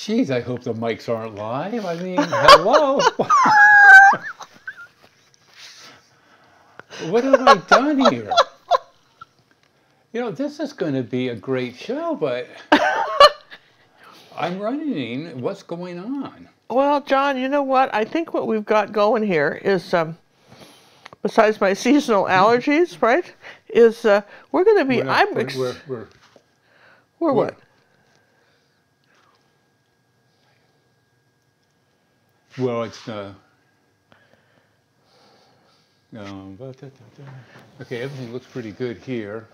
Jeez, I hope the mics aren't live. I mean, hello. What have I done here? You know, this is going to be a great show, but I'm running. What's going on? Well, John, you know what? I think what we've got going here is, besides my seasonal allergies, right, is we're going to be... We're what? Well, it's... okay, everything looks pretty good here.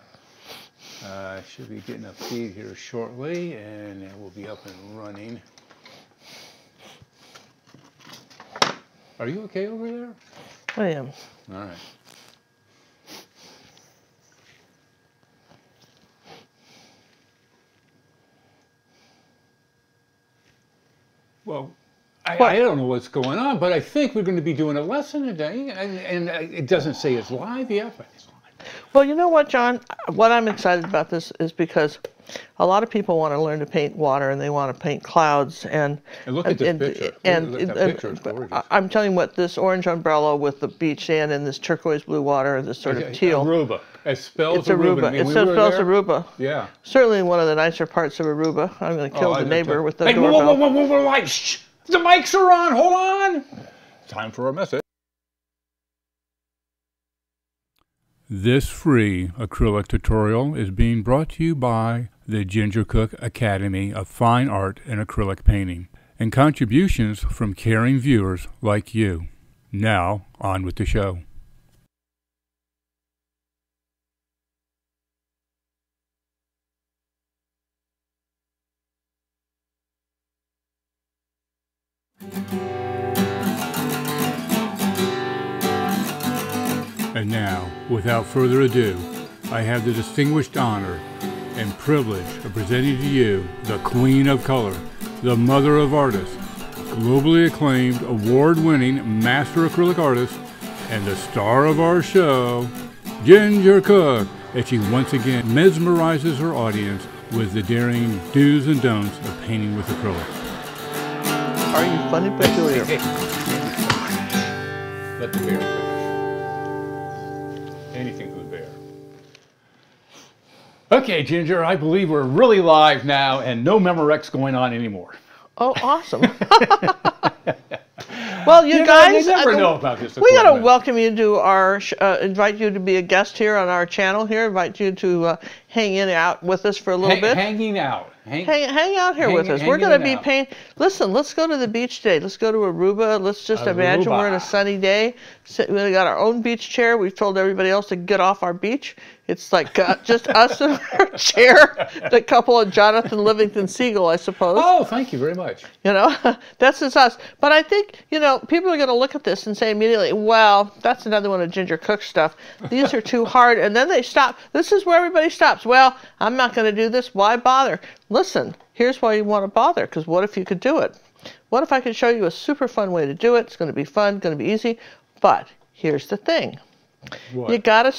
Should be getting a feed here shortly, and it will be up and running. Are you okay over there? I am. All right. Well, I don't know what's going on, but I think we're going to be doing a lesson today, and it doesn't say it's live yet, but it's live. Well, you know what, John? What I'm excited about this is because a lot of people want to learn to paint water, and they want to paint clouds. And look at this picture. That picture is gorgeous. I'm telling you what, this orange umbrella with the beach sand and this turquoise blue water, this sort of teal. Aruba. It spells it's Aruba. I mean, it spells Aruba. Yeah. Certainly one of the nicer parts of Aruba. I'm going to kill the neighbor with the doorbell. Whoa, shh. The mics are on. Hold on. Time for a message. This free acrylic tutorial is being brought to you by the Ginger Cook Academy of Fine Art and Acrylic Painting, and contributions from caring viewers like you. Now, on with the show. And now, without further ado, I have the distinguished honor and privilege of presenting to you the Queen of Color, the Mother of Artists, globally acclaimed, award-winning master acrylic artist, and the star of our show, Ginger Cook, as she once again mesmerizes her audience with the daring do's and don'ts of painting with acrylics. Are you funny peculiar? Let the bear finish. Anything for the bear. Okay, Ginger, I believe we're really live now and no Memorex going on anymore. Oh, awesome. Well, you guys, you never know about this we got to welcome you to our, invite you to be a guest here on our channel here, invite you to hang out with us for a little bit. Hanging out. Hang out here with us. We're going to be painting. Listen, let's go to the beach today. Let's go to Aruba. Let's just imagine we're in a sunny day. We got our own beach chair. We've told everybody else to get off our beach. It's like just us in our chair. The couple of Jonathan Livingston Seagull, I suppose. Oh, thank you very much. You know, that's just us. But I think, you know, people are going to look at this and say immediately, well, that's another one of Ginger Cook's stuff. These are too hard. And then they stop. This is where everybody stops. Well, I'm not going to do this. Why bother? Listen, here's why you want to bother, because what if you could do it? What if I could show you a super fun way to do it? It's going to be fun, going to be easy. But here's the thing. What? You got to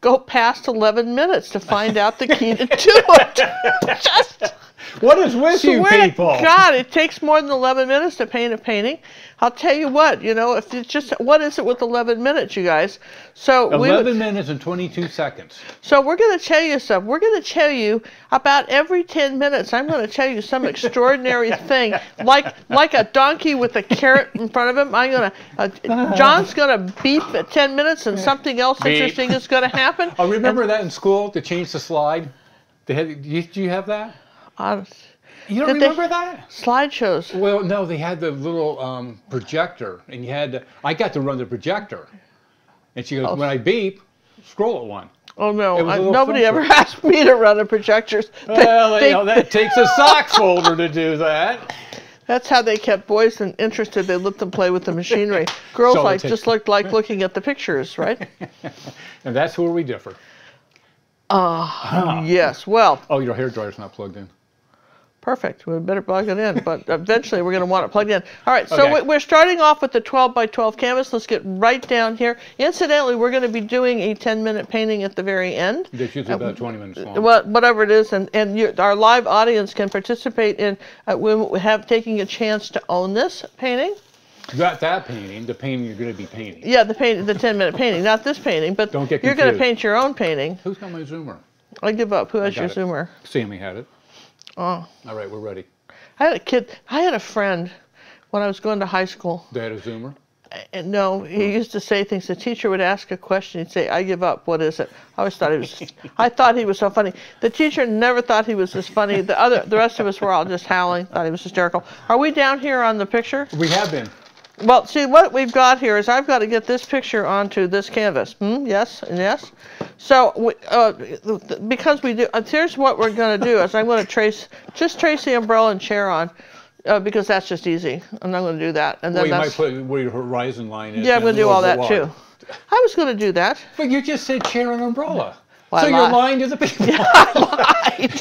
go past 11 minutes to find out the key to do it. What is with you people? God, it takes more than 11 minutes to paint a painting. I'll tell you what, you know, if it's just, what is it with 11 minutes, you guys? So 11 minutes and 22 seconds. So we're going to tell you something. We're going to tell you about every 10 minutes. I'm going to tell you some extraordinary thing, like a donkey with a carrot in front of him. I'm going to, John's going to beep at 10 minutes, and something else interesting is going to happen. Oh, remember that in school to change the slide? Did you have that? You don't remember that? Slideshows. Well, no, they had the little projector, and you had to, I got to run the projector. And she goes, when I beep, scroll at one. Oh, no. Nobody ever asked me to run the projectors. Well, that takes a socks folder to do that. That's how they kept boys interested. They let them play with the machinery. Girls just looked like looking at the pictures, right? And that's where we differ. Yes. Well. Oh, your hair dryer's not plugged in. Perfect. We better plug it in, but eventually we're going to want it plugged in. All right, so Okay. we're starting off with the 12 by 12 canvas. Let's get right down here. Incidentally, we're going to be doing a 10-minute painting at the very end. That's usually about 20 minutes long. Whatever it is, and our live audience can participate in taking a chance to own this painting. Not that painting, the painting you're going to be painting. Yeah, the 10-minute painting, not this painting, but Don't get you're going to confused. paint your own painting. Who's got my zoomer? I give up. Who has your got it. zoomer? Sammy had it. Oh. All right, we're ready. I had a friend when I was going to high school. They had a zoomer? And no, he used to say things. The teacher would ask a question. He'd say, "I give up. What is it?" I always thought I thought he was so funny. The teacher never thought he was this funny. The rest of us were all just howling. Thought he was hysterical. Are we down here on the picture? We have been. Well, see, what we've got here is I've got to get this picture onto this canvas. Yes and yes. So, because we do, here's what we're going to do is I'm going to trace the umbrella and chair on, because that's just easy. I'm not going to do that. And then Well, you might put where your horizon line is. Yeah, I'm going to do all that line. too. I was going to do that. But you just said chair and umbrella. Well, so you're lying to the people. Yeah, I lied.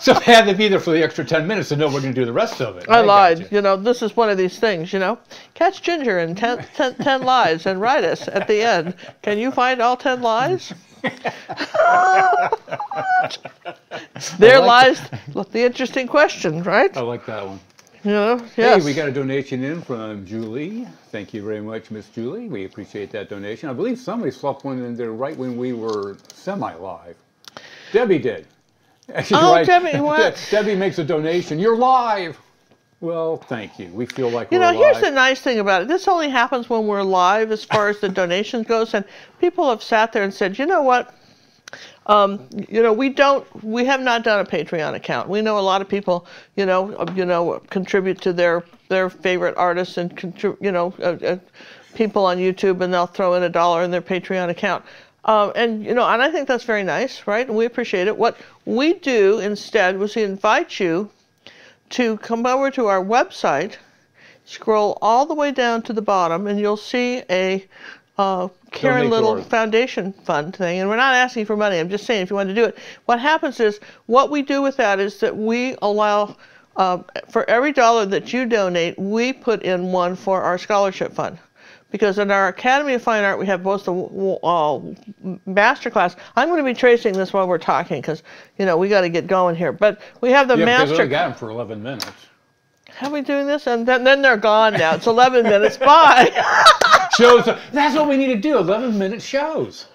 So they had to be there for the extra 10 minutes to know we're going to do the rest of it. I lied. Gotcha. You know, this is one of these things, you know. Catch Ginger in 10 lies and write us at the end. Can you find all 10 lies? There lies the interesting question, right? I like that one. You know, yes. Hey, we got a donation in from Julie. Thank you very much, Miss Julie. We appreciate that donation. I believe somebody swapped one in there right when we were semi-live. Debbie did. She's Oh, right. Debbie, what? Debbie makes a donation. You're live. Well, thank you. We feel like You we're know, live. here's the nice thing about it. This only happens when we're live as far as the donations goes, and people have sat there and said, you know what? You know, we have not done a Patreon account. We know a lot of people, contribute to their favorite artists and people on YouTube, and they'll throw in $1 in their Patreon account. And I think that's very nice, right? And we appreciate it. What we do instead was we invite you to come over to our website, scroll all the way down to the bottom, and you'll see a Karen Little Foundation Fund thing. And we're not asking for money. I'm just saying if you want to do it. What happens is, what we do with that is that we allow, for every $1 that you donate, we put in one for our scholarship fund. Because in our Academy of Fine Art, we have both the master class. I'm going to be tracing this while we're talking because, we got to get going here. But we have the master. Because we got them for 11 minutes. How are we doing this? And then they're gone now. It's 11 minutes. Bye. Shows. That's what we need to do. 11-minute shows.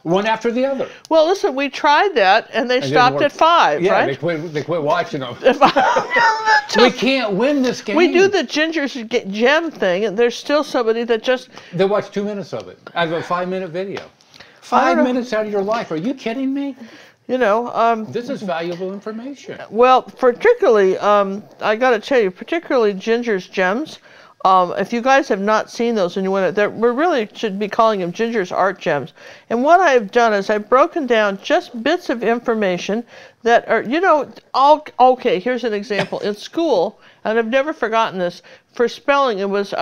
One after the other. Well, listen, we tried that, and they stopped at 5, yeah, right? they quit watching them. We can't win this game. We do the Ginger's Gem thing, and there's still somebody that just... They watch 2 minutes of it. I have a 5-minute video. 5 minutes out of your life. Are you kidding me? This is valuable information. Well, particularly, I got to tell you, particularly Ginger's Gems. If you guys have not seen those and you want to, we really should be calling them Ginger's Art Gems. And what I've done is I've broken down just bits of information that are, okay, here's an example. In school, and I've never forgotten this, for spelling, it was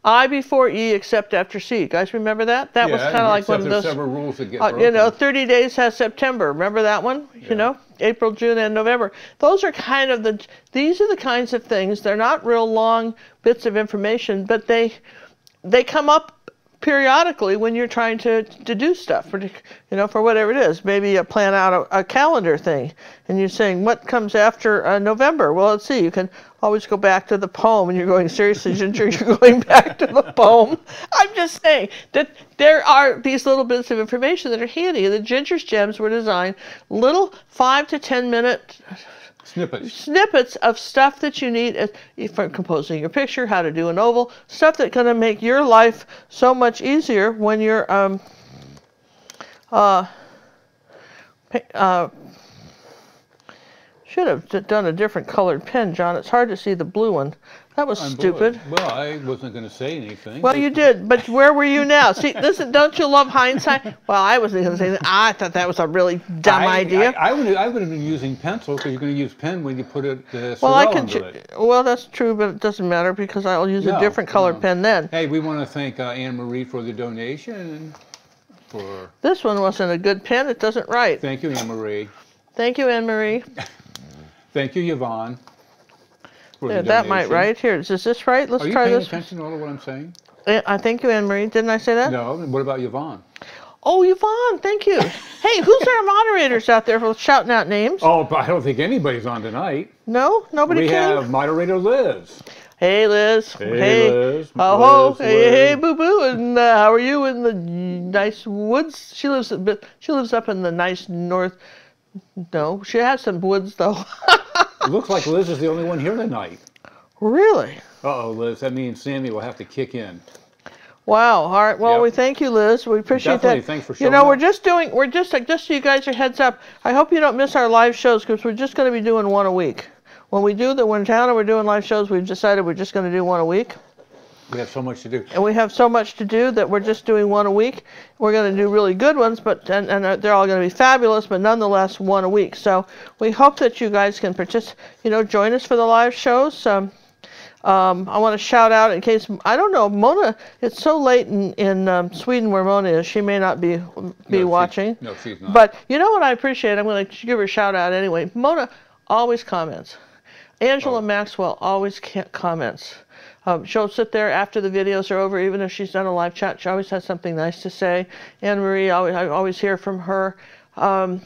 I before E except after C. You guys remember that? That was kind of like one of those. Several rules that get broken. 30 days has September. Remember that one? Yeah. April, June, and November. Those are kind of these are the kinds of things. They're not real long bits of information, but they come up periodically when you're trying to do stuff, for whatever it is. Maybe you plan out a calendar thing, and you're saying, what comes after November? Well, let's see, you can always go back to the poem, and you're going, seriously, Ginger, you're going back to the poem? I'm just saying that there are these little bits of information that are handy, and the Ginger's Gems were designed little 5 to 10 minute snippets of stuff that you need for composing your picture, how to do an oval, stuff that's going to make your life so much easier when you're should have done a different colored pen, John. It's hard to see the blue one. That was stupid. Well, I wasn't going to say anything. Well, you did, but where were you now? See, listen, don't you love hindsight? Well, I wasn't going to say that. I thought that was a really dumb idea. I would have been using pencil, because you're going to use pen when you put it under it. Well, that's true, but it doesn't matter because I'll use a different colored pen then. Hey, we want to thank Anne Marie for the donation. This one wasn't a good pen. It doesn't write. Thank you, Anne Marie. Thank you, Anne Marie. Thank you, Yvonne. Yeah, that might right here. Is this right? Let's try this. Are you paying attention to all of what I'm saying? I thank you, Anne Marie. Didn't I say that? No. What about Yvonne? Oh, Yvonne, thank you. Hey, who's our moderators out there for shouting out names? Oh, but I don't think anybody's on tonight. No, nobody came. We have moderator Liz. Hey, Liz. Hey, Liz. Oh, Liz, hey, Liz. hey, boo boo. And how are you in the nice woods? She lives up in the nice north. No, she has some woods though. It looks like Liz is the only one here tonight. Really? Uh-oh, Liz. That means Sammy will have to kick in. Wow. All right. Well, Yep. we thank you, Liz. We appreciate Definitely. that. Thanks for showing You know, up. just so you guys are heads up. I hope you don't miss our live shows because we're just going to be doing one a week. When we're in town and we're doing live shows, we've decided we're just going to do one a week. We have so much to do. And we have so much to do that we're just doing one a week. We're going to do really good ones, but and they're all going to be fabulous, but nonetheless one a week. So we hope that you guys can join us for the live shows. I want to shout out in case, I don't know, Mona, it's so late in Sweden where Mona is, she may not be watching. No, she's not. But you know what I appreciate? I'm going to give her a shout out anyway. Mona always comments. Angela Maxwell always comments. She'll sit there after the videos are over, even if she's done a live chat. She always has something nice to say. Anne Marie, I always hear from her. Anne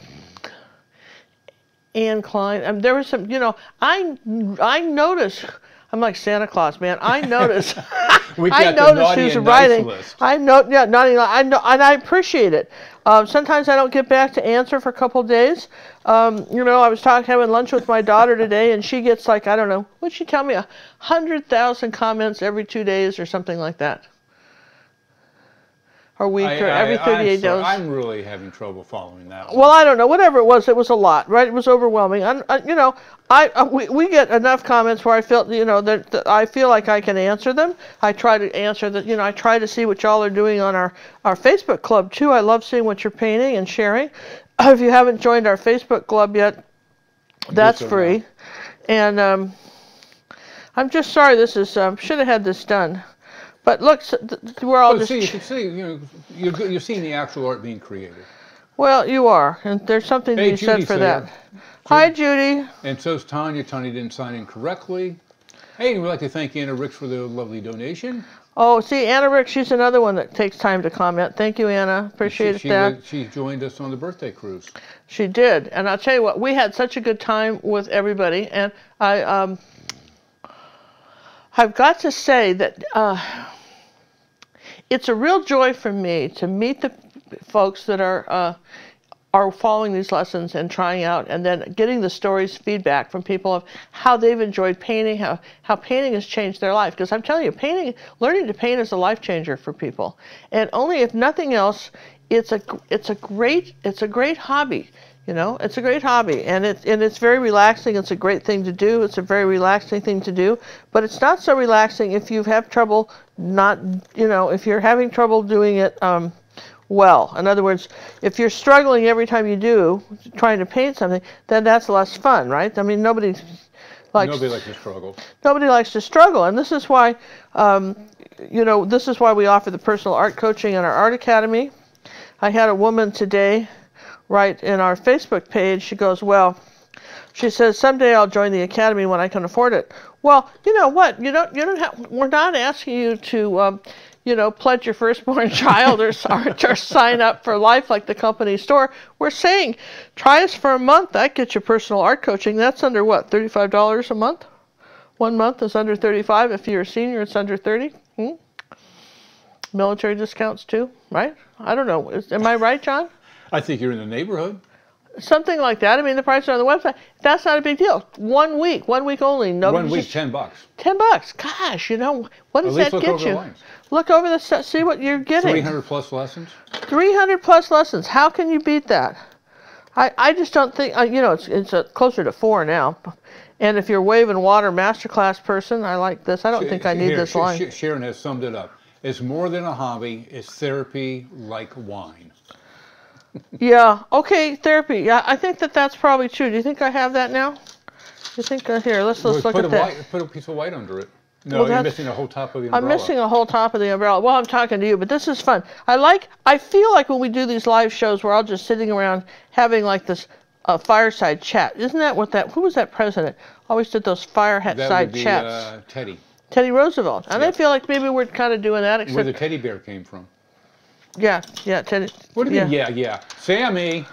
Klein. There was some, I notice. I'm like Santa Claus, man. I notice. I notice who's writing. I know, yeah, naughty. I know, and I appreciate it. Sometimes I don't get back to answer for a couple of days. I was having lunch with my daughter today, and she gets like, I don't know, what'd she tell me? 100,000 comments every 2 days or something like that. Or week, or every 38 days. I'm really having trouble following that one. Well, I don't know. Whatever it was a lot, right? It was overwhelming. We get enough comments where I feel, that I feel like I can answer them. I try to answer that. I try to see what y'all are doing on our Facebook club too. I love seeing what you're painting and sharing. If you haven't joined our Facebook club yet, that's free. And I'm just sorry. This is should have had this done. But look, we're all just. You can see, you're seeing the actual art being created. Well, you are, and there's something to be said for that. Hi, Judy. And so's Tanya. Tanya didn't sign in correctly. Hey, and we'd like to thank Anna Ricks for the lovely donation. Oh, see, Anna Ricks, she's another one that takes time to comment. Thank you, Anna. Appreciate that. She joined us on the birthday cruise. She did, and I'll tell you what, we had such a good time with everybody, and I've got to say that it's a real joy for me to meet the folks that are following these lessons and trying out, and then getting the stories, feedback from people of how they've enjoyed painting, how painting has changed their life. Because I'm telling you, learning to paint is a life changer for people. And only if nothing else, it's a great hobby. It's a great hobby, and it's very relaxing. It's a great thing to do. It's a very relaxing thing to do, but it's not so relaxing if you have trouble if you're having trouble doing it well. In other words, if you're struggling every time you do trying to paint something, then that's less fun, right? I mean, nobody likes to struggle. Nobody likes to struggle, and this is why this is why we offer the personal art coaching in our art academy. I had a woman today right in our Facebook page. She goes, well, she says, someday I'll join the academy when I can afford it. Well, you know what? We're not asking you to, pledge your firstborn child or sign up for life like the company store. We're saying, try us for a month. That gets you personal art coaching. That's under what, $35 a month? 1 month is under $35. If you're a senior, it's under $30. Military discounts too, right? I don't know. Am I right, John? I think you're in the neighborhood. Something like that. I mean, the prices are on the website. That's not a big deal. 1 week only. $1 $10. $10. Gosh, what does that get you? Look over the see what you're getting. 300 plus lessons. 300 plus lessons. How can you beat that? I just don't think. It's closer to 4 now. And if you're wave and water masterclass person, I like this. I don't think I need this line. Sharon has summed it up. It's more than a hobby. It's therapy like wine. Yeah. Okay. Therapy. Yeah. I think that's probably true. Do you think I have that now? You think here? Let's look at that. Put a piece of white under it. No, you're missing the whole top of the umbrella. I'm missing a whole top of the umbrella. Well, I'm talking to you, but this is fun. I feel like when we do these live shows, we're all just sitting around having like this fireside chat. Isn't that what that? Who was that president? Always did those fireside chats. Teddy. Teddy Roosevelt. And Yep. I feel like maybe we're kind of doing that. Except, Where the teddy bear came from. yeah, Teddy. What do you mean? Yeah. Sammy.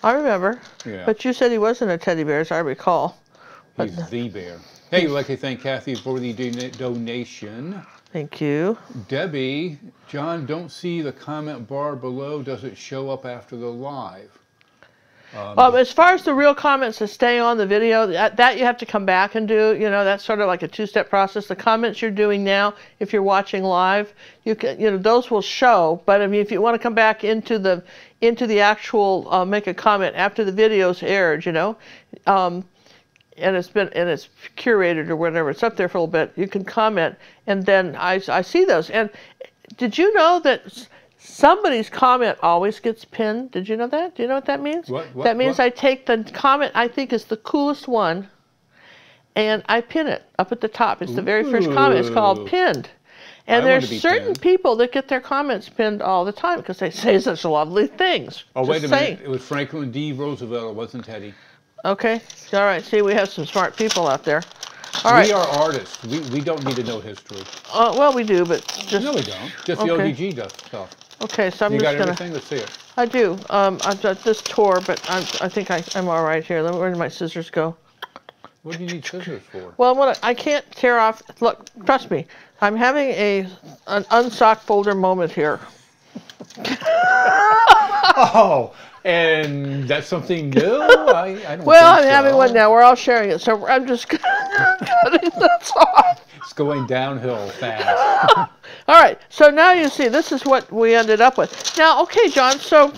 I remember. Yeah. But you said he wasn't a teddy bear, as I recall. He's the bear. Hey, we'd like to thank Kathy for the donation. Thank you. Debbie, John, don't see the comment bar below. Does it show up after the live? As far as the real comments that stay on the video, that you have to come back and do. You know, that's sort of like a two-step process. The comments you're doing now, if you're watching live, you can, you know, those will show. But I mean, if you want to come back into the actual make a comment after the video's aired, you know, and it's curated or whatever, it's up there for a little bit. You can comment, and then I see those. And did you know that somebody's comment always gets pinned? Did you know that? Do you know what that means? That means I take the comment I think is the coolest one, and I pin it up at the top. It's the very first comment. It's called pinned. And there's certain people that get their comments pinned all the time because they say such lovely things. Oh, wait a minute. It was Franklin D. Roosevelt. It wasn't Teddy. Okay. All right. See, we have some smart people out there. All right. We are artists. We don't need to know history. Well, we do, but just... No, we don't. Just the ODG stuff. Okay, so I'm just gonna... You got everything? Let's see it. I do. I've got this tore, but I think I'm all right here. Where did my scissors go? What do you need scissors for? Well, I can't tear off... Look, trust me. I'm having an unsock folder moment here. Oh, and that's something new? I don't Well, think I'm having one now. We're all sharing it, so I'm just cutting this off. It's going downhill fast. All right, so now you see, this is what we ended up with. Now, okay, John, so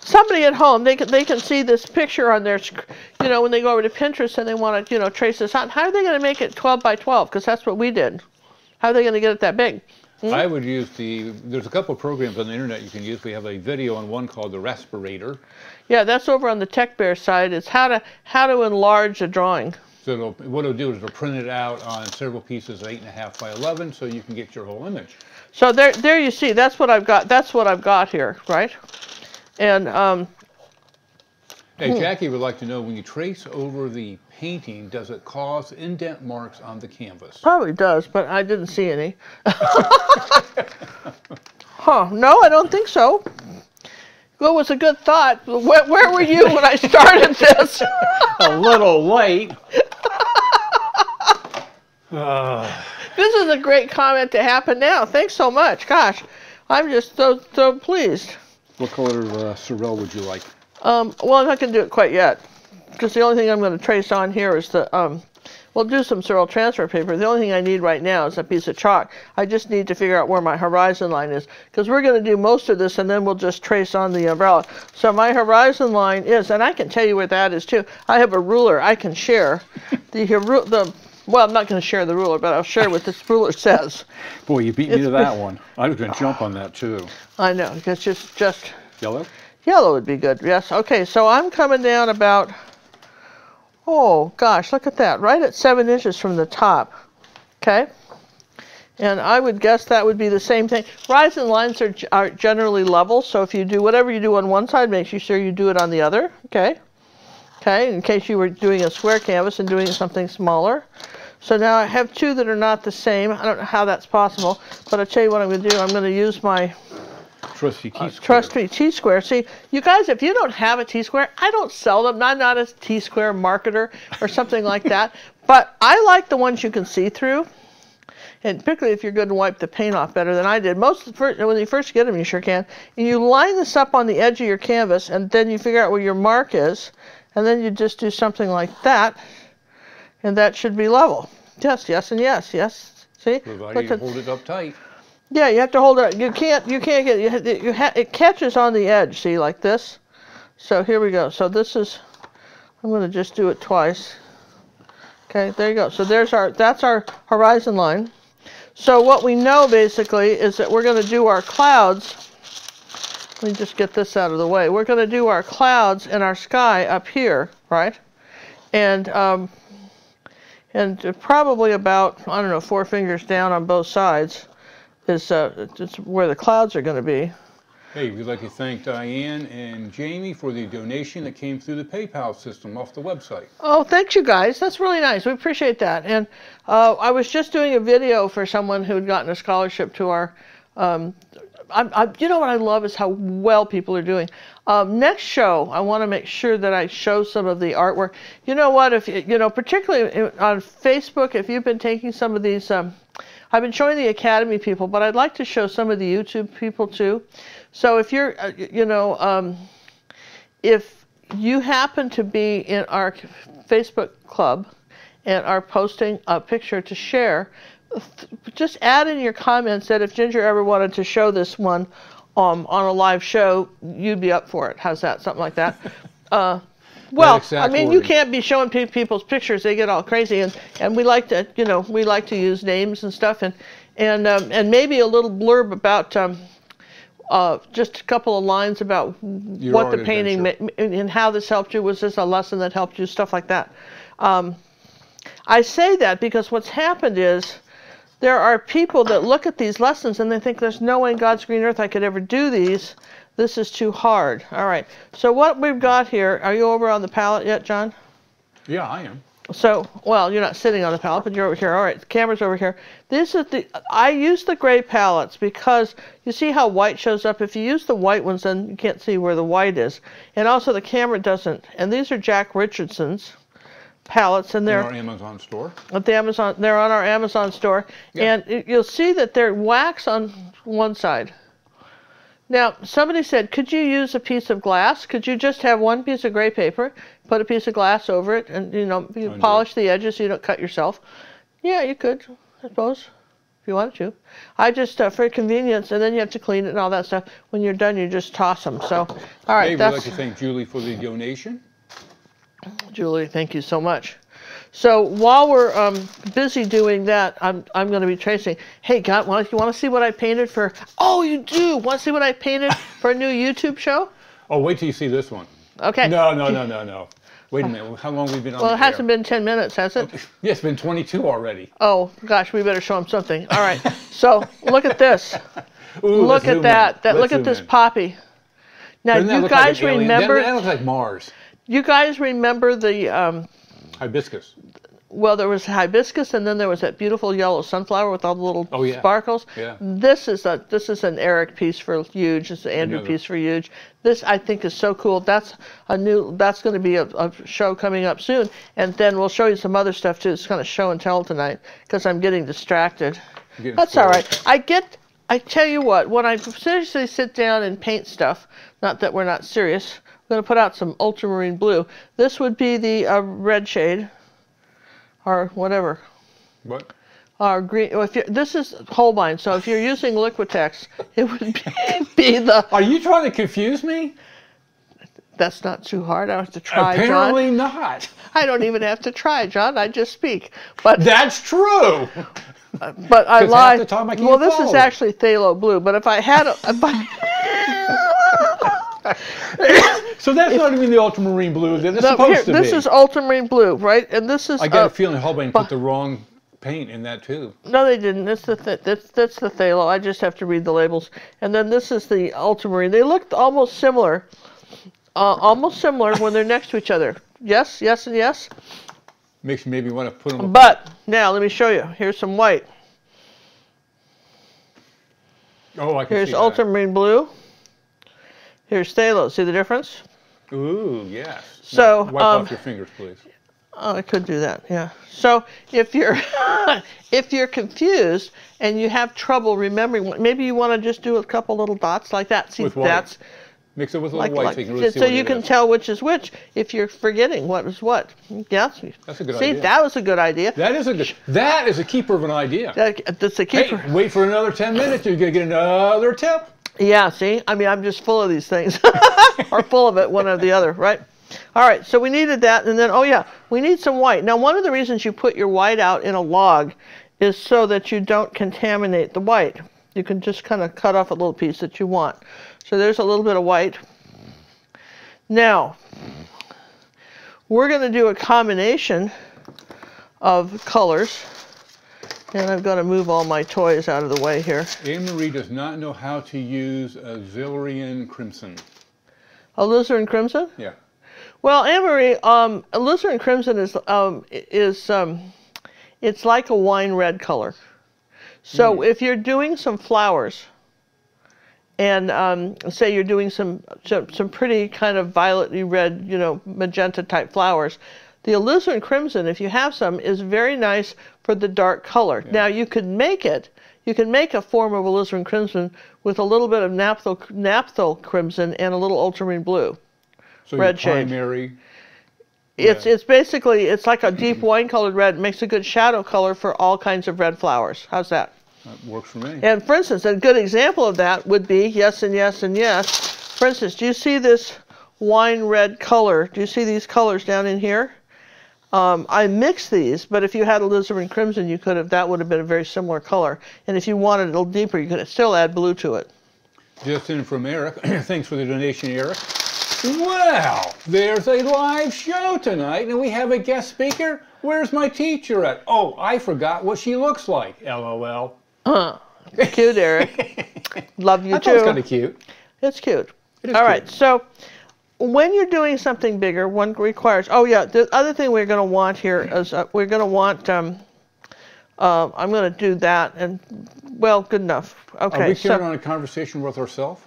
somebody at home, they can see this picture on their, you know, when they go over to Pinterest and they want to, you know, trace this out. How are they going to make it 12 by 12? Because that's what we did. How are they going to get it that big? I would use there's a couple of programs on the internet you can use. We have a video on one called the Respirator. Yeah, that's over on the Tech Bear side. It's how to enlarge a drawing. So what it'll do is it'll print it out on several pieces of 8.5 by 11, so you can get your whole image. So there you see. That's what I've got. That's what I've got here, right? And hey, Jackie would like to know, when you trace over the painting, does it cause indent marks on the canvas? Probably does, but I didn't see any. Huh? No, I don't think so. Well, it was a good thought. Where were you when I started this? A little late. This is a great comment to happen now. Thanks so much. Gosh, I'm just so pleased. What color Sorrel would you like? Well, I'm not going to do it quite yet, because the only thing I'm going to trace on here is the, we'll do some Sorrel transfer paper. The only thing I need right now is a piece of chalk. I just need to figure out where my horizon line is, because we're going to do most of this, and then we'll just trace on the umbrella. So my horizon line is, and I can tell you where that is too. I have a ruler I can share. Well, I'm not going to share the ruler, but I'll share what this ruler says. Boy, you beat me to that one. I was going to jump on that too. I know, because just Yellow? Yellow would be good, yes. Okay, so I'm coming down about, oh gosh, look at that, right at 7 inches from the top, okay? And I would guess that would be the same thing. Horizon lines are generally level, so if you do whatever you do on one side, make sure you do it on the other, okay? Okay, in case you were doing a square canvas and doing something smaller. So now I have two that are not the same. I don't know how that's possible, but I'll tell you what I'm going to do. I'm going to use my trusty T-square. Trusty T-square. See, you guys, if you don't have a T-square, I don't sell them. I'm not a T-square marketer or something like that. But I like the ones you can see through. And particularly if you're good and wipe the paint off better than I did. When you first get them, you sure can. And you line this up on the edge of your canvas, and then you figure out where your mark is. And then you just do something like that. And that should be level. Yes, yes, and yes, yes. See? Provided you hold it up tight. Yeah, you have to hold it. You can't get it catches on the edge. See, like this. So here we go. So this is. I'm going to just do it twice. Okay, there you go. So that's our horizon line. So what we know basically is that we're going to do our clouds. Let me just get this out of the way. We're going to do our clouds and our sky up here, right? And probably about, I don't know, 4 fingers down on both sides is where the clouds are going to be. Hey, we'd like to thank Diane and Jamie for the donation that came through the PayPal system off the website. Oh, thanks you guys. That's really nice. We appreciate that. And I was just doing a video for someone who had gotten a scholarship to our, you know what I love is how well people are doing. Next show, I want to make sure that I show some of the artwork. You know what, if you know, particularly on Facebook, if you've been taking some of these, I've been showing the Academy people, but I'd like to show some of the YouTube people too. So if you're, you know, if you happen to be in our Facebook club and are posting a picture to share, just add in your comments that if Ginger ever wanted to show this one on a live show, you'd be up for it. How's that? Something like that. Well, I mean, you can't be showing people's pictures; they get all crazy, and we like to, you know, we like to use names and stuff, and maybe a little blurb about just a couple of lines about what the painting and how this helped you. Was this a lesson that helped you? Stuff like that. I say that because what's happened is there are people that look at these lessons and they think there's no way in God's green earth I could ever do these. This is too hard. All right. So what we've got here, are you over on the palette yet, John? Yeah, I am. So, well, you're not sitting on the palette, but you're over here. All right, the camera's over here. This is I use the gray palettes because you see how white shows up? If you use the white ones, then you can't see where the white is. And also the camera doesn't. And these are Jack Richardson's palettes, and they're in our Amazon store. At the Amazon, they're on our Amazon store. Yeah. And you'll see that they're wax on one side. Now, somebody said, could you use a piece of glass? Could you just have one piece of gray paper, put a piece of glass over it, and, you know, you polish the edges so you don't cut yourself? Yeah, you could, I suppose, if you wanted to. I just, for convenience, and then you have to clean it and all that stuff. When you're done, you just toss them. So, all right. Hey, we'd like to thank Julie for the donation. Julie, thank you so much. So while we're busy doing that, I'm going to be tracing. Hey, God, you want to see what I painted for? Oh, you do? Want to see what I painted for a new YouTube show? Oh, wait till you see this one. Okay. No. Wait a minute. How long have we been on the air? Well, it hasn't been 10 minutes, has it? Yeah, it's been 22 already. Oh, gosh, we better show them something. All right. So look at this. Ooh, look at that. Look at this poppy. Now, you guys remember... That looks like Mars. You guys remember the... hibiscus. Well, there was hibiscus, and then there was that beautiful yellow sunflower with all the little sparkles. Yeah. This is an Eric piece for Huge. It's an Andrew piece for Huge. This I think is so cool. That's going to be a show coming up soon, and then we'll show you some other stuff too. It's kind of show and tell tonight because I'm getting distracted. That's all right. I tell you what, when I seriously sit down and paint stuff, not that we're not serious, I'm going to put out some ultramarine blue. This would be the red shade. Or whatever. What? Or green. Well, this is Holbein, so if you're using Liquitex, it would be the... Are you trying to confuse me? That's not too hard. I don't have to try, Apparently John. not. I don't even have to try, John. I just speak. But that's true. But I lied. Half the time I can't well, this follow. is actually phthalo blue, but if I had So that's not even the ultramarine blue that it's supposed to be. This is ultramarine blue, right? And this is... I got a feeling Holbein put the wrong paint in that too. No, they didn't. That's the phthalo. I just have to read the labels. And then this is the ultramarine. They look almost similar. When they're next to each other. Yes, yes, and yes. Makes you maybe want to put them... But, now, let me show you. Here's some white. Oh, I can see that. Here's ultramarine blue. Here's phthalo. See the difference? Ooh, yes. So, now, wipe off your fingers, please. Oh, I could do that, yeah. So if you're if you're confused and you have trouble remembering, maybe you want to just do a couple little dots like that. See, with white. that's mix it with a little white so you can really see so what you it can is. tell which is which if you're forgetting what is what. Yes. That's a good idea. idea. See, that was a good idea. That is a keeper of an idea. That's a keeper. Hey, wait for another 10 minutes, you're going to get another tip. Yeah, see? I mean, I'm just full of these things. Or full of it, one or the other, right? All right, so we needed that, and then, oh yeah, we need some white. Now, one of the reasons you put your white out in a log is so that you don't contaminate the white. You can just kind of cut off a little piece that you want. So there's a little bit of white. Now, we're going to do a combination of colors. And I've got to move all my toys out of the way here. Anne-Marie does not know how to use Azilian Crimson. Alizarin Crimson? Yeah. Well, Anne-Marie, Alizarin Crimson it's like a wine red color. So if you're doing some flowers, and say you're doing some pretty kind of violet-y red, you know, magenta type flowers, the alizarin crimson, if you have some, is very nice for the dark color. Yeah. Now you can make a form of alizarin crimson with a little bit of naphthol crimson and a little ultramarine blue. So red your primary shade. It's basically, it's like a deep wine colored red. It makes a good shadow color for all kinds of red flowers. How's that? That works for me. And for instance, a good example of that would be yes and yes and yes. For instance, do you see this wine red color? Do you see these colors down in here? I mixed these, but if you had alizarin crimson, you could have, that would have been a very similar color. And if you wanted it a little deeper, you could still add blue to it. Just in from Eric. Thanks for the donation, Eric. Well, there's a live show tonight, and we have a guest speaker. Where's my teacher at? Oh, I forgot what she looks like. LOL. Cute, Eric. Love you too. That's kind of cute. It's cute. It is All cute. right, so when you're doing something bigger, one requires, oh yeah, the other thing we're going to want here is we're going to want, I'm going to do that, and, well, good enough. Okay. Are we carrying on a conversation with ourselves?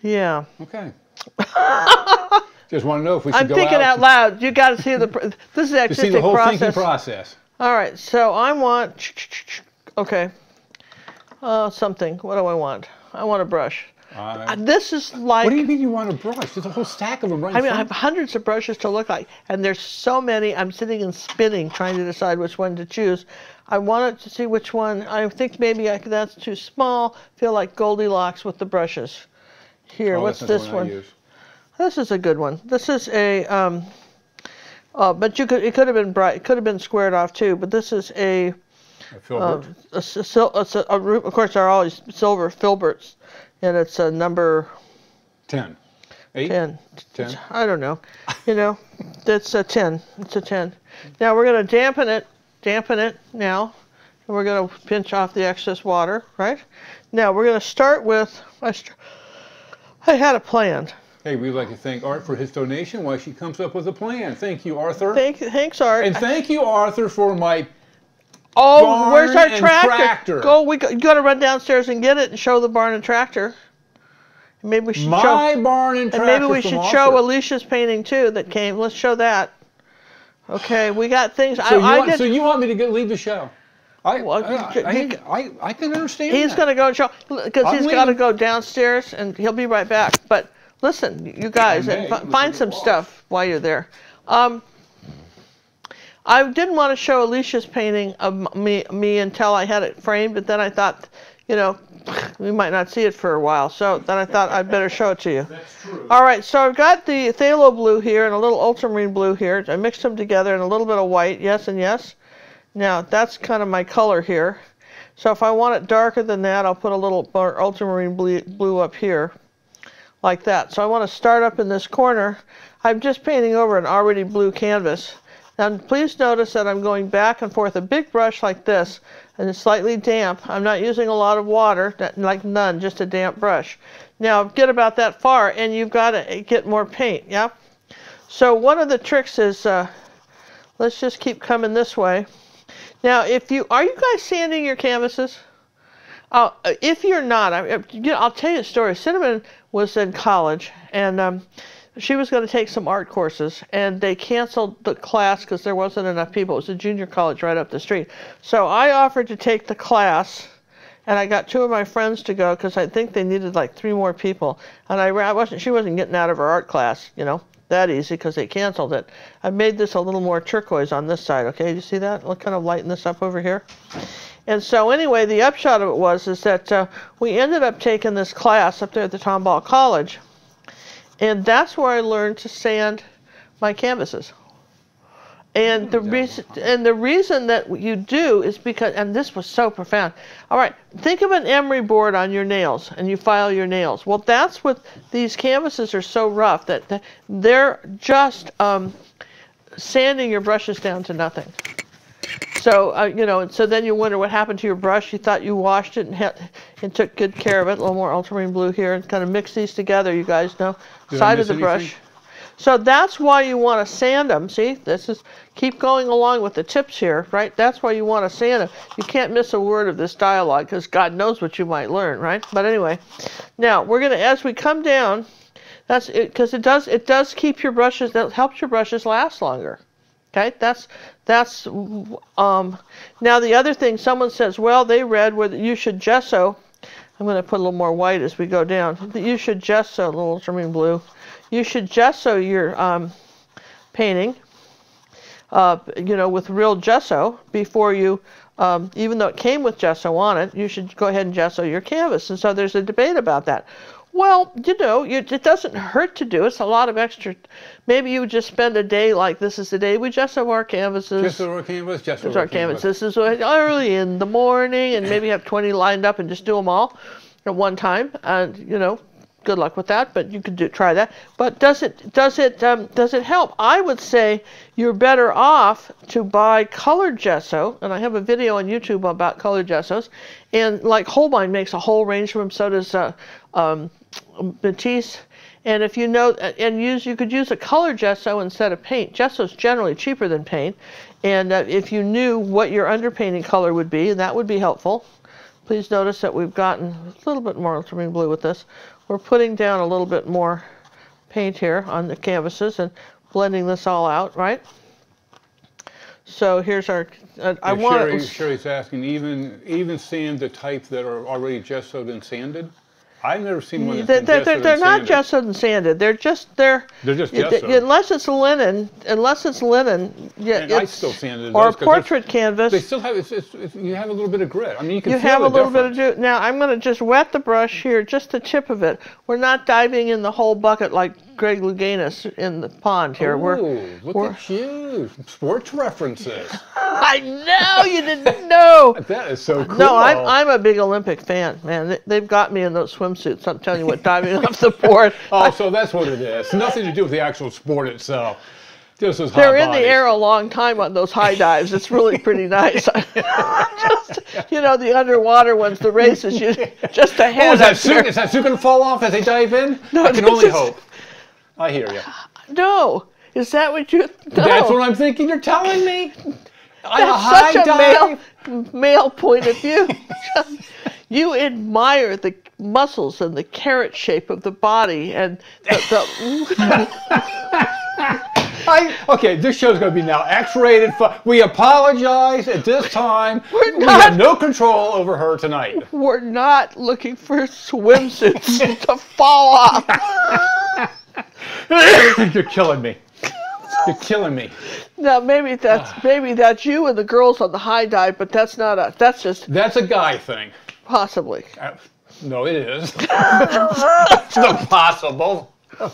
Yeah. Okay. Just want to know if we should I'm go thinking out loud. You got to see the, this is to see the whole thinking process. All right, so I want, okay, something. What do I want? I want a brush. This is like... What do you mean you want a brush? There's a whole stack of them right in front. I have hundreds of brushes to look like, and there's so many. I'm sitting and spinning, trying to decide which one to choose. I wanted to see which one. I think maybe that's too small. Feel like Goldilocks with the brushes. Here, what's this one? This is a good one. This is a... but it could have been bright. It could have been squared off too. But this is a filbert. Of course, there are always silver filberts, and it's a number 10. 8? 10. 10. I don't know. You know, that's a 10. It's a 10. Now we're going to dampen it. Dampen it now. And we're going to pinch off the excess water. Right. Now we're going to start with. I had a plan. Hey, we'd like to thank Art for his donation while she comes up with a plan. Thank you, Arthur. Thanks, Art. And thank you, Arthur, for my barn where's our tractor? You got to run downstairs and get it and show the barn and tractor. Maybe we should barn and tractor. And maybe we should show Alicia's painting too that came. Let's show that. Okay, we got things. So you want me to leave the show? I can understand. He's going to go and show because he's got to go downstairs and he'll be right back. But listen, you guys, find some stuff while you're there. I didn't want to show Alicia's painting of me until I had it framed, but then I thought, you know, we might not see it for a while. So then I thought I'd better show it to you. That's true. All right, so I've got the phthalo blue here and a little ultramarine blue here. I mixed them together and a little bit of white, yes and yes. Now, that's kind of my color here. So if I want it darker than that, I'll put a little ultramarine blue up here, like that. So I want to start up in this corner. I'm just painting over an already blue canvas. Now, please notice that I'm going back and forth. A big brush like this, and it's slightly damp. I'm not using a lot of water, like none, just a damp brush. Now, get about that far, and you've got to get more paint, yeah? So one of the tricks is, let's just keep coming this way. Now, are you guys sanding your canvases? If you're not, I'll tell you a story. Cinnamon was in college, and she was going to take some art courses, and they canceled the class because there wasn't enough people. It was a junior college right up the street. So I offered to take the class, and I got 2 of my friends to go because I think they needed like 3 more people. And she wasn't getting out of her art class, you know, that easy because they canceled it. I made this a little more turquoise on this side, okay? Do you see that? I'll kind of lighten this up over here. And so anyway, the upshot of it is that we ended up taking this class up there at the Tomball College, and that's where I learned to sand my canvases. And the reason that you do is because, and this was so profound. All right, think of an emery board on your nails, and you file your nails. Well, that's what these canvases are so rough that they're just sanding your brushes down to nothing. So, you know, and so then you wonder what happened to your brush. You thought you washed it and took good care of it. A little more ultramarine blue here, and kind of mix these together, you guys know. Side of the brush. So that's why you want to sand them. See, this is, keep going along with the tips here, right? That's why you want to sand them. You can't miss a word of this dialogue because God knows what you might learn, right? But anyway, now we're going to, as we come down, that's it, because it does keep your brushes, that helps your brushes last longer. Okay, that's now the other thing, someone says, well, they read where you should gesso. I'm going to put a little more white as we go down. You should gesso, a little ultramarine blue. You should gesso your painting, you know, with real gesso before you, even though it came with gesso on it, you should go ahead and gesso your canvas. And so there's a debate about that. Well, you know, it doesn't hurt to do. It's a lot of extra. Maybe you would just spend a day like this is the day we gesso our canvases. Gesso our canvas, gesso our canvas. This is early in the morning, and maybe have 20 lined up and just do them all at one time. And, you know, good luck with that, but you could try that. But does it help? I would say you're better off to buy colored gesso, and I have a video on YouTube about colored gessos. And like Holbein makes a whole range of them, so does Matisse. And if you know, you could use a colored gesso instead of paint. Gesso is generally cheaper than paint, and if you knew what your underpainting color would be, that would be helpful. Please notice that we've gotten a little bit more ultramarine blue with this. We're putting down a little bit more paint here on the canvases and blending this all out, right? So here's our. Sherry's asking, even sand the type that are already gessoed and sanded. I've never seen one that's been gessoed and sanded. They're not gessoed and sanded. They're just gessoed. Unless it's linen. Yeah, and I still sanded or a portrait canvas. They still have. You have a little bit of grit. I mean, you can. You have a little bit of grit. Now I'm going to just wet the brush here, just the tip of it. We're not diving in the whole bucket like Greg Louganis in the pond here. Ooh, look at you! Sports references. I know you didn't know. That is so cool. No, I'm a big Olympic fan, man. They've got me in those swimsuits. I'm telling you what, diving off the board. Oh, so that's what it is. Nothing to do with the actual sport itself. Just those They're in the air a long time on those high dives. It's really pretty nice. Just, you know, the underwater ones, the races, you just ahead. Oh, is that suit going to fall off as they dive in? No, I can only hope. I hear you. No. Is that what you... No. That's what I'm thinking. You're telling me? That's such a male point of view. You admire the muscles and the carrot shape of the body and okay, this show's going to be now X-rated. We apologize at this time. We have no control over her tonight. We're not looking for swimsuits to fall off. You're killing me. You're killing me. Now maybe that's you and the girls on the high dive, but that's not that's a guy thing. Possibly. No, it is. It's not possible. All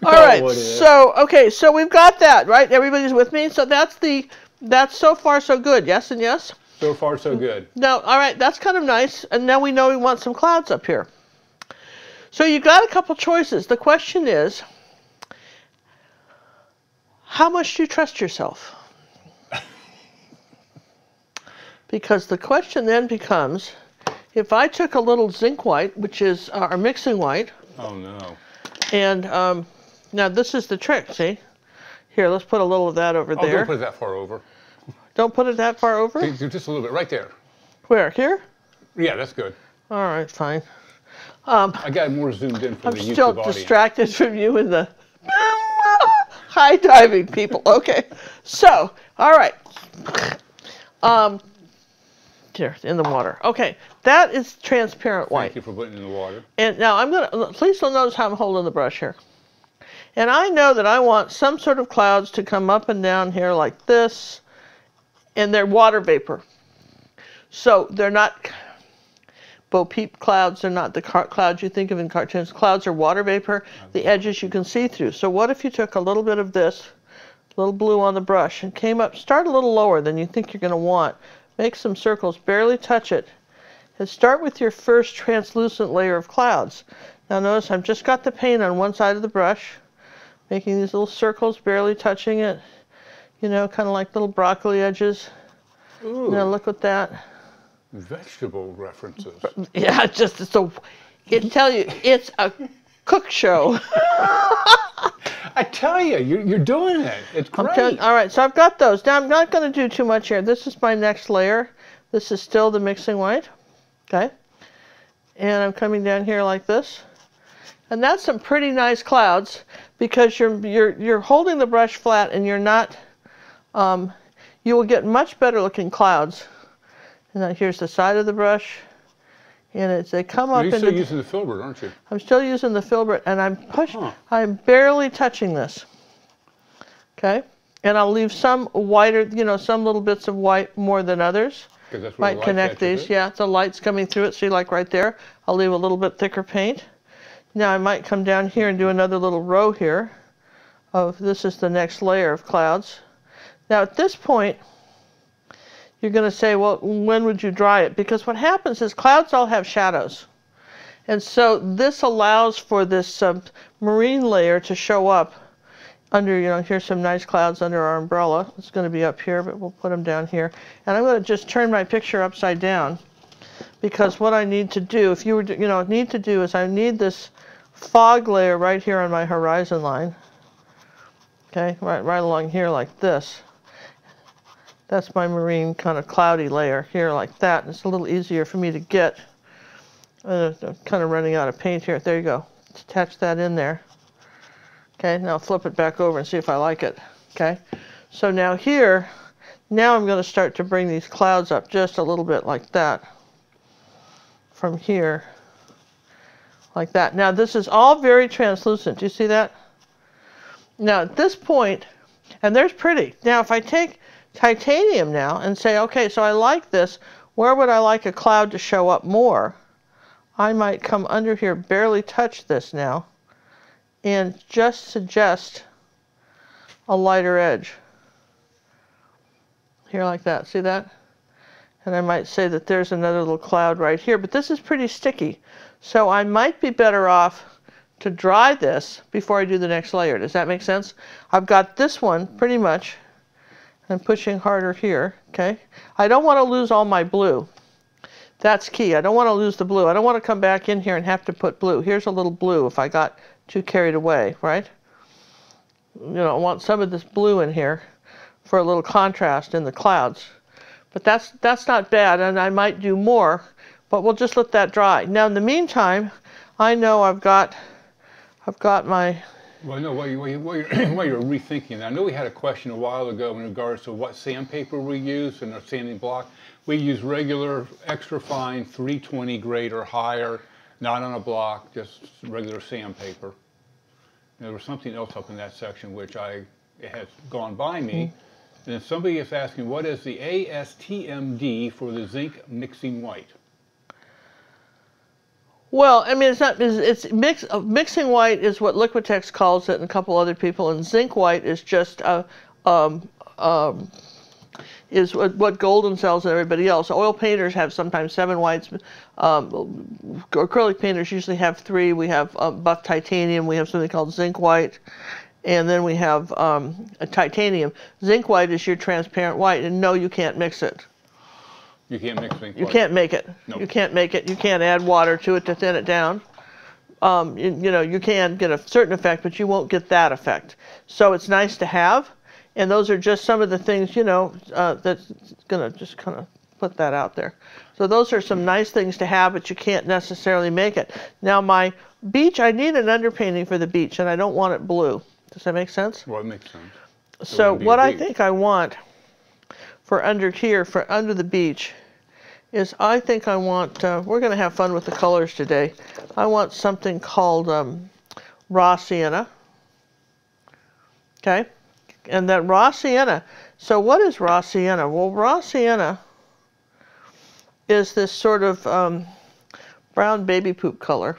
right. So we've got that, right? Everybody's with me. So that's so far so good. Yes and yes. So far so good. Now, all right, that's kind of nice. And now we know we want some clouds up here. So you got a couple choices. The question is, how much do you trust yourself? Because the question then becomes, if I took a little zinc white, which is our mixing white. Oh, no. And now this is the trick, see? Here, let's put a little of that over there. Don't put it that far over. Don't put it that far over? Just a little bit, right there. Where, here? Yeah, that's good. All right, fine. I got more zoomed in for the YouTube audience. I'm still distracted from you and the high diving people. Okay, so, all right. Here, in the water. Okay, that is transparent white. Thank you for putting it in the water. And now I'm going to, please notice how I'm holding the brush here. And I know that I want some sort of clouds to come up and down here like this, and they're water vapor. So they're not Bo Peep clouds, they're not the clouds you think of in cartoons. Clouds are water vapor. The edges you can see through. So what if you took a little bit of this, a little blue on the brush, and came up, start a little lower than you think you're going to want. Make some circles, barely touch it, and start with your first translucent layer of clouds. Now notice I've just got the paint on one side of the brush, making these little circles, barely touching it, you know, kind of like little broccoli edges. Ooh. Now look at that. Vegetable references. Yeah, just it tell you it's a cook show. I tell you, you're doing it. It's great. All right, so I've got those. Now I'm not going to do too much here. This is my next layer. This is still the mixing white. Okay. And I'm coming down here like this. And that's some pretty nice clouds because you're holding the brush flat and you're not you will get much better looking clouds. And then here's the side of the brush. And they come up. You're still using the filbert, aren't you? I'm still using the filbert, and I'm barely touching this. Okay, and I'll leave some whiter, some little bits of white more than others. That's where Might connect these. Yeah, the light's coming through it. See, like right there, I'll leave a little bit thicker paint. Now I might come down here and do another little row here. This is the next layer of clouds. Now at this point, you're going to say, well, when would you dry it? Because what happens is clouds all have shadows. And so this allows for this marine layer to show up under, here's some nice clouds under our umbrella. It's going to be up here, but we'll put them down here. And I'm going to just turn my picture upside down because what I need to do, if you were, need to do is I need this fog layer right here on my horizon line. Okay, right along here like this. That's my marine kind of cloudy layer here like that. It's a little easier for me to get. I'm kind of running out of paint here. There you go. Let's attach that in there. Okay, now flip it back over and see if I like it. Okay, so now here, now I'm going to start to bring these clouds up just a little bit like that. From here, like that. Now this is all very translucent. Do you see that? Now at this point, and there's pretty. Now if I take titanium now and say, okay, so I like this. Where would I like a cloud to show up more? I might come under here, barely touch this now, and just suggest a lighter edge. Here like that. See that? And I might say that there's another little cloud right here, but this is pretty sticky. So I might be better off to dry this before I do the next layer. Does that make sense? I've got this one pretty much. I'm pushing harder here, okay? I don't want to lose all my blue. That's key. I don't want to lose the blue. I don't want to come back in here and have to put blue. Here's a little blue if I got too carried away, right? I want some of this blue in here for a little contrast in the clouds. But that's not bad, and I might do more, but we'll just let that dry. Now in the meantime, I know I've got my... Well, no, while you're rethinking that, I know we had a question a while ago in regards to what sandpaper we use in our sanding block. We use regular, extra fine, 320 grade or higher, not on a block, just regular sandpaper. And there was something else up in that section which it has gone by me. And then somebody is asking, what is the ASTMD for the zinc mixing white? Well, I mean, mixing white is what Liquitex calls it, and a couple other people, and zinc white is just is what Golden sells and everybody else. Oil painters have sometimes 7 whites. Acrylic painters usually have 3. We have buff titanium. We have something called zinc white, and then we have a titanium. Zinc white is your transparent white, and no, you can't mix it. You can't mix zinc white. You can't make it. Nope. You can't make it. You can't add water to it to thin it down. You can get a certain effect, but you won't get that effect. So it's nice to have, and those are just some of the things, that's going to just kind of put that out there. So those are some nice things to have, but you can't necessarily make it. Now my beach, I need an underpainting for the beach, and I don't want it blue. Does that make sense? Well, it makes sense. So what I think I want for under the beach is I think I want, we're going to have fun with the colors today. I want something called raw sienna. Okay? And that raw sienna, so what is raw sienna? Well, raw sienna is this sort of brown baby poop color.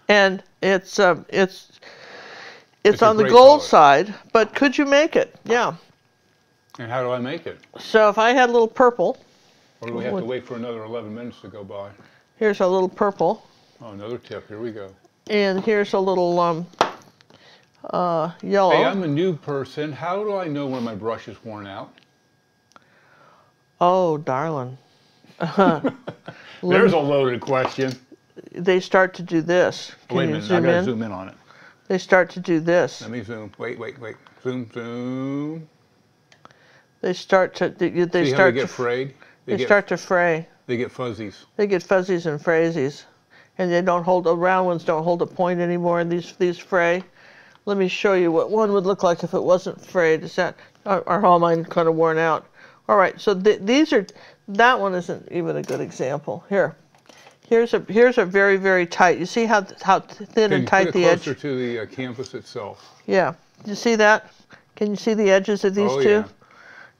And it's on the gold side, but could you make it? Yeah. And how do I make it? So if I had a little purple. Or do we have to wait for another 11 minutes to go by? Here's a little purple. Oh, another tip. Here we go. And here's a little yellow. Hey, I'm a new person. How do I know when my brush is worn out? Oh, darling. There's a loaded question. They start to do this. Can Wait a you minute, I zoom gotta in? zoom in on it. They start to do this. Let me zoom. Wait. Zoom, zoom. They start to. They See how start they get to. frayed? They start to fray. They get fuzzies. They get fuzzies and frazies, and they don't hold. The round ones don't hold a point anymore. And these fray. Let me show you what one would look like if it wasn't frayed. Is that are all mine kind of worn out? All right. So these are. That one isn't even a good example. Here's a very, very tight. You see how thin and tight the edge? Closer to the canvas itself. Yeah. You see that? Can you see the edges of these two? Yeah.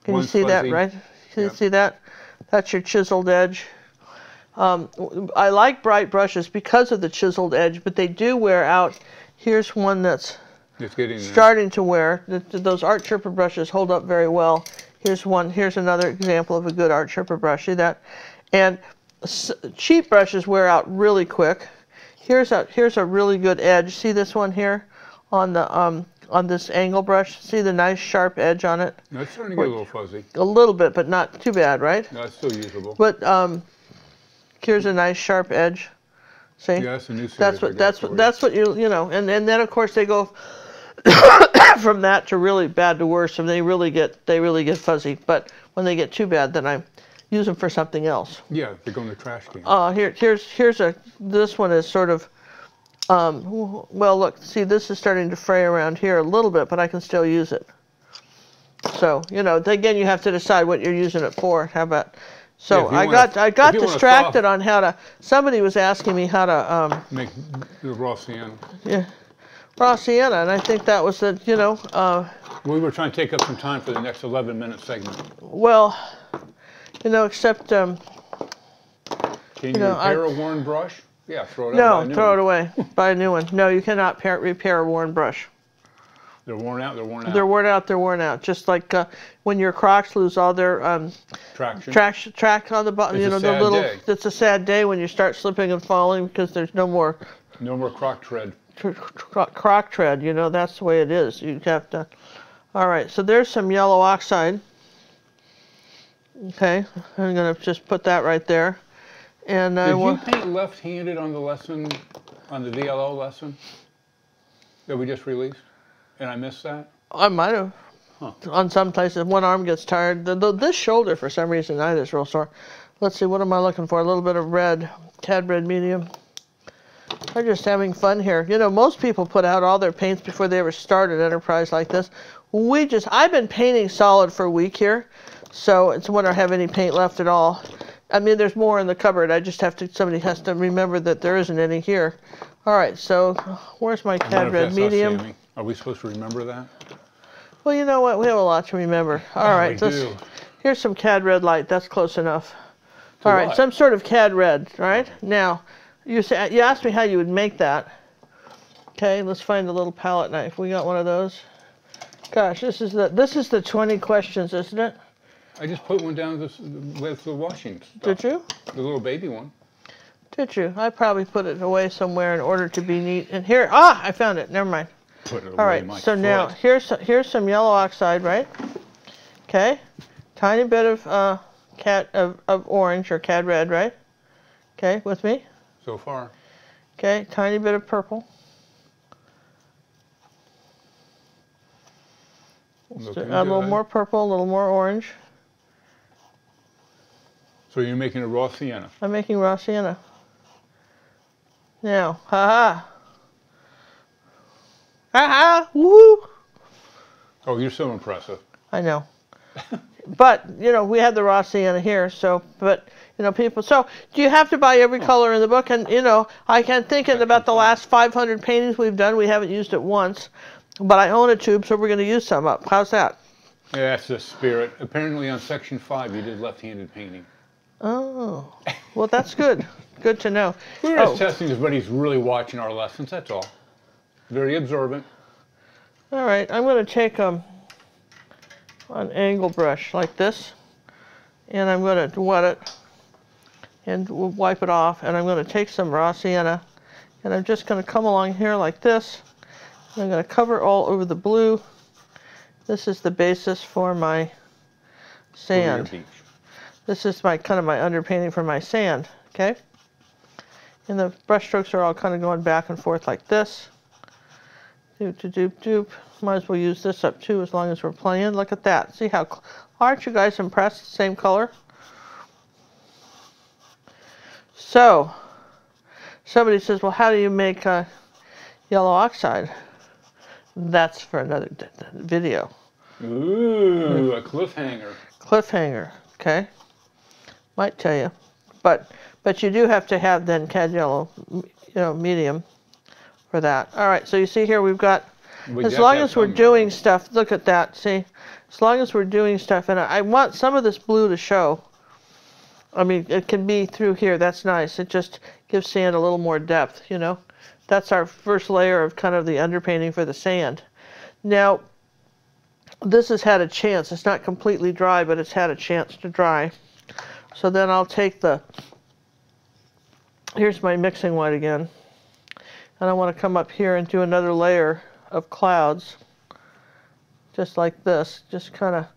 Can you see that, right? Can you see that? That's your chiseled edge. I like bright brushes because of the chiseled edge, but they do wear out. Here's one that's starting to wear. Those art chipper brushes hold up very well. Here's one. Here's another example of a good art chipper brush. See that? And cheap brushes wear out really quick. Here's a really good edge. See this one here on the on this angle brush? See the nice sharp edge on it? No, it's starting to get a little fuzzy. A little bit, but not too bad, right? No, it's still usable. But here's a nice sharp edge. See? Yeah, that's a new series. That's what you know. And then of course they go from that to really bad to worse, and they really get fuzzy. But when they get too bad, then I use them for something else. Yeah, they go in the trash can. Here's this one is sort of well, look, see, this is starting to fray around here a little bit, but I can still use it. So, you know, again, you have to decide what you're using it for. How about, so I got distracted on how to, somebody was asking me how to make the raw sienna. Yeah, raw sienna, and I think that was the, you know. We were trying to take up some time for the next 11-minute segment. Well, you know, except, can you repair a worn brush? Yeah, throw it No, out. throw it away. Buy a new one. No, you cannot repair a worn brush. They're worn out. They're worn out. They're worn out. They're worn out. Just like when your Crocs lose all their track on the bottom. You know, the little. Day. It's a sad day when you start slipping and falling because there's no more. No more Croc tread. Croc tread. You know, that's the way it is. You have to. All right. So there's some yellow oxide. Okay, I'm gonna just put that right there. And did you paint left-handed on the lesson, on the VLO lesson that we just released? And I missed that? I might have. Huh. On some places, one arm gets tired. This shoulder, for some reason, is real sore. Let's see, what am I looking for? A little bit of red, cad red medium. I'm just having fun here. You know, most people put out all their paints before they ever start an enterprise like this. I've been painting solid for a week here, so it's when I have any paint left at all. I mean, there's more in the cupboard. I just have to, somebody has to remember that there isn't any here. All right, so where's my cad red medium? Us, are we supposed to remember that? Well, you know what? We have a lot to remember. All right, here's some cad red light. That's close enough. All right, some sort of cad red, right? Now, you asked me how you would make that. Okay, let's find a little palette knife. We got one of those. Gosh, this is the 20 questions, isn't it? I just put one down with the washing stuff. Did you? The little baby one. Did you? I probably put it away somewhere in order to be neat. And here, I found it. Never mind. Put it away. All right. So now here's some yellow oxide, right? Okay. Tiny bit of orange or cad red, right? Okay, with me? So far. Okay. Tiny bit of purple. Add a little more purple, a little more orange. So you're making a raw sienna? I'm making raw sienna. Now, ha-ha. Ha-ha, woo! Oh, you're so impressive. I know. But, you know, we have the raw sienna here, so, but, you know, people, so, do you have to buy every color in the book? And, you know, I can think about the last 500 paintings we've done, we haven't used it once, but I own a tube, so we're going to use some up. How's that? Yeah, that's the spirit. Apparently on section 5, you did left-handed painting. Oh, well, that's good. Good to know. We're just testing if anybody's really watching our lessons, that's all. Very observant. All right, I'm going to take an angle brush like this, and I'm going to wet it and wipe it off, and I'm going to take some raw sienna, and I'm just going to come along here like this. I'm going to cover all over the blue. This is the basis for my sand. This is my kind of my underpainting for my sand, okay? And the brush strokes are all kind of going back and forth like this. Doop, doop, doop, doop. Might as well use this up too as long as we're playing. Look at that. See how, aren't you guys impressed? Same color. So, somebody says, well, how do you make yellow oxide? That's for another video. Ooh, a cliffhanger. Cliffhanger, okay? Might tell you. But you do have to have then cad yellow, medium for that. All right, so you see here we've got, as long as we're doing stuff, look at that, see? As long as we're doing stuff, and I want some of this blue to show. I mean, it can be through here, that's nice. It just gives sand a little more depth, That's our first layer of kind of the underpainting for the sand. Now, this has had a chance. It's not completely dry, but it's had a chance to dry. So then I'll take here's my mixing white again. And I want to come up here and do another layer of clouds. Just like this. Just kind of,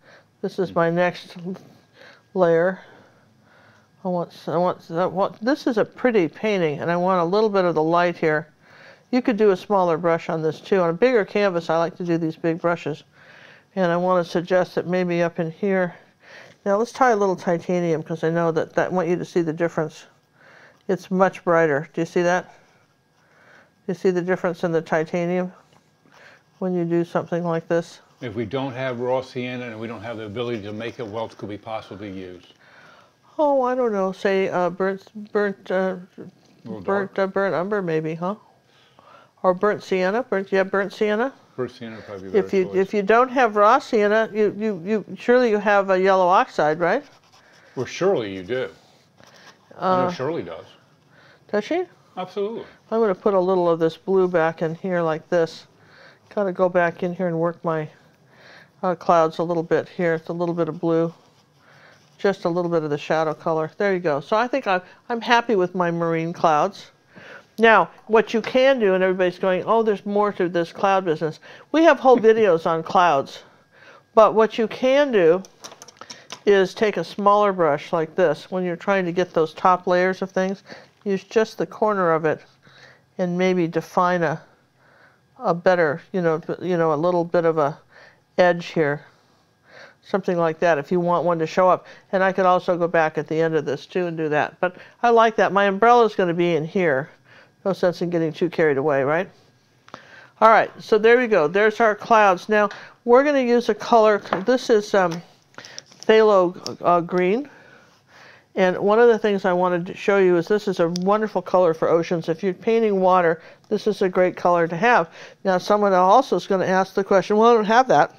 this is my next layer. This is a pretty painting, and I want a little bit of the light here. You could do a smaller brush on this too. On a bigger canvas, I like to do these big brushes. And I want to suggest that maybe up in here. Now let's try a little titanium, because I know that I want you to see the difference. It's much brighter. Do you see that? Do you see the difference in the titanium when you do something like this? If we don't have raw sienna and we don't have the ability to make it, what else could we possibly use? Oh, I don't know. Say burnt umber, maybe, huh? Or burnt sienna. Burnt sienna. Burnt sienna would probably be better. If you don't have raw sienna, surely you have a yellow oxide, right? Well, surely you do. I know Shirley does. Does she? Absolutely. I'm going to put a little of this blue back in here like this. Kind of go back in here and work my clouds a little bit here. It's a little bit of blue. Just a little bit of the shadow color. There you go. So I think I'm happy with my marine clouds. Now, what you can do, and everybody's going, oh, there's more to this cloud business. We have whole videos on clouds. But what you can do is take a smaller brush like this. When you're trying to get those top layers of things, use just the corner of it and maybe define a better, a little bit of a edge here. Something like that if you want one to show up. And I could also go back at the end of this too and do that. But I like that. My umbrella is going to be in here. No sense in getting too carried away, right? All right, so there we go. There's our clouds. Now, we're going to use a color. This is phthalo green. And one of the things I wanted to show you is this is a wonderful color for oceans. If you're painting water, this is a great color to have. Now, someone also is going to ask the question, well, I don't have that.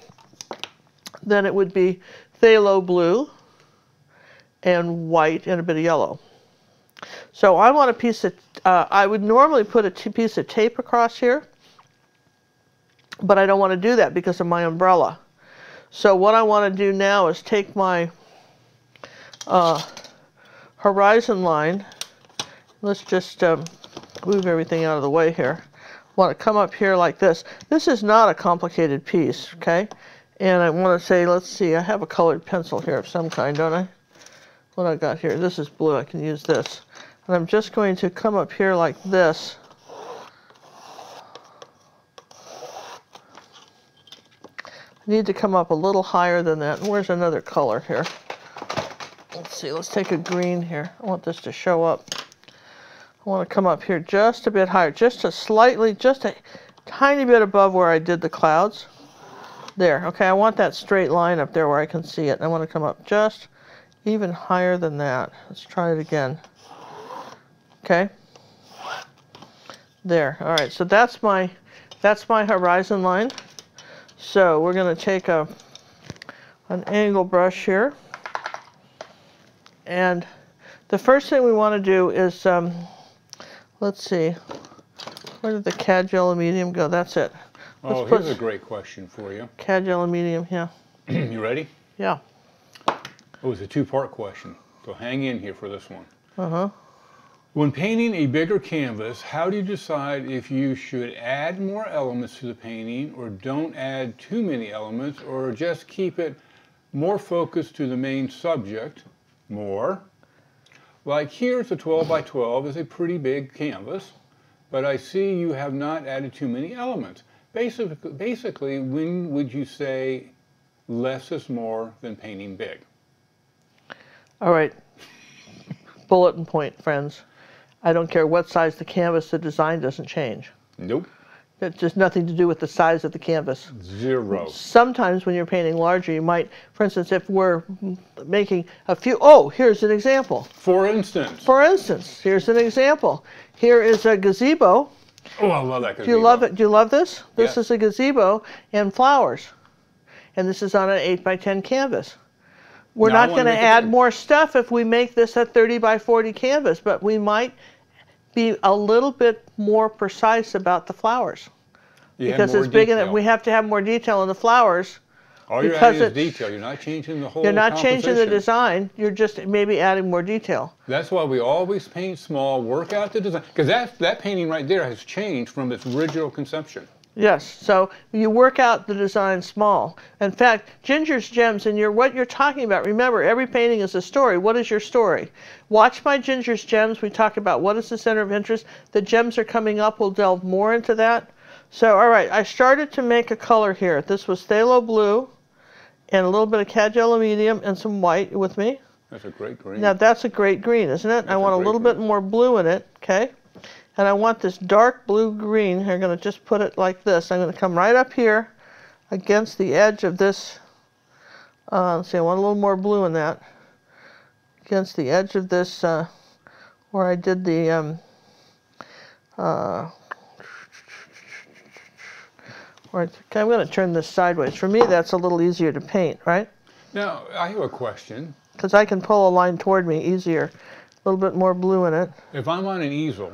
Then it would be phthalo blue and white and a bit of yellow. So I want a piece of, I would normally put a piece of tape across here, but I don't want to do that because of my umbrella. So what I want to do now is take my horizon line. Let's just move everything out of the way here. I want to come up here like this. This is not a complicated piece, okay? And I want to say, let's see, I have a colored pencil here of some kind, don't I? What I got here, this is blue, I can use this. And I'm just going to come up here like this. I need to come up a little higher than that. Where's another color here? Let's see, let's take a green here. I want this to show up. I want to come up here just a bit higher, just a tiny bit above where I did the clouds. There, okay, I want that straight line up there where I can see it. I want to come up just even higher than that. Let's try it again. Okay. There, all right, so that's my horizon line. So we're going to take an angle brush here. And the first thing we want to do is, let's see, where did the cad yellow medium go? That's it. Oh, here's a great question for you. Cad yellow medium, yeah. You ready? Yeah. Oh, it's a two-part question, so hang in here for this one. Uh-huh. When painting a bigger canvas, how do you decide if you should add more elements to the painting or don't add too many elements or just keep it more focused to the main subject More. Like here's a 12 by 12 is a pretty big canvas, but I see you have not added too many elements. Basically, when would you say less is more than painting big? All right. Bulletin point, friends. I don't care what size the canvas, the design doesn't change. Nope. It's just nothing to do with the size of the canvas. Zero. Sometimes when you're painting larger, you might, for instance, if we're making a few, oh, here's an example. For instance. For instance, here's an example. Here is a gazebo. Oh, I love that gazebo. Do you love it? Do you love this? This Yes. is a gazebo and flowers. And this is on an 8 by 10 canvas. We're Now I not wanna going to make it add big. more stuff if we make this a 30 by 40 canvas, but we might be a little bit more precise about the flowers. You have Because more it's big detail. enough. We have to have more detail in the flowers. All you're because adding is it's- detail. You're not changing the whole You're not changing the composition. design. You're just maybe adding more detail. That's why we always paint small, work out the design. Because that painting right there has changed from its original conception. Yes, so you work out the design small. In fact, Ginger's Gems and what you're talking about, remember, every painting is a story. What is your story? Watch my Ginger's Gems. We talk about what is the center of interest. The gems are coming up. We'll delve more into that. So, all right, I started to make a color here. This was phthalo blue and a little bit of cad yellow medium and some white with me. That's a great green. Now, that's a great green, isn't it? I want a little bit more blue in it, okay? And I want this dark blue-green. I'm going to just put it like this. I'm going to come right up here against the edge of this. Let's see, I want a little more blue in that. Against the edge of this, where I did the, okay, I'm going to turn this sideways. For me, that's a little easier to paint, right? Now, I have a question. Because I can pull a line toward me easier. A little bit more blue in it. If I'm on an easel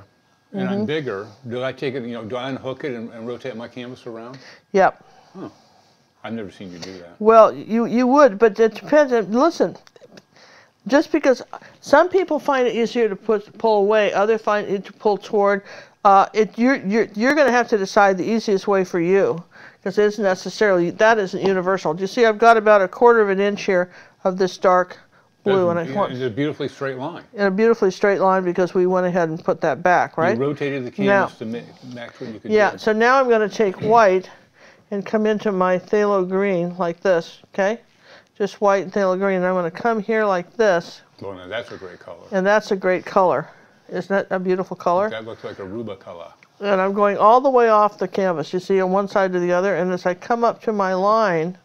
and I'm bigger, do I take it, do I unhook it and rotate my canvas around? Yep. Huh. I've never seen you do that. Well, you would, but it depends. Listen, just because some people find it easier to pull away, others find it to pull toward. You're going to have to decide the easiest way for you, because it isn't necessarily, that isn't universal. Do you see? I've got about 1/4 of an inch here of this dark blue, and I want It's a beautifully straight line. in a beautifully straight line because we went ahead and put that back, right? You rotated the canvas to match what you could Yeah. do. So now I'm going to take white and come into my phthalo green like this, okay? Just white and phthalo green. And I'm going to come here like this, Well, now that's a great color. and that's a great color. Isn't that a beautiful color? That looks like Aruba color. And I'm going all the way off the canvas, you see, on one side to the other. And as I come up to my line,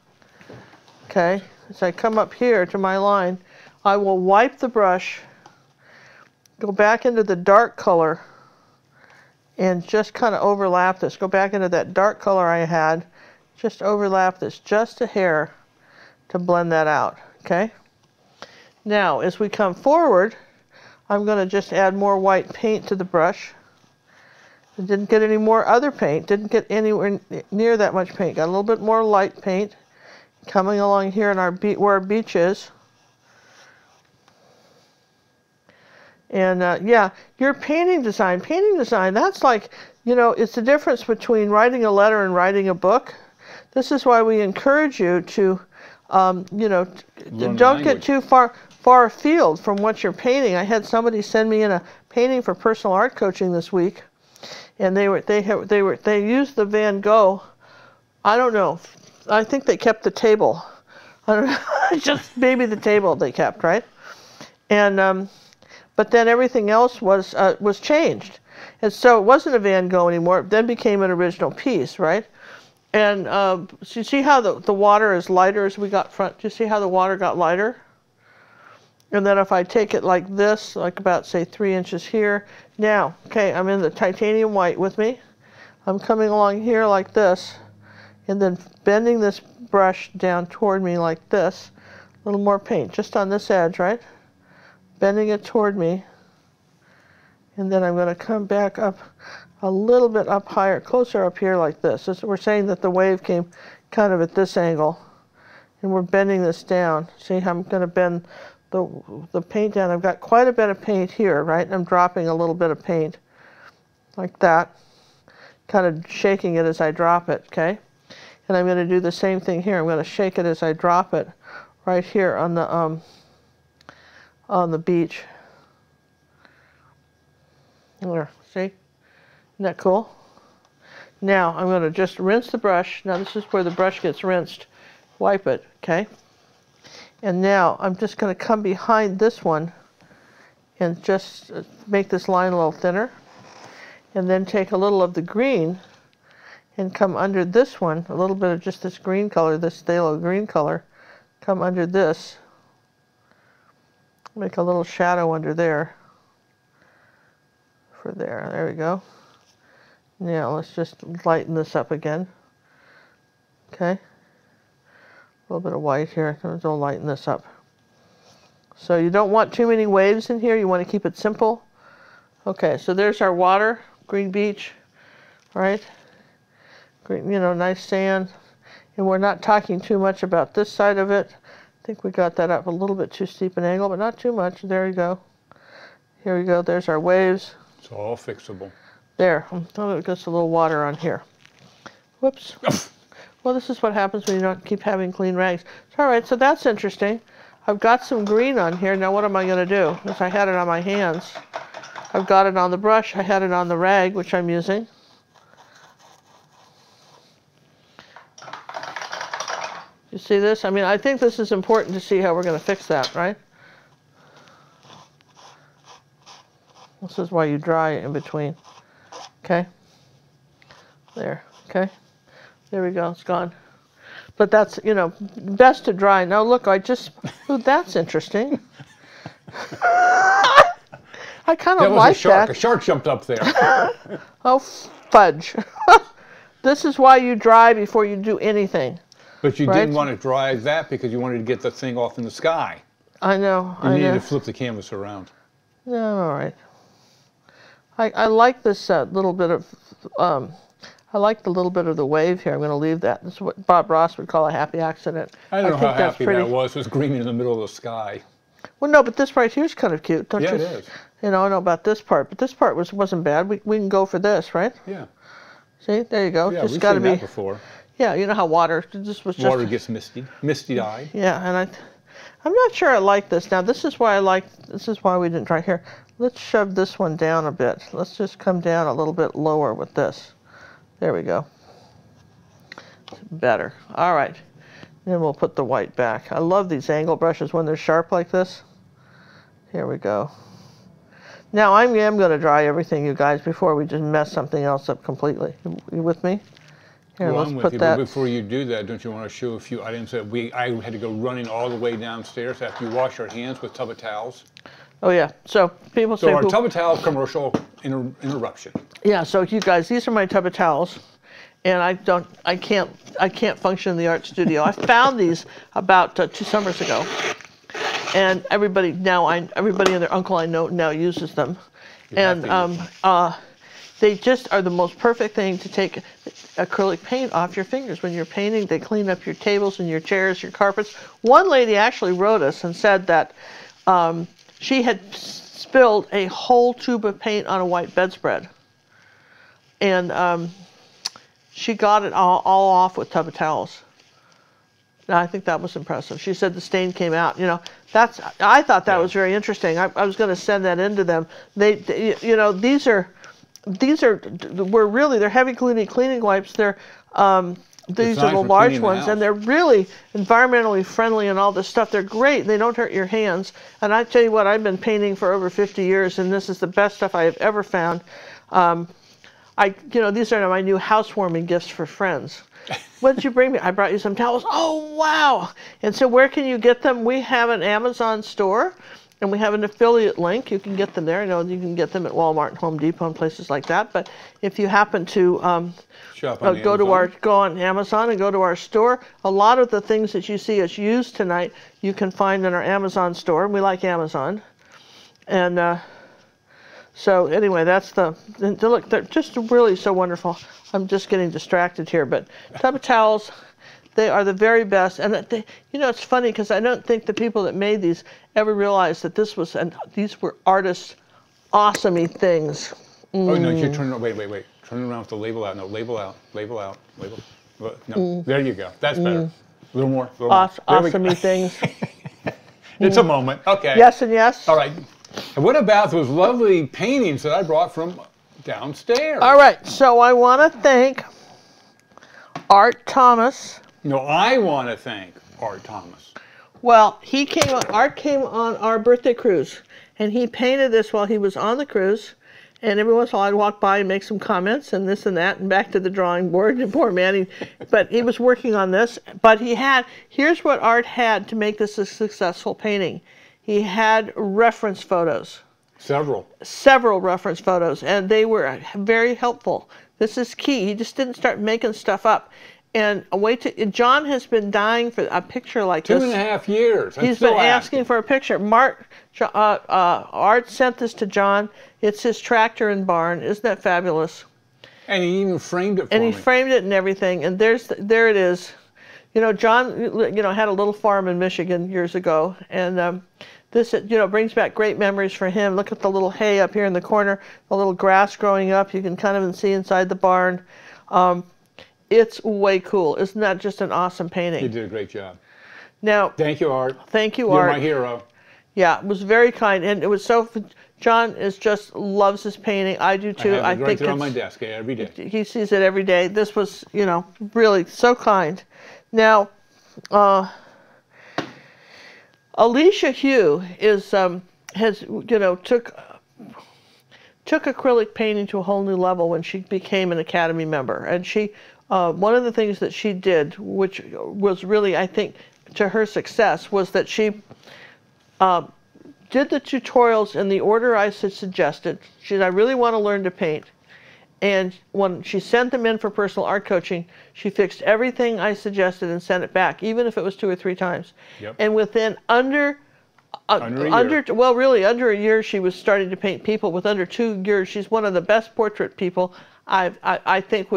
okay, as I come up here to my line, I will wipe the brush, go back into the dark color, and just kind of overlap this. Go back into that dark color I had, just overlap this just a hair to blend that out, okay? Now, as we come forward, I'm going to just add more white paint to the brush. I didn't get any more other paint, didn't get anywhere near that much paint. Got a little bit more light paint coming along here in where our beach is. And yeah, your painting design, that's like, it's the difference between writing a letter and writing a book. This is why we encourage you to, don't get too far afield from what you're painting. I had somebody send me in a painting for personal art coaching this week, and they used the Van Gogh. I don't know. I think they kept the table. I don't know. Just maybe the table they kept, right? And but then everything else was changed, and so it wasn't a Van Gogh anymore. It then became an original piece, right? And so you see how the water is lighter as we got front. Do you see how the water got lighter? And then if I take it like this, like about, say, 3 inches here. Now, okay, I'm in the titanium white with me. I'm coming along here like this, and then bending this brush down toward me like this. A little more paint, just on this edge, right? Bending it toward me. And then I'm going to come back up a little bit up higher, closer up here like this. We're saying that the wave came kind of at this angle. And we're bending this down. See how I'm going to bend the paint down. I've got quite a bit of paint here, right? I'm dropping a little bit of paint like that, kind of shaking it as I drop it, okay? And I'm going to do the same thing here. I'm going to shake it as I drop it right here on on the beach. There, see? Isn't that cool? Now I'm going to just rinse the brush. Now this is where the brush gets rinsed. Wipe it, okay? And now I'm just going to come behind this one and just make this line a little thinner. And then take a little of the green and come under this one, a little bit of just this green color, this phthalo green color, come under this. Make a little shadow under there. For there, there we go. Now let's just lighten this up again. Okay. A little bit of white here, so we'll lighten this up. So you don't want too many waves in here, you want to keep it simple. Okay, so there's our water, green beach, right? Green, you know, nice sand. And we're not talking too much about this side of it. I think we got that up a little bit too steep an angle, but not too much. There you go. Here we go, there's our waves. It's all fixable. There, just a little water on here. Whoops. Well, this is what happens when you don't keep having clean rags. All right, so that's interesting. I've got some green on here. Now what am I going to do? If I had it on my hands, I've got it on the brush. I had it on the rag, which I'm using. You see this? I mean, I think this is important to see how we're going to fix that, right? This is why you dry in between. Okay. There. Okay. There we go. It's gone. But that's, you know, best to dry. Now look, I just, ooh, that's interesting. I kind of like that. A shark jumped up there. Oh, fudge. This is why you dry before you do anything. But you didn't want to dry that because you wanted to get the thing off in the sky. I know. You needed to flip the canvas around. No, all right. I like this little bit of, I like the little bit of the wave here. I'm going to leave that. This is what Bob Ross would call a happy accident. I don't know how happy that was. It was green in the middle of the sky. Well, no, but this right here is kind of cute, don't you? Yeah, it is. You know, I know about this part, but this part wasn't bad. We can go for this, right? Yeah. See, there you go. Yeah, just we've got to seen be. that before. Yeah, you know how water. This was just. Water gets misty-eyed. Yeah, and I'm not sure I like this. Now, this is why I like. This is why we didn't try here. Let's shove this one down a bit. Let's just come down a little bit lower with this. There we go. Better. All right. Then we'll put the white back. I love these angle brushes when they're sharp like this. Here we go. Now I am going to dry everything, you guys, before we just mess something else up completely. You with me? Here, well, let's I'm with put you, that. but before you do that, don't you want to show a few items that I had to go running all the way downstairs after you wash our hands with tub of towels? Oh yeah. So people say. So our tub of towel commercial interruption. Yeah. So you guys, these are my tub of towels, and I can't function in the art studio. I found these about 2 summers ago, and everybody and their uncle I know now uses them, and they just are the most perfect thing to take acrylic paint off your fingers when you're painting. They clean up your tables and your chairs, your carpets. One lady actually wrote us and said that she had spilled a whole tube of paint on a white bedspread, and she got it all off with tub of towels. Now, I think that was impressive. She said the stain came out. You know, I thought that was very interesting. I was going to send that in to them. They you know, they're heavy cleaning wipes. Theyese are the large ones, and they're really environmentally friendly and all this stuff. They're great. They don't hurt your hands. And I tell you what, I've been painting for over 50 years, and this is the best stuff I have ever found. These are my new housewarming gifts for friends. What did you bring me? I brought you some towels. Oh, wow. And so where can you get them? We have an Amazon store, and we have an affiliate link. You can get them there. I know you can get them at Walmart and Home Depot and places like that. But if you happen to go on Amazon and go to our store, a lot of the things that you see us use tonight, you can find in our Amazon store. We like Amazon. And so anyway, look, they're just really so wonderful. I'm just getting distracted here, but tub of towels, they are the very best. And it's funny because I don't think the people that made these ever realized that these were artists' awesome-y things. Oh no, you're turning around. Wait. Turn around with the label out. No, label out. No, there you go. That's better. A little more. Awesome-y things. It's a moment. Okay. Yes and yes. All right. And what about those lovely paintings that I brought from downstairs? All right. So I want to thank Art Thomas. No, I want to thank Art Thomas. Well, Art came on our birthday cruise, and he painted this while he was on the cruise. And every once in a while I'd walk by and make some comments and this and that and back to the drawing board. And poor man, but he was working on this. But here's what Art had to make this a successful painting. He had reference photos. Several reference photos, and they were very helpful. This is key. He just didn't start making stuff up. And John has been dying for a picture like this. 2.5 years. He's been asking for a picture. Art sent this to John. It's his tractor and barn. Isn't that fabulous? And he even framed it for me. And he framed it and everything. And there it is. You know, John, had a little farm in Michigan years ago, and this, brings back great memories for him. Look at the little hay up here in the corner, the little grass growing up. You can kind of see inside the barn. It's way cool. Isn't that just an awesome painting? You did a great job. Now, thank you, Art. Thank you, Art. You're my hero. Yeah, it was very kind, and it was so. John loves his painting. I do too. I have it right there on my desk every day. He sees it every day. This was, really so kind. Now, Alicia Hugh took acrylic painting to a whole new level when she became an Academy member, and she. One of the things that she did, which was really, I think, to her success, was that she did the tutorials in the order I suggested. She said, I really want to learn to paint. And when she sent them in for personal art coaching, she fixed everything I suggested and sent it back, even if it was 2 or 3 times. Yep. And within under a year, she was starting to paint people. With under 2 years, she's one of the best portrait people. I think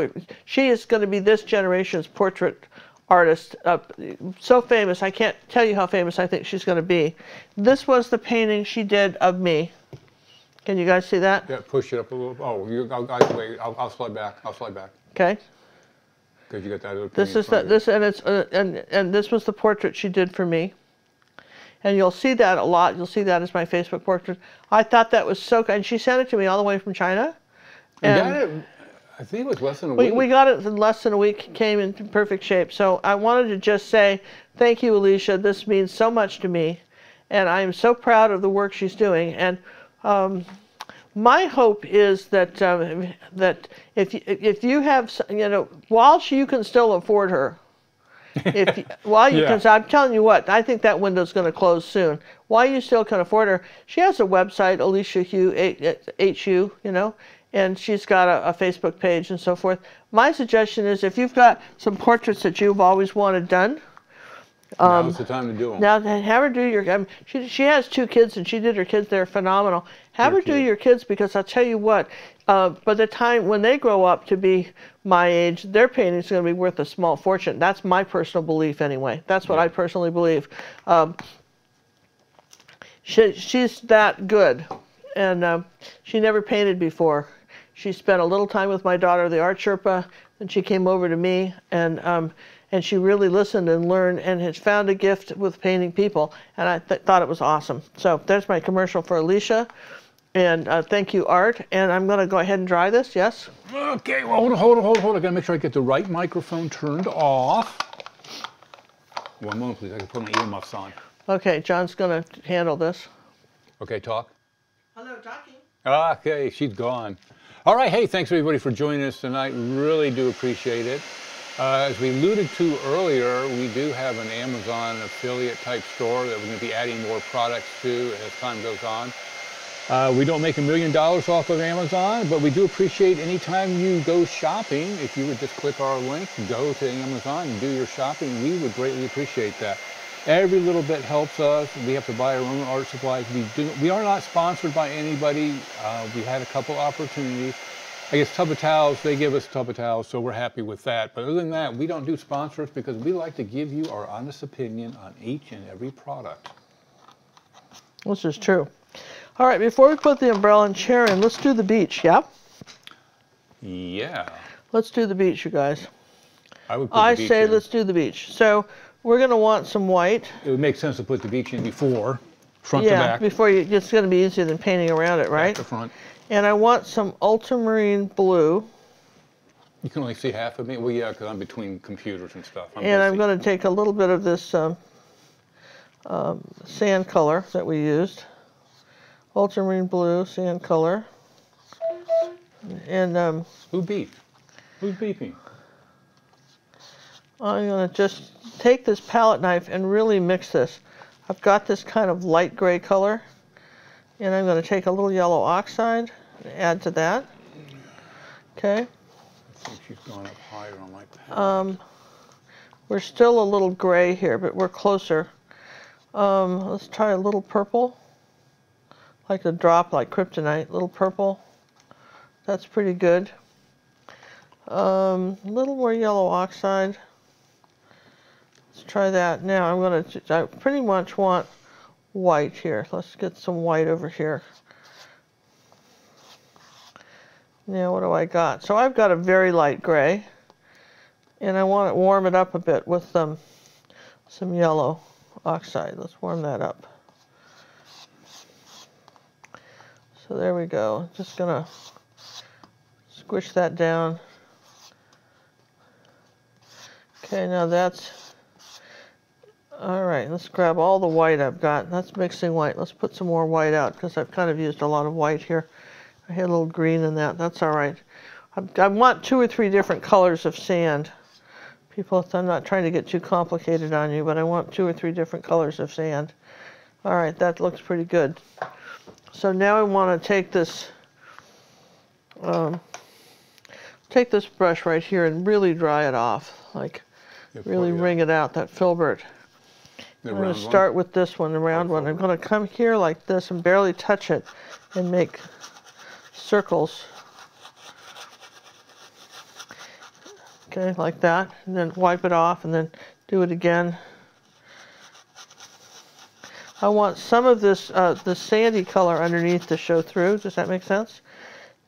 she is going to be this generation's portrait artist. So famous, I can't tell you how famous I think she's going to be. This was the painting she did of me. Can you guys see that? Yeah, push it up a little. Oh, wait. I'll slide back. Okay. Because you got that other. This is and this was the portrait she did for me. And you'll see that a lot. You'll see that as my Facebook portrait. I thought that was so good. And she sent it to me all the way from China. And I think it was less than a week. We got it in less than a week. Came in perfect shape. So I wanted to just say thank you, Alicia. This means so much to me, and I am so proud of the work she's doing. And my hope is that that if you have, while you can still afford her, because I'm telling you what, I think that window's going to close soon. While you still can afford her, she has a website, Alicia Hugh, HU, and she's got a Facebook page and so forth. My suggestion is if you've got some portraits that you've always wanted done, now's the time to do them. Now, have her do your. She has 2 kids, and she did her kids. They're phenomenal. Have her do your kids, because I'll tell you what. By the time when they grow up to be my age, their painting's going to be worth a small fortune. That's my personal belief, anyway. That's what I personally believe. She's that good, and she never painted before. She spent a little time with my daughter, the art Sherpa, and she came over to me, and she really listened and learned and has found a gift with painting people, and I thought it was awesome. So there's my commercial for Alicia, and thank you, Art. And I'm going to go ahead and dry this, yes? Okay, well, hold on. I got to make sure I get the right microphone turned off. One moment, please. I can put my earmuffs on. Okay, John's going to handle this. Okay, talk. Hello, talking. Okay, she's gone. All right, hey, thanks everybody for joining us tonight. Really do appreciate it. As we alluded to earlier, we do have an Amazon affiliate type store that we're going to be adding more products to as time goes on. We don't make $1 million off of Amazon, but we do appreciate any time you go shopping. If you would just click our link, go to Amazon and do your shopping, we would greatly appreciate that. Every little bit helps us. We have to buy our own art supplies. We are not sponsored by anybody. We had a couple opportunities. I guess Tub of Towels, they give us Tub of Towels, so we're happy with that. But other than that, we don't do sponsors because we like to give you our honest opinion on each and every product. This is true. All right, before we put the umbrella and chair in, let's do the beach, yeah? Yeah. Let's do the beach, you guys. I would put the beach say in. Let's do the beach. So we're going to want some white. It would make sense to put the beach in before, front to Yeah, back. before you, it's going to be easier than painting around it, right? Back to front. And I want some ultramarine blue. You can only see half of me. Well, yeah, because I'm between computers and stuff. I'm going to take a little bit of this sand color that we used. Ultramarine blue, sand color. And who beeped? Who's beeping? I'm going to just take this palette knife and really mix this. I've got this kind of light gray color, and I'm going to take a little yellow oxide and add to that. Okay. I think she's gone up higher on my palette. We're still a little gray here, but we're closer. Let's try a little purple, like a drop, like kryptonite, little purple. That's pretty good. A little more yellow oxide. Let's try that. Now I pretty much want white here. Let's get some white over here. Now what do I got? So I've got a very light gray, and I want to warm it up a bit with some yellow oxide. Let's warm that up. So there we go. Just gonna squish that down. Okay, now that's all right. Let's grab all the white I've got. That's mixing white. Let's put some more white out because I've kind of used a lot of white here. I had a little green in that. That's all right. I want 2 or 3 different colors of sand. People, I'm not trying to get too complicated on you, but I want 2 or 3 different colors of sand. All right, that looks pretty good. So now I want to take this brush right here and really dry it off, like really wring it out, that filbert. I'm going to start with this one, the round one. I'm going to come here like this and barely touch it and make circles. Okay, like that, and then wipe it off and then do it again. I want some of this, the sandy color underneath to show through. Does that make sense?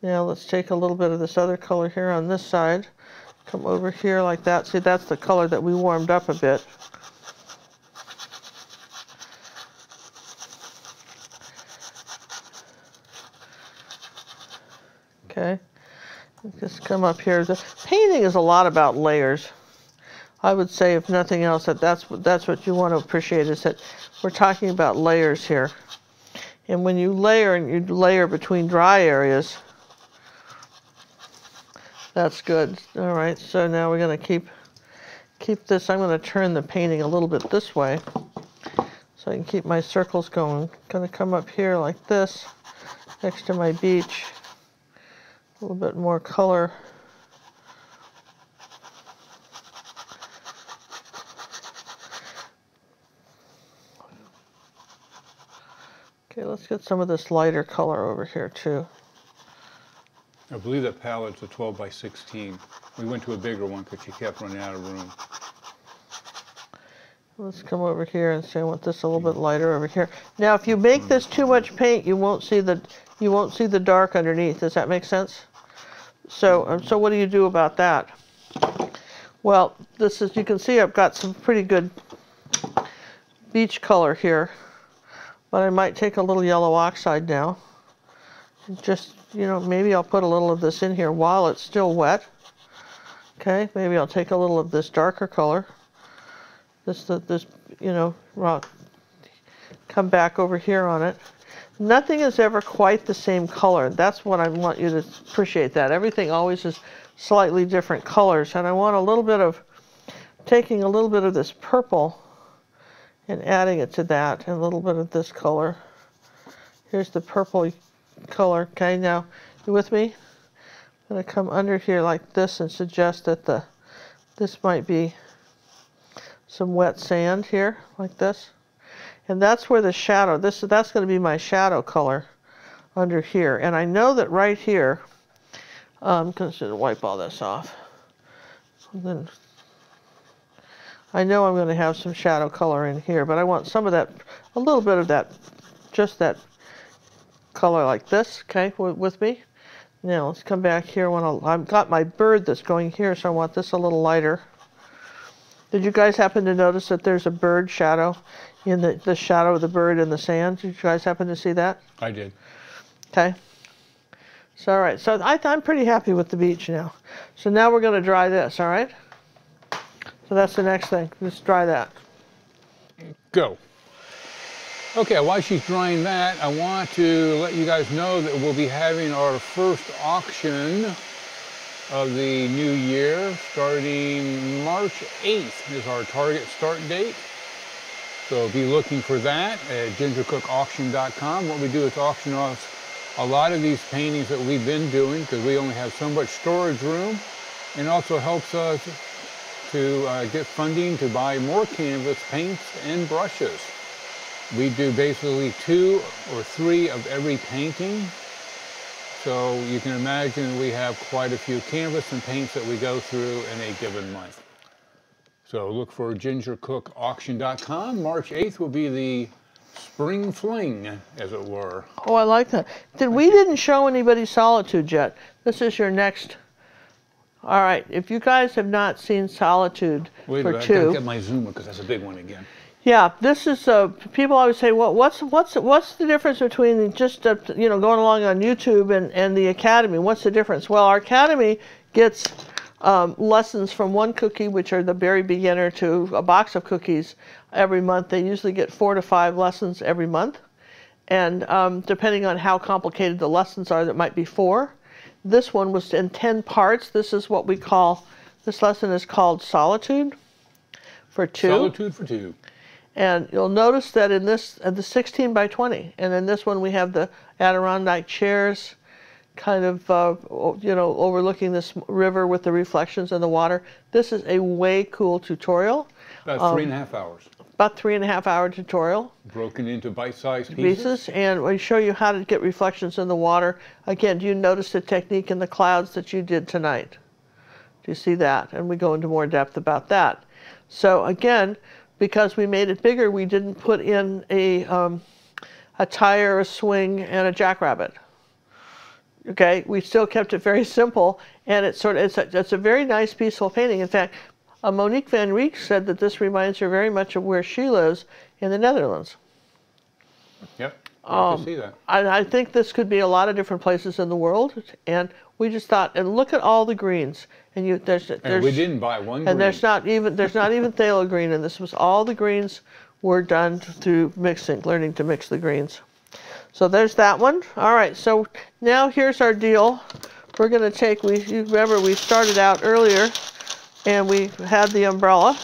Now let's take a little bit of this other color here on this side. Come over here like that. See, that's the color that we warmed up a bit. Okay. Just come up here. The painting is a lot about layers. I would say, if nothing else, that's what you want to appreciate, is that we're talking about layers here. And when you layer, and you layer between dry areas, that's good. All right, so now we're going to keep this. I'm going to turn the painting a little bit this way so I can keep my circles going. Going to come up here like this next to my beach. A little bit more color. Okay, let's get some of this lighter color over here too. I believe that palette's a 12 by 16. We went to a bigger one because she kept running out of room. Let's come over here and say I want this a little bit lighter over here. Now, if you make this too much paint, you won't see the dark underneath. Does that make sense? So what do you do about that? Well, this is, you can see I've got some pretty good beach color here, but I might take a little yellow oxide now. Just, you know, maybe I'll put a little of this in here while it's still wet. Okay, maybe I'll take a little of this darker color. This, you know, come back over here on it. Nothing is ever quite the same color. That's what I want you to appreciate, that. Everything always is slightly different colors. And I want a little bit of, taking a little bit of this purple and adding it to that, and a little bit of this color. Here's the purple color. Okay, now, you with me? I'm going to come under here like this and suggest that this might be some wet sand here, like this. And that's where the shadow, that's going to be my shadow color under here. And I know that right here, I'm going to wipe all this off. And then I know I'm going to have some shadow color in here, but I want some of that, a little bit of that, just that color like this, okay, with me. Now let's come back here when I've got my bird that's going here, so I want this a little lighter. Did you guys happen to notice that there's a bird shadow in the shadow of the bird in the sand? Did you guys happen to see that? I did. Okay. So, all right. So I'm pretty happy with the beach now. So now we're going to dry this, all right? So that's the next thing. Just dry that. Go. Okay, while she's drying that, I want to let you guys know that we'll be having our first auction of the new year starting March 8th is our target start date. So be looking for that at gingercookauction.com. What we do is auction off a lot of these paintings that we've been doing because we only have so much storage room, and also helps us to get funding to buy more canvas, paints, and brushes. We do basically 2 or 3 of every painting. So you can imagine we have quite a few canvas and paints that we go through in a given month. So look for gingercookauction.com. March 8th will be the spring fling, as it were. Oh, I like that. We didn't show anybody Solitude yet. This is your next. All right. If you guys have not seen Solitude Wait a for minute, 2. I gotta get my zoom because that's a big one again. Yeah, this is people always say, well, what's the difference between just going along on YouTube and the Academy? What's the difference? Well, our Academy gets lessons from 1 cookie, which are the very beginner, to a box of cookies every month. They usually get 4 to 5 lessons every month, and depending on how complicated the lessons are, that might be 4. This one was in 10 parts. This is what we call. This lesson is called Solitude for 2. Solitude for 2. And you'll notice that in this, the 16 by 20, and in this one we have the Adirondack chairs, kind of, overlooking this river with the reflections in the water. This is a way cool tutorial. About 3.5 hours. About 3.5 hour tutorial. Broken into bite-sized pieces. And we show you how to get reflections in the water. Again, do you notice the technique in the clouds that you did tonight? Do you see that? And we go into more depth about that. So again, because we made it bigger, we didn't put in a tire, a swing, and a jackrabbit. Okay, we still kept it very simple, and it's a very nice, peaceful painting. In fact, Monique van Rieck said that this reminds her very much of where she lives in the Netherlands. Yep, I can see that. I think this could be a lot of different places in the world, and we just thought, and look at all the greens. And we didn't buy one green. And there's not even phthalo green, and this was all the greens were done through mixing, learning to mix the greens. So there's that one. All right, so now here's our deal. We're going to take, you remember we started out earlier, and we had the umbrella,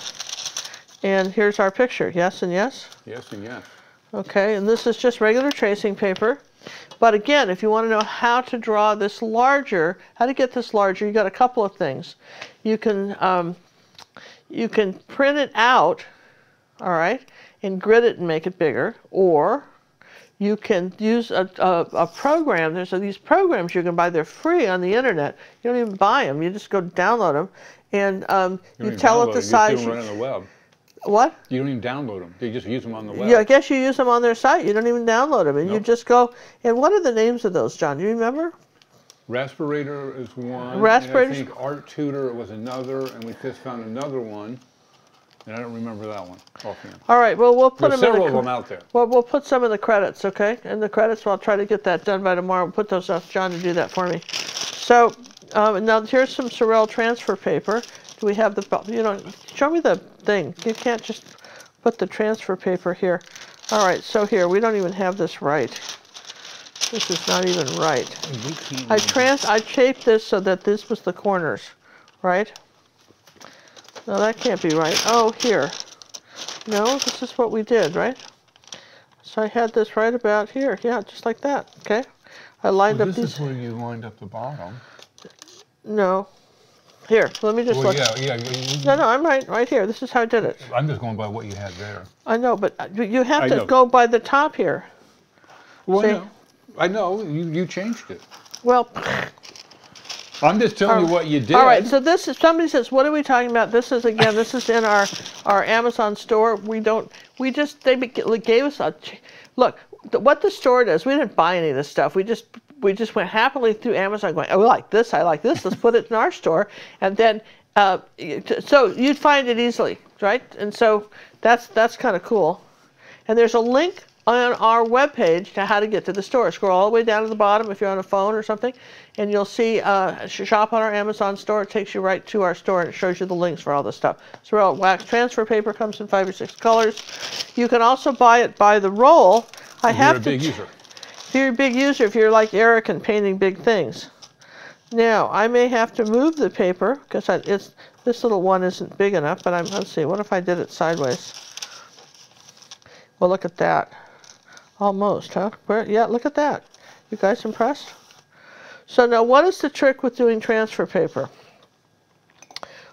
and here's our picture. Yes and yes? Yes and yes. Okay, and this is just regular tracing paper. But again, if you want to know how to draw this larger, how to get this larger, you got a couple of things. You can print it out, all right, and grid it and make it bigger, or you can use a program. There's these programs you can buy. They're free on the internet. You don't even buy them. You just go download them, and you tell it the size. You don't run on the web. What? You don't even download them. You just use them on the web. Yeah, I guess you use them on their site. You don't even download them, and Nope. you just go. And what are the names of those, John? Do you remember? Respirator is one. Respirator. I think Art Tutor was another, and we just found another one, and I don't remember that one offhand. All right. Well, we'll put There's them. several of them out there. Well, we'll put some of the credits, okay? And the credits, I'll try to get that done by tomorrow. We'll put those up, John, to do that for me. So now here's some Sorel transfer paper. Do we have the? Show me the thing. You can't just put the transfer paper here. All right, so here, we don't even have this right. This is not even right. I shaped this so that this was the corners, right? No, that can't be right. Oh, here. No, this is what we did, right? So I had this right about here. Yeah, just like that, okay? I lined up these. This is where you lined up the bottom. No. Here, let me just look. Yeah. No, I'm right here. This is how I did it. I'm just going by what you had there. I know, but you have to go by the top here. Well, I know. You changed it. Well, I'm just telling you what you did. All right, so this is, somebody says, what are we talking about? This is, again, this is in our Amazon store. They gave us look, what the store does, we didn't buy any of this stuff. We just went happily through Amazon going, oh, I like this, let's put it in our store. And then, so you'd find it easily. right? And so that's kind of cool. And there's a link on our webpage to how to get to the store. Scroll all the way down to the bottom if you're on a phone or something, and you'll see shop on our Amazon store. It takes you right to our store, and it shows you the links for all this stuff. So wax transfer paper comes in 5 or 6 colors. You can also buy it by the roll. If you're a big user. If you're a big user, if you're like Eric and painting big things. Now, I may have to move the paper because this little one isn't big enough, but let's see, what if I did it sideways? Well, look at that. Almost, huh? Yeah, look at that. You guys impressed? So now what is the trick with doing transfer paper?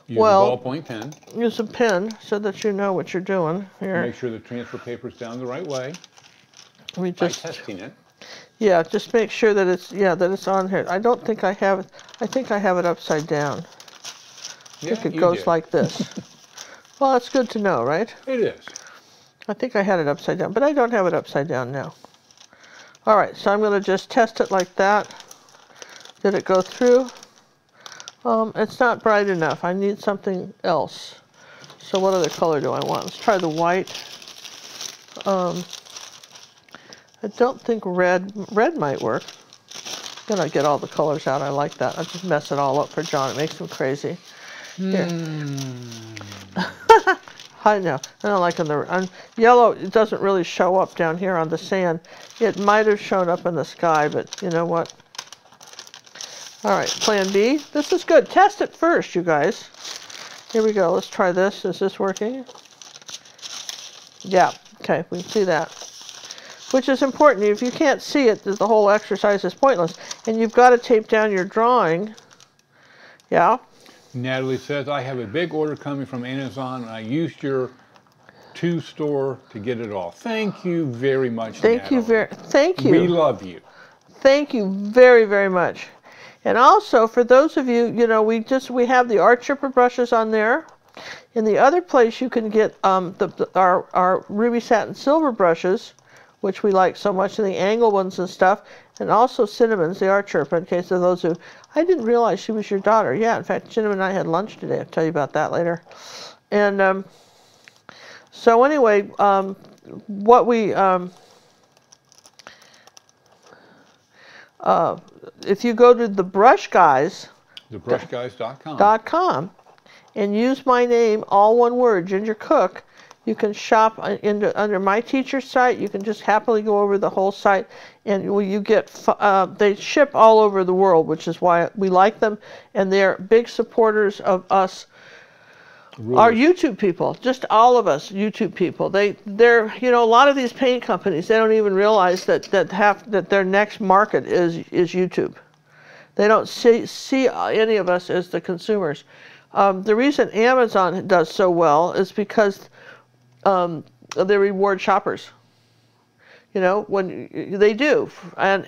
Use a ballpoint pen. Use a pen so that you know what you're doing. Here. Make sure the transfer paper's down the right way. By testing it. Yeah, just make sure that it's on here. I don't think I have it. I think I have it upside down. I think it goes like this. Well, that's good to know, right? It is. I think I had it upside down, but I don't have it upside down now. All right, so I'm going to just test it like that. Did it go through? It's not bright enough. I need something else. So what other color do I want? Let's try the white. I don't think red might work. Then I get all the colors out. I like that. I just mess it all up for John. It makes him crazy. Here. I know. I don't like on yellow. It doesn't really show up down here on the sand. It might have shown up in the sky, but you know what? All right, plan B. This is good. Test it first, you guys. Here we go. Let's try this. Is this working? Yeah. Okay, we can see that. Which is important. If you can't see it, the whole exercise is pointless. And you've got to tape down your drawing. Yeah. Natalie says, I have a big order coming from Amazon, and I used your store to get it all. Thank you very much, Natalie. Thank you. We love you. Thank you very, very much. And also, for those of you, you know, we have the art chipper brushes on there. In the other place, you can get our ruby satin silver brushes, which we like so much, and the angle ones and stuff, and also Cinnamon's, the art chipper, in case of those who... I didn't realize she was your daughter. Yeah, in fact, Cinnamon and I had lunch today. I'll tell you about that later. And so anyway, what we... if you go to the Brush Guys... thebrushguys.com. And use my name, all one word, Ginger Cook, you can shop under my teacher site. You can just happily go over the whole site, and you get they ship all over the world, which is why we like them, and they're big supporters of us. Our YouTube people, just all of us YouTube people. They're you know, a lot of these paint companies, they don't even realize that their next market is YouTube. They don't see any of us as the consumers. The reason Amazon does so well is because they reward shoppers. You know, when they do, and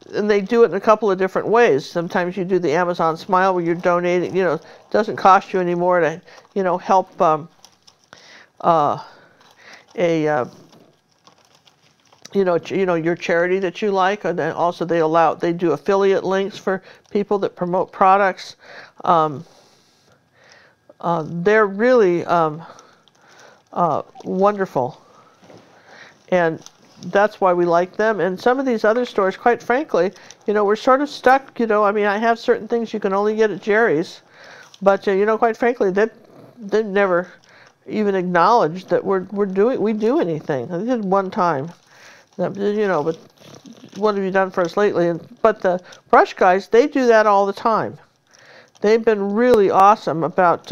they do it in a couple of different ways. Sometimes you do the Amazon Smile, where you're donating. You know, it doesn't cost you any more to, you know, help you know your charity that you like, and then also they do affiliate links for people that promote products. They're really wonderful, and that's why we like them. And some of these other stores, quite frankly, you know, we're sort of stuck. You know, I mean, I have certain things you can only get at Jerry's, but you know, quite frankly, they've never even acknowledged that we do anything. They did one time. You know, but what have you done for us lately? But the Brush Guys, they do that all the time. They've been really awesome about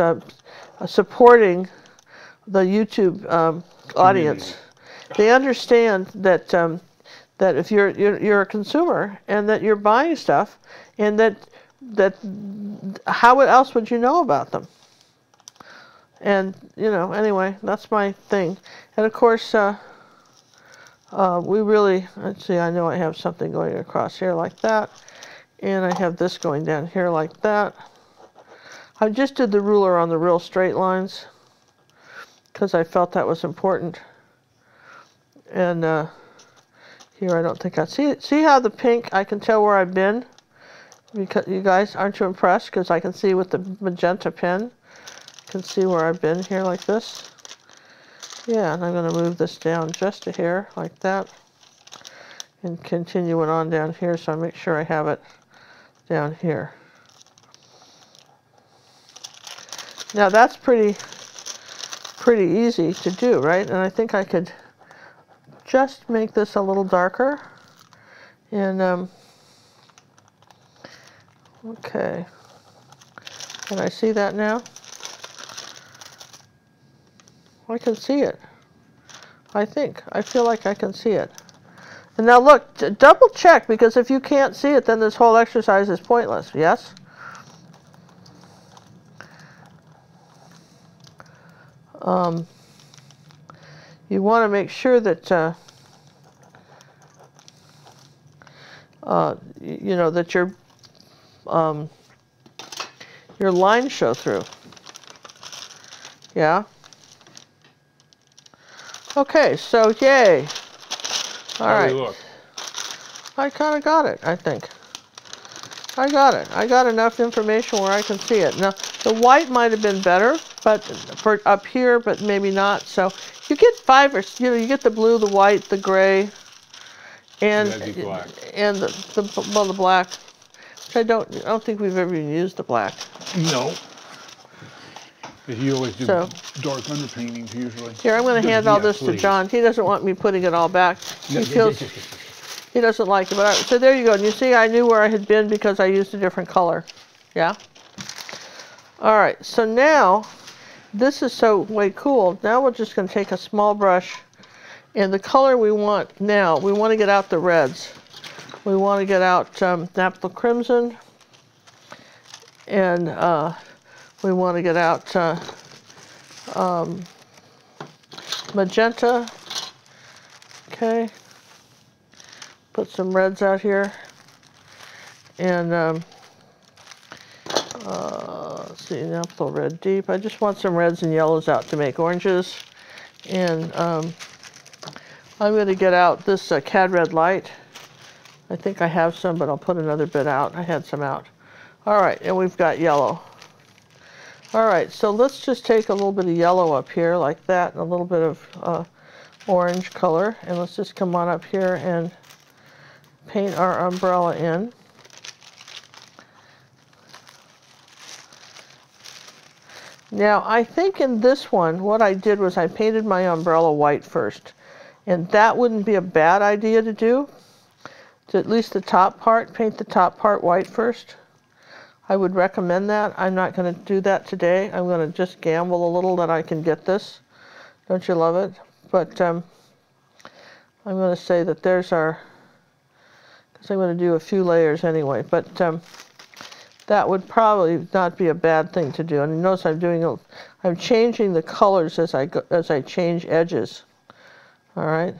supporting the YouTube audience. They understand that that if you're a consumer and that you're buying stuff, and that how else would you know about them? And you know, anyway, that's my thing. And of course. We really, let's see, I know I have something going across here like that, and I have this going down here like that. I just did the ruler on the real straight lines because I felt that was important. And here I don't think I see how the pink, I can tell where I've been. Because you guys, aren't you impressed? Because I can see with the magenta pen. can see where I've been here like this. Yeah, and I'm going to move this down just a hair like that. And continue it on down here, so I make sure I have it down here. Now that's pretty easy to do, right? And I think I could just make this a little darker. And okay, can I see that now? I can see it. I feel like I can see it. And now look, double check, because if you can't see it, then this whole exercise is pointless, yes? You want to make sure that, you know, that your lines show through. Yeah? Okay, so yay. All right. Look. I kind of got it, I think. I got it. I got enough information where I can see it. Now, the white might have been better, but for up here, but maybe not. So you get 5 or, you know, you get the blue, the white, the gray, and the black. Which I don't think we've ever even used the black. No. You always do dark underpaintings usually. Here, I'm going to hand all this to John. He doesn't want me putting it all back. He feels he doesn't like it. But so there you go. And you see, I knew where I had been because I used a different color. Yeah. All right. So now, this is so way cool. Now we're just going to take a small brush, and the color we want now, we want to get out the reds. We want to get out apple crimson, and we want to get out magenta. Okay. Put some reds out here. And let's see, an apple red deep. I just want some reds and yellows out to make oranges. And I'm going to get out this cad red light. I think I have some, but I'll put another bit out. I had some out. All right, and we've got yellow. All right, so let's just take a little bit of yellow up here like that, and a little bit of orange color, and let's just come on up here and paint our umbrella in. Now, I think in this one, what I did was I painted my umbrella white first, and that wouldn't be a bad idea to do. To at least the top part, paint the top part white first. I would recommend that. I'm not going to do that today. I'm going to just gamble a little that I can get this. Don't you love it? But I'm going to say that there's our, because I'm going to do a few layers anyway, but that would probably not be a bad thing to do. And you notice I'm changing the colors as I change edges. All right.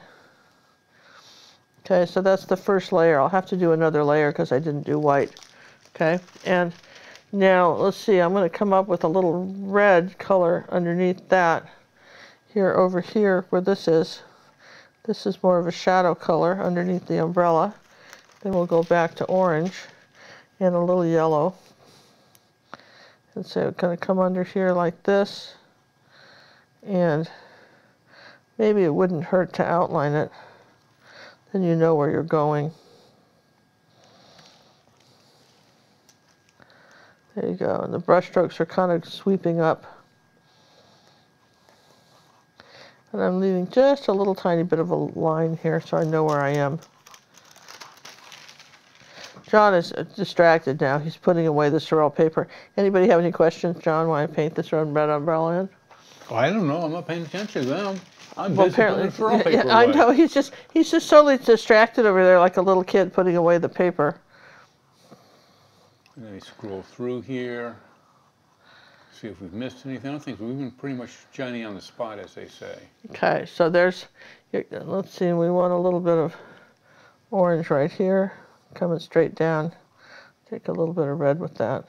Okay, so that's the first layer. I'll have to do another layer because I didn't do white. Okay, and now let's see, I'm going to come up with a little red color underneath that. Here, over here, where this is more of a shadow color underneath the umbrella. Then we'll go back to orange and a little yellow. And so it's going to come under here like this. And maybe it wouldn't hurt to outline it. Then you know where you're going. There you go, and the brush strokes are kind of sweeping up. And I'm leaving just a little tiny bit of a line here so I know where I am. John is distracted now. He's putting away the Sorrel paper. Anybody have any questions, John, why I paint this red umbrella in? Oh, I don't know. I'm not paying attention to them. I'm busy putting the Sorrel paper away. I know. He's just totally distracted over there like a little kid putting away the paper. And then we scroll through here, see if we've missed anything. I don't think we've been pretty much Johnny on the spot, as they say. Okay, so there's, let's see, we want a little bit of orange right here, coming straight down. Take a little bit of red with that.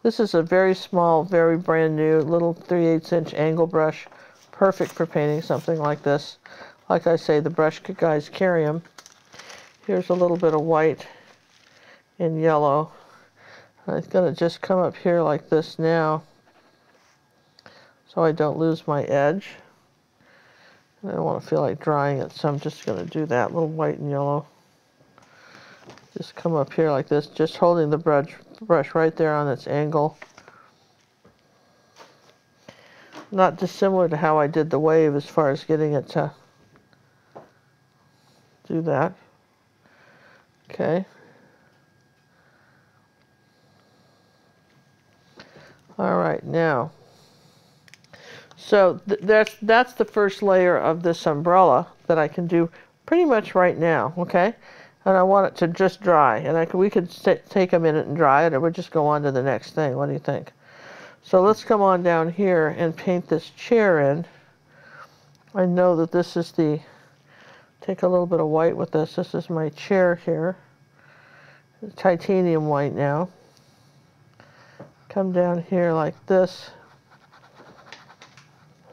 This is a very small, very brand new, little 3/8 inch angle brush, perfect for painting something like this. Like I say, the brush guys carry them. Here's a little bit of white and yellow. I'm going to just come up here like this now so I don't lose my edge. I don't want to feel like drying it, so I'm just going to do that little white and yellow. Just come up here like this, just holding the brush right there on its angle. Not dissimilar to how I did the wave as far as getting it to do that. Okay. All right, now. So that's the first layer of this umbrella that I can do pretty much right now, okay? And I want it to just dry. And we could take a minute and dry it, or we'll just go on to the next thing. What do you think? So let's come on down here and paint this chair in. I know that this is take a little bit of white with this. This is my chair here. It's titanium white now. Come down here like this.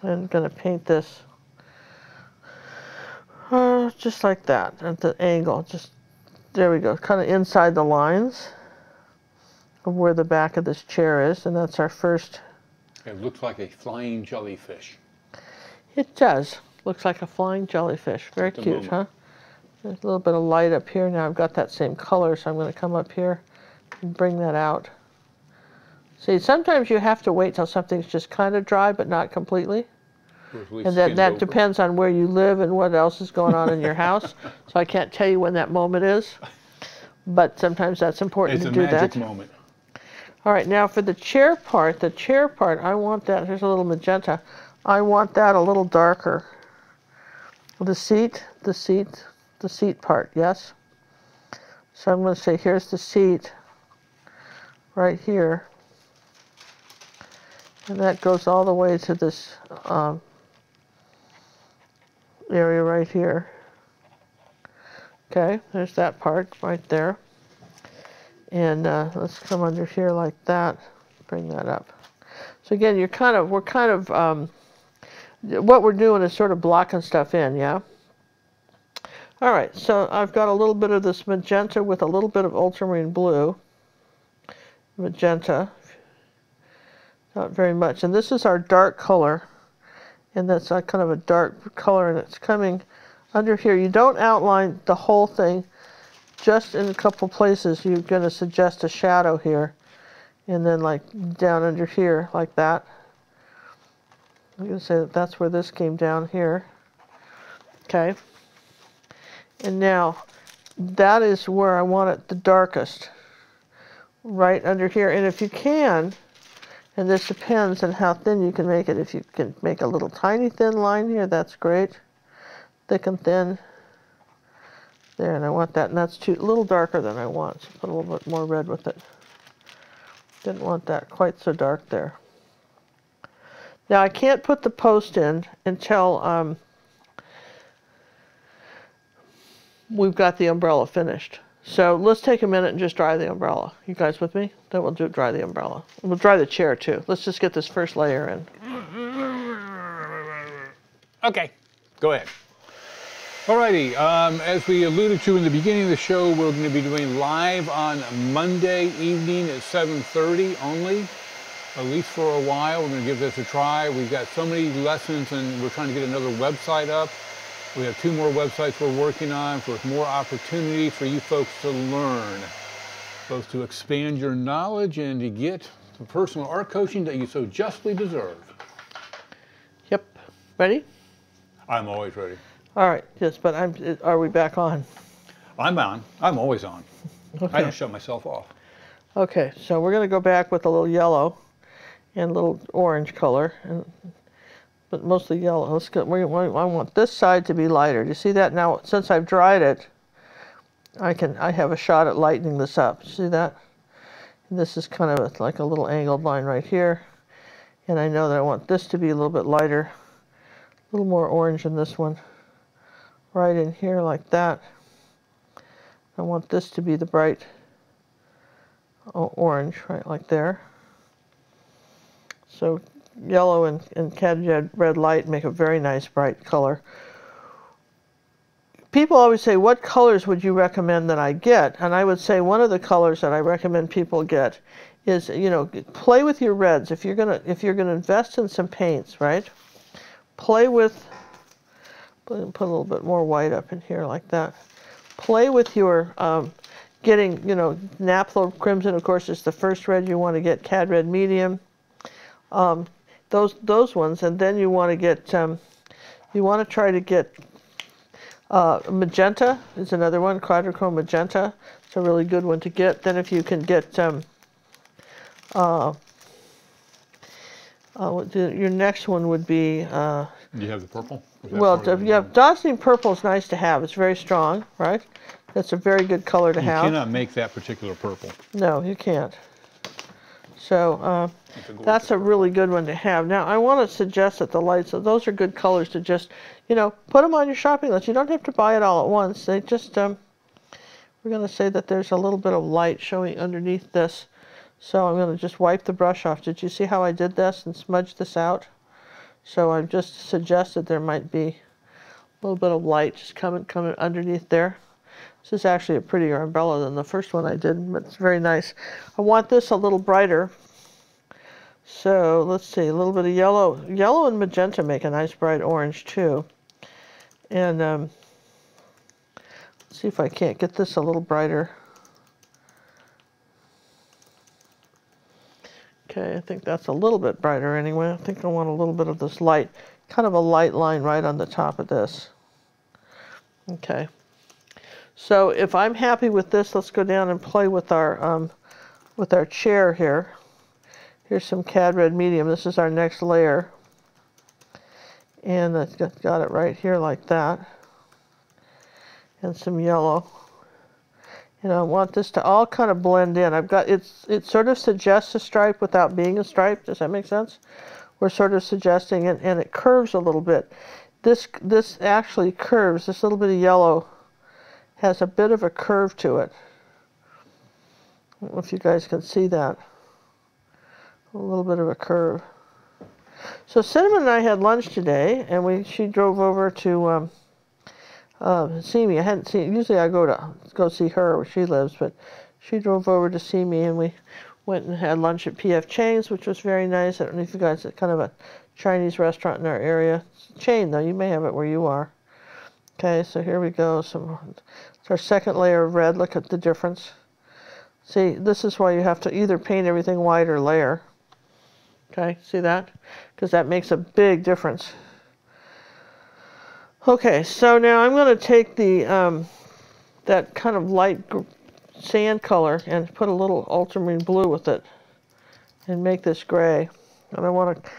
I'm going to paint this just like that at the angle. Just there we go, kind of inside the lines of where the back of this chair is, and that's our first. It looks like a flying jellyfish. It does. Looks like a flying jellyfish. Very cute, huh? There's a little bit of light up here. Now I've got that same color, so I'm going to come up here and bring that out. See, sometimes you have to wait till something's just kind of dry, but not completely. And that depends on where you live and what else is going on in your house. So I can't tell you when that moment is. But sometimes that's important to do that. It's a magic moment. All right, now for the chair part, I want that, here's a little magenta. I want that a little darker. The seat part, yes? So I'm going to say, here's the seat right here. And that goes all the way to this area right here. Okay, there's that part right there. And let's come under here like that. Bring that up. So again, what we're doing is sort of blocking stuff in, yeah? All right, so I've got a little bit of this magenta with a little bit of ultramarine blue. Magenta. Not very much. And this is our dark color. And that's kind of a dark color, and it's coming under here. You don't outline the whole thing. Just in a couple places, you're going to suggest a shadow here. And then like down under here, like that. I'm going to say that that's where this came down here. Okay. And now, that is where I want it the darkest. Right under here. And if you can, and this depends on how thin you can make it. If you can make a little tiny thin line here, that's great. Thick and thin. There, and I want that, and that's a little darker than I want. So put a little bit more red with it. Didn't want that quite so dark there. Now I can't put the post in until we've got the umbrella finished. So let's take a minute and just dry the umbrella. You guys with me? Then we'll dry the umbrella. We'll dry the chair too. Let's just get this first layer in. Okay, go ahead. Alrighty, as we alluded to in the beginning of the show, we're going to be doing live on Monday evening at 7:30 only, at least for a while. We're going to give this a try. We've got so many lessons, and we're trying to get another website up. We have 2 more websites we're working on for more opportunity for you folks to learn, both to expand your knowledge and to get the personal art coaching that you so justly deserve. Yep. Ready? I'm always ready. All right. Yes, but are we back on? I'm on. I'm always on. Okay. I don't shut myself off. Okay, so we're going to go back with a little yellow and a little orange color, but mostly yellow. Let's get. I want this side to be lighter. Do you see that? Now, since I've dried it, I have a shot at lightening this up. See that? And this is kind of like a little angled line right here, and I know that I want this to be a little bit lighter, a little more orange in this one, right in here like that. I want this to be the bright orange, right like there. So yellow and cadmium red light make a very nice bright color. people always say, what colors would you recommend that I get? And I would say one of the colors that I recommend people get is, you know, play with your reds. If you're gonna invest in some paints, right? Play with, put a little bit more white up in here like that. Play with your getting, you know, naphtha crimson, of course, is the first red you want to get. Cad red medium, those ones, and then you want to get, you want to try to get magenta is another one. Quadrichrome magenta, it's a really good one to get. Then if you can get your next one would be. You have the purple? Well, yeah, Dazzling purple is nice to have. It's very strong, right? That's a very good color to have. You cannot make that particular purple. No, you can't. So that's a really good one to have. Now, I want to suggest that the lights, so those are good colors to just, you know, put them on your shopping list. You don't have to buy it all at once. They just, we're going to say that there's a little bit of light showing underneath this. So I'm going to just wipe the brush off. Did you see how I did this and smudged this out? So I've just suggested there might be a little bit of light just coming underneath there. This is actually a prettier umbrella than the first one I did, but it's very nice. I want this a little brighter. So let's see, a little bit of yellow. Yellow and magenta make a nice bright orange too. And let's see if I can't get this a little brighter. Okay, I think that's a little bit brighter anyway. I think I want a little bit of this light, kind of a light line right on the top of this. Okay. So if I'm happy with this, let's go down and play with our chair here. Here's some Cad Red Medium. This is our next layer. And I've got it right here like that. And some yellow. And I want this to all kind of blend in. It sort of suggests a stripe without being a stripe. Does that make sense? We're sort of suggesting it, and it curves a little bit. This actually curves. This little bit of yellow has a bit of a curve to it. I don't know if you guys can see that. A little bit of a curve. So Cinnamon and I had lunch today, and she drove over to see me. I hadn't seen. Usually I go see her where she lives, but she drove over to see me, and we went and had lunch at P.F. Chang's, which was very nice. I don't know if you guys, it's kind of a Chinese restaurant in our area. It's a chain though. You may have it where you are. Okay, so here we go. It's our second layer of red. Look at the difference. See, this is why you have to either paint everything white or layer. Okay, see that? Because that makes a big difference. Okay, so now I'm going to take the that kind of light sand color and put a little ultramarine blue with it and make this gray. And I want to,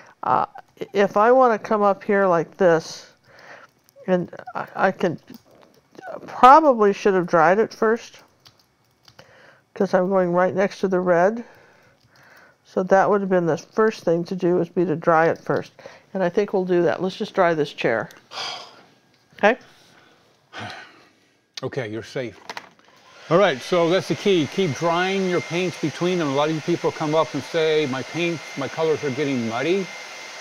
if I want to come up here like this, and I can, probably should have dried it first because I'm going right next to the red. So that would have been the first thing to do, is be to dry it first. And I think we'll do that. Let's just dry this chair. Okay? Okay, you're safe. All right, so that's the key. Keep drying your paints between them. A lot of you people come up and say, my colors are getting muddy,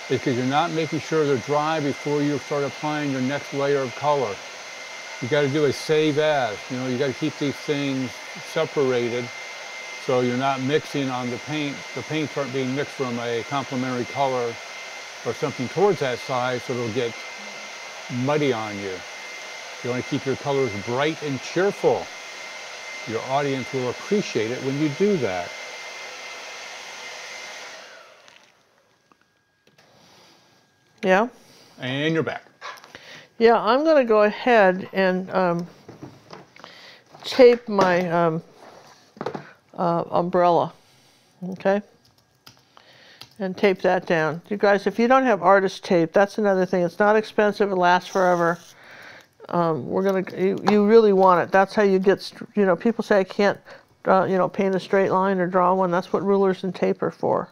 because you're not making sure they're dry before you start applying your next layer of color. You got to do a save as. You know, you got to keep these things separated so you're not mixing on the paint. The paints aren't being mixed from a complementary color or something towards that side, so it'll get muddy on you. You want to keep your colors bright and cheerful. Your audience will appreciate it when you do that. Yeah. And you're back. Yeah, I'm going to go ahead and tape my umbrella, okay? And tape that down. You guys, if you don't have artist tape, that's another thing. It's not expensive. It lasts forever. You really want it. That's how you get, you know, people say I can't, paint a straight line or draw one. That's what rulers and tape are for.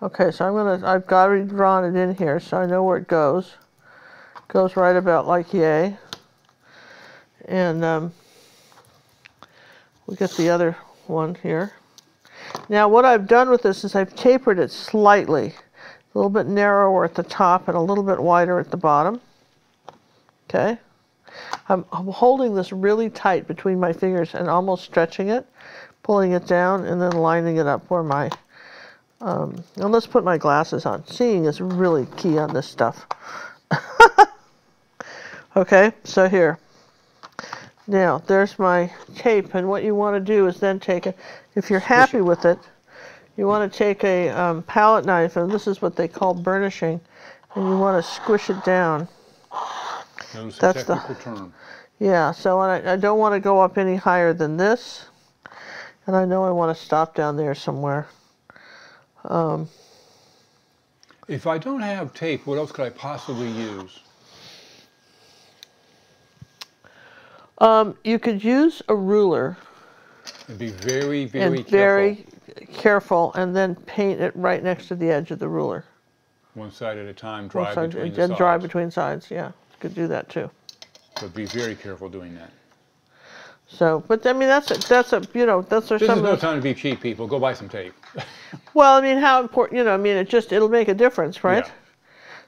Okay, so I've already drawn it in here, so I know where it goes. It goes right about like yay. And we'll get the other one here. Now what I've done with this is I've tapered it slightly. A little bit narrower at the top and a little bit wider at the bottom. Okay. I'm holding this really tight between my fingers and almost stretching it, pulling it down, and then lining it up where my, and let's put my glasses on. Seeing is really key on this stuff. Okay, so here. Now, there's my tape, and what you want to do is then take it, if you're happy with it, you want to take a palette knife, and this is what they call burnishing, and you want to squish it down. That's the technical term. Yeah, so I don't want to go up any higher than this, and I know I want to stop down there somewhere. If I don't have tape, what else could I possibly use? You could use a ruler. And be very, very and careful. Very careful, and then paint it right next to the edge of the ruler. One side at a time, dry between the sides. And dry between sides, yeah. You could do that too. But be very careful doing that. So, but I mean, that's a you know, that's This is no time to be cheap, people. Go buy some tape. Well, I mean, how important, you know, I mean, it'll make a difference, right? Yeah.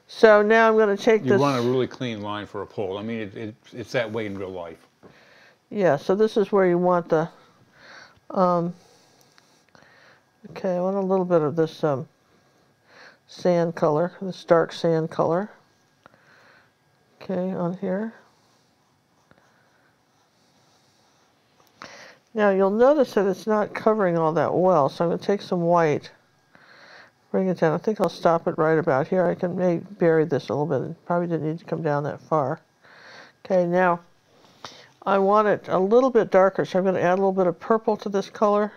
So now I'm going to take this. You want a really clean line for a pole. I mean, it's that way in real life. Yeah, so this is where you want the, okay, I want a little bit of this sand color, this dark sand color. Okay, on here. Now you'll notice that it's not covering all that well, so I'm going to take some white, bring it down. I think I'll stop it right about here. I can maybe bury this a little bit. It probably didn't need to come down that far. Okay, now I want it a little bit darker, so I'm going to add a little bit of purple to this color.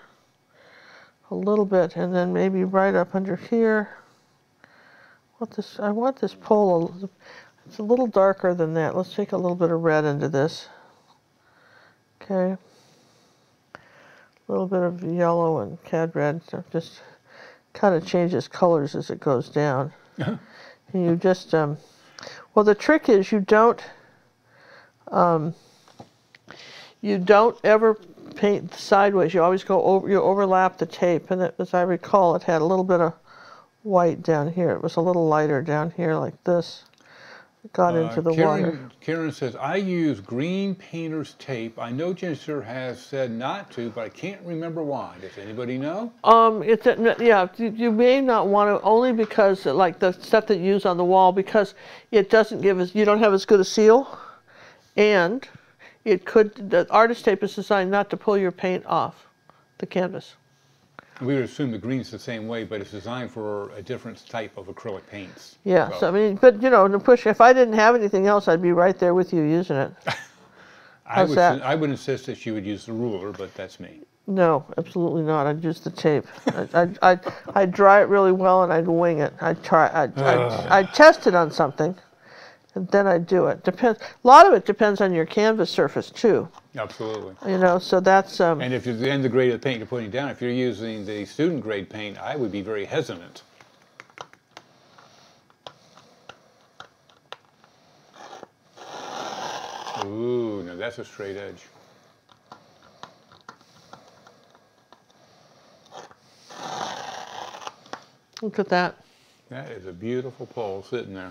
A little bit, and then maybe right up under here. I want this pole, it's a little darker than that. Let's take a little bit of red into this. Okay. A little bit of yellow and cad red, so just kind of changes colors as it goes down. And you just, well, the trick is you don't ever paint sideways. You always go over, you overlap the tape, and as I recall, it had a little bit of white down here. It was a little lighter down here like this. It got into the water. Karen says, I use green painter's tape. I know Ginger has said not to, but I can't remember why. Does anybody know? Yeah, you may not want to, only because like the stuff that you use on the wall, because it doesn't give us, you don't have as good a seal, and it could, the artist tape is designed not to pull your paint off the canvas. We would assume the green's the same way, but it's designed for a different type of acrylic paints. Yeah, so I mean, but you know, to push, if I didn't have anything else, I'd be right there with you using it. I would insist that you would use the ruler, but that's me. No, absolutely not. I'd use the tape. I'd dry it really well, and I'd wing it. I'd test it on something, and then I'd do it. Depends. A lot of it depends on your canvas surface too. Absolutely. You know, so that's. And if you're the grade of the paint you're putting down, if you're using the student grade paint, I would be very hesitant. Ooh, now that's a straight edge. Look at that. That is a beautiful pole sitting there.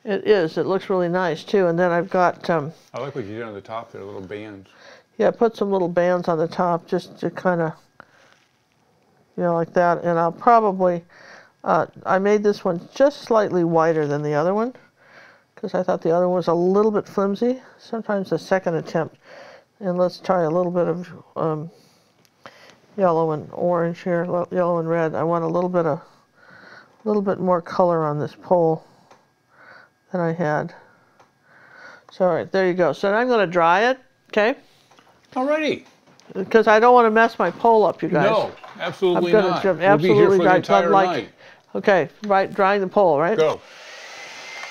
It is. It looks really nice too. And then I've got. I like what you did on the top there, little bands. Yeah, put some little bands on the top just to kind of, you know, like that. And I'll probably, I made this one just slightly wider than the other one because I thought the other one was a little bit flimsy. Sometimes the second attempt. And let's try a little bit of yellow and orange here, yellow and red. I want a little bit more color on this pole than I had. So all right, there you go. So now I'm going to dry it, okay? Alrighty. Because I don't want to mess my pole up, you guys. No, absolutely not. We'll be here for the entire night. Okay, right, drying the pole, right? Go.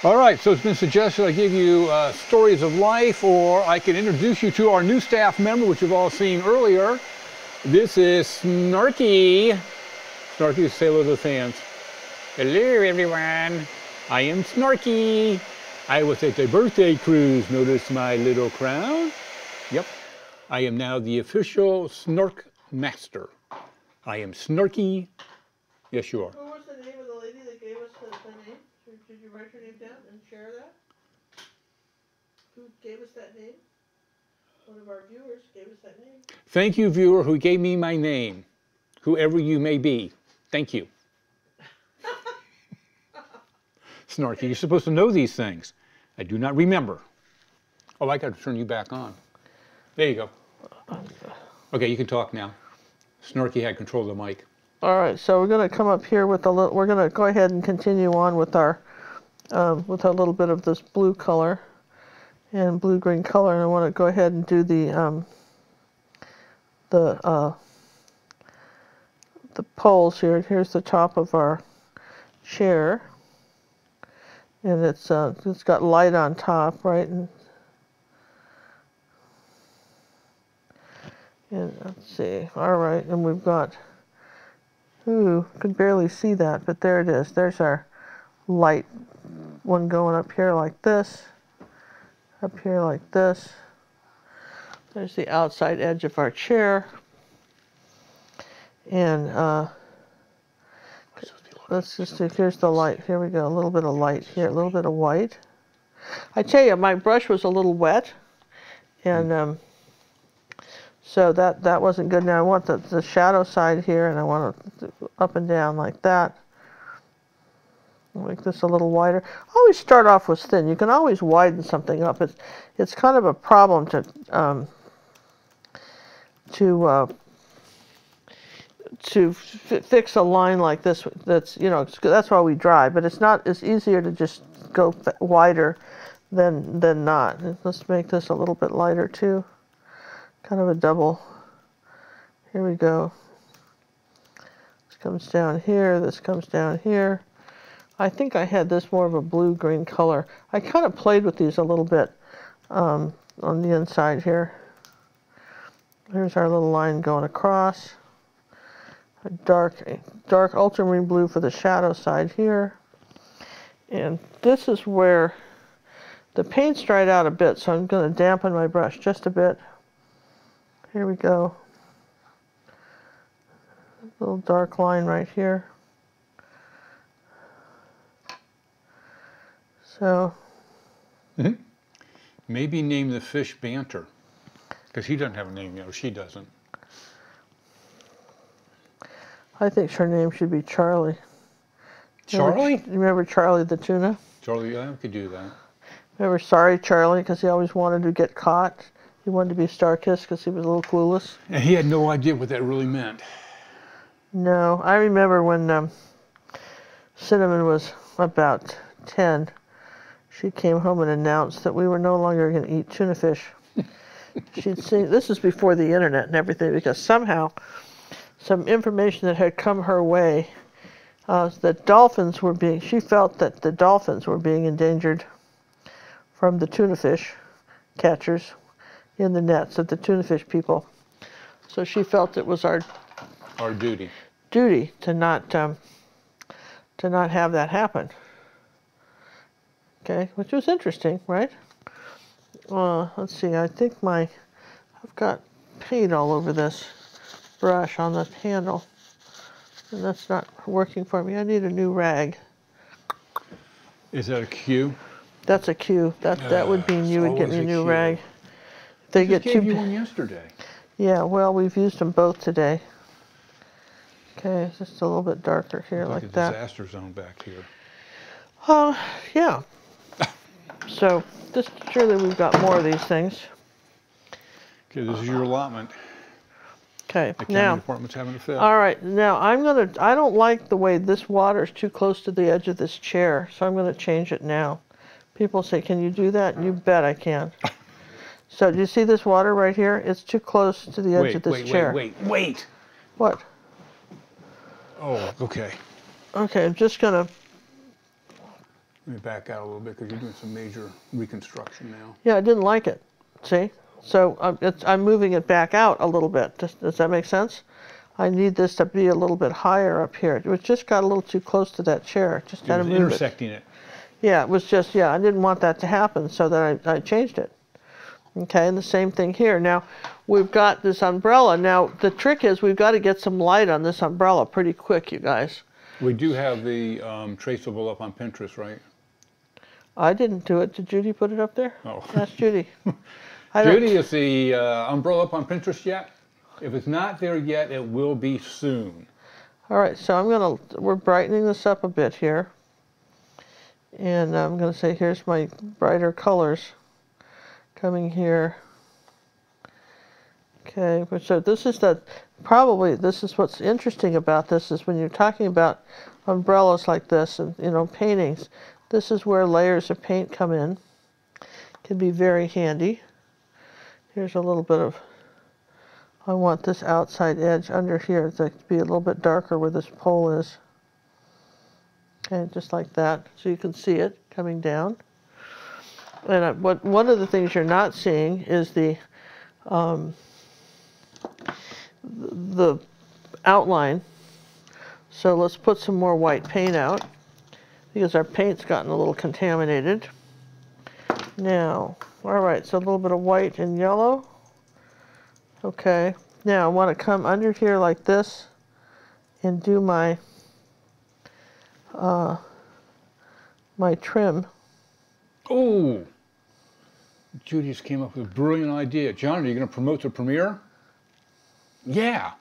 All right, so it's been suggested I give you stories of life, or I can introduce you to our new staff member, which you've all seen earlier. This is Snarky. Snarky, say hello to the fans. Hello, everyone. I am Snarky. I was at the birthday cruise. Notice my little crown? Yep. I am now the official Snark Master. I am Snarky. Yes, you are. What was the name of the lady that gave us the name? Did you write your name down and share that? who gave us that name. One of our viewers gave us that name. Thank you, viewer, who gave me my name, whoever you may be. Thank you. Snarky, you're supposed to know these things. I do not remember. Oh, I got to turn you back on. There you go. Okay, you can talk now. Snarky had control of the mic. All right, so we're going to come up here with a little. We're going to go ahead and continue on with our with a little bit of this blue color and blue-green color, and I want to go ahead and do the poles here. Here's the top of our chair, and it's got light on top, right? And let's see. All right, and we've got. Ooh, could barely see that, but there it is. There's our light one going up here like this, up here like this. There's the outside edge of our chair. And let's just do, here's the light. Here we go, a little bit of light here, a little bit of white. I tell you, my brush was a little wet, and so that wasn't good. Now I want the shadow side here, and I want it up and down like that. Make this a little wider. Always start off with thin. You can always widen something up. It's kind of a problem to fix a line like this. That's that's why we dry. But it's easier to just go wider than not. Let's make this a little bit lighter too. Kind of a double. Here we go. This comes down here. This comes down here. I think I had this more of a blue-green color. I kind of played with these a little bit on the inside here. Here's our little line going across. A dark ultramarine blue for the shadow side here. And this is where the paint's dried out a bit, so I'm going to dampen my brush just a bit. Here we go. A little dark line right here. So. Maybe name the fish Banter, because he doesn't have a name yet, or she doesn't. I think her name should be Charlie. Charlie? Remember Charlie the tuna? Charlie, yeah, I could do that. Remember Sorry Charlie, because he always wanted to get caught. He wanted to be Star-Kissed because he was a little clueless. And he had no idea what that really meant. No, I remember when Cinnamon was about 10. She came home and announced that we were no longer going to eat tuna fish. She'd seen, this is before the internet and everything, because somehow some information that had come her way, that dolphins were being, she felt that the dolphins were being endangered from the tuna fish catchers in the nets of the tuna fish people. So she felt it was our duty to not have that happen. Okay, which was interesting, right? Let's see, I think I've got paint all over this brush on the handle, and that's not working for me. I need a new rag. Is that a cue? That's a cue. That would mean you would get me a new rag. They just gave you one yesterday. Yeah, well, we've used them both today. Okay, just a little bit darker here, like a that. Disaster zone back here. Yeah. So, surely we've got more of these things. Okay, this is your allotment. Okay, the now. county department's having a fit. All right, now I don't like the way this water is too close to the edge of this chair, so I'm going to change it now. People say, can you do that? And you bet I can. So, do you see this water right here? It's too close to the edge of this chair. Wait. What? Oh, okay. Okay, I'm just going to. Let me back out a little bit because you're doing some major reconstruction now. Yeah, I didn't like it. See? So I'm moving it back out a little bit. Does that make sense? I need this to be a little bit higher up here. It just got a little too close to that chair. Just had to move intersecting it. Yeah, it was just, I didn't want that to happen, so that I changed it. Okay, and the same thing here. Now, we've got this umbrella. Now, the trick is we've got to get some light on this umbrella pretty quick, you guys. We do have the traceable up on Pinterest, right? I didn't do it. Did Judy put it up there? Oh. Ask Judy. Judy, is the umbrella up on Pinterest yet? If it's not there yet, it will be soon. All right, so we're brightening this up a bit here. And I'm going to say, here's my brighter colors coming here. Okay, so this is this is what's interesting about this, is when you're talking about umbrellas like this and, paintings, this is where layers of paint come in. Can be very handy. Here's a little bit of, I want this outside edge under here to be a little bit darker where this pole is. Okay, just like that, so you can see it coming down. And one of the things you're not seeing is the outline. So let's put some more white paint out, because our paint's gotten a little contaminated. Now, all right, so a little bit of white and yellow. Okay, now I want to come under here like this and do my my trim. Oh, Judy just came up with a brilliant idea. John, are you going to promote the premiere? Yeah.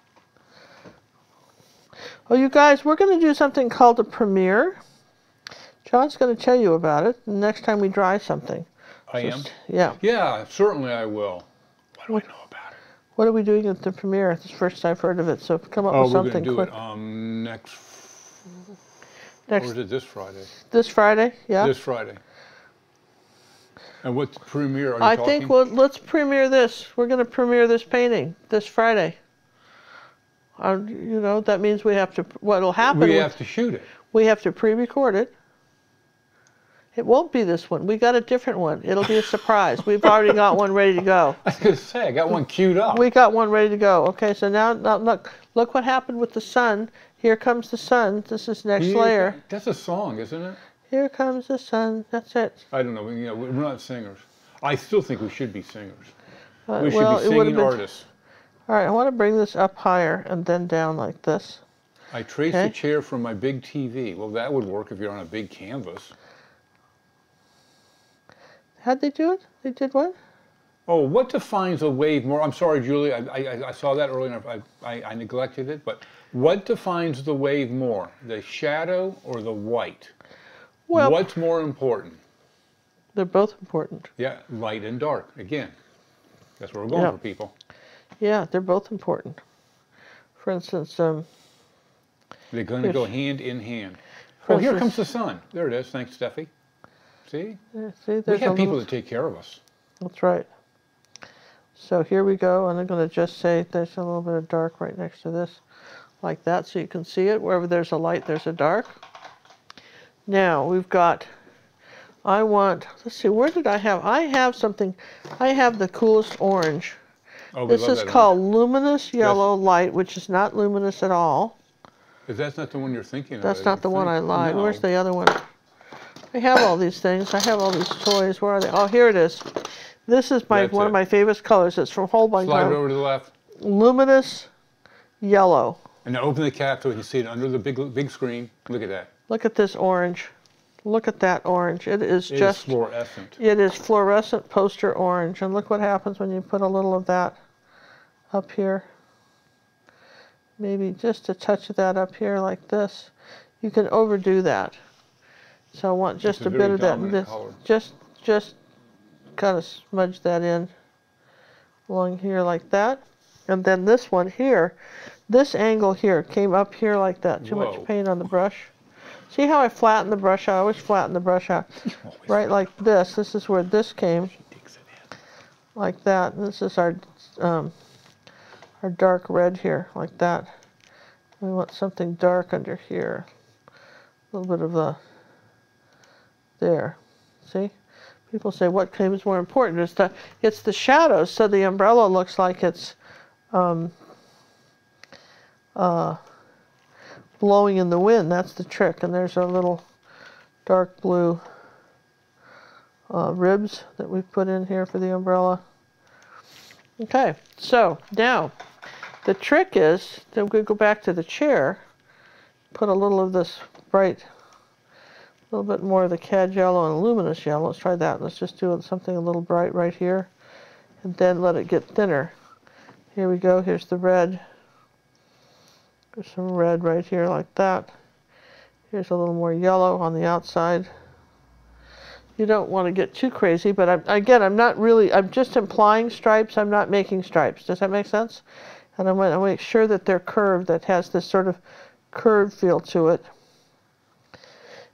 Oh, you guys, we're going to do something called a premiere. John's going to tell you about it the next time we dry something. I am? Yeah. Yeah, certainly I will. What do I know about it? What are we doing at the premiere? It's the first I've heard of it, so come up with something quick. We're going to do it next, or is it this Friday? This Friday, yeah. This Friday. And what premiere are you I talking? think, well, let's premiere this. We're going to premiere this painting this Friday. That means we have to, what'll happen? We have to shoot it. We have to pre-record it. It won't be this one. We got a different one. It'll be a surprise. We've already got one ready to go. I was going to say, I got one queued up. We got one ready to go. Okay, so now look what happened with the sun. Here comes the sun. This is next layer. That's a song, isn't it? Here comes the sun. That's it. I don't know. We're not singers. I still think we should be singers. We should well, be singing artists. All right, I want to bring this up higher and then down like this. I traced a chair from my big TV. Well, that would work if you're on a big canvas. How'd they do it? They did what? Oh, what defines a wave more? I'm sorry, Julie. I saw that earlier and I neglected it. But what defines the wave more, the shadow or the white? Well, what's more important? They're both important. Yeah, light and dark. Again, that's where we're going for people. Yeah, they're both important. For instance, they're going to go hand in hand. Oh, here comes the sun. There it is. Thanks, Steffi. See? Yeah, see, we have people that take care of us. That's right. So here we go, and I'm going to just say there's a little bit of dark right next to this, like that, so you can see it. Wherever there's a light, there's a dark. Now, we've got, let's see, where did I have something, I have the coolest orange. Oh, this is called luminous yellow light, which is not luminous at all. If that's not the one you're thinking of. That's not the one I lied. No. Where's the other one? I have all these things. I have all these toys. Where are they? Oh, here it is. This is one of my favorite colors. It's from Hold by Slide it over to the left. Luminous yellow. And now open the cap so you can see it under the big screen. Look at that. Look at this orange. Look at that orange. It is just fluorescent. It is fluorescent poster orange. And look what happens when you put a little of that up here. Maybe just a touch of that up here like this. You can overdo that. So I want just a bit of that. Just kind of smudge that in along here like that. And then this one here, this angle here came up here like that. Too much paint on the brush. See how I flatten the brush out? I always flatten the brush out. Right like this. This is where this came. Like that. And this is our dark red here, like that. We want something dark under here. A little bit of the, there. See? People say, what is more important? It's the shadows, so the umbrella looks like it's blowing in the wind. That's the trick. And there's our little dark blue ribs that we've put in here for the umbrella. Okay, so now the trick is that we go back to the chair, put a little of this bright A little bit more of the cad yellow and luminous yellow. Let's try that. Let's just do something a little bright right here, and then let it get thinner. Here we go. Here's the red. There's some red right here like that. Here's a little more yellow on the outside. You don't want to get too crazy, but I'm just implying stripes. I'm not making stripes. Does that make sense? And I'm going to make sure that they're curved, that has this sort of curved feel to it.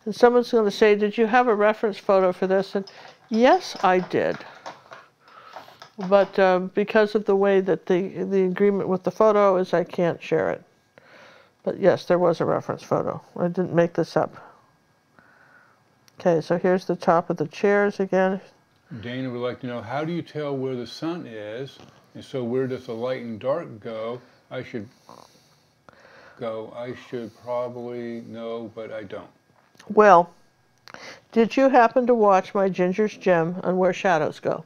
And someone's going to say, did you have a reference photo for this? And yes, I did. But because of the way that the agreement with the photo is, I can't share it. But yes, there was a reference photo. I didn't make this up. Okay, so here's the top of the chairs again. Dana would like to know, how do you tell where the sun is? And so where does the light and dark go? I should probably know, but I don't. Well, did you happen to watch my Ginger's Gem on where shadows go?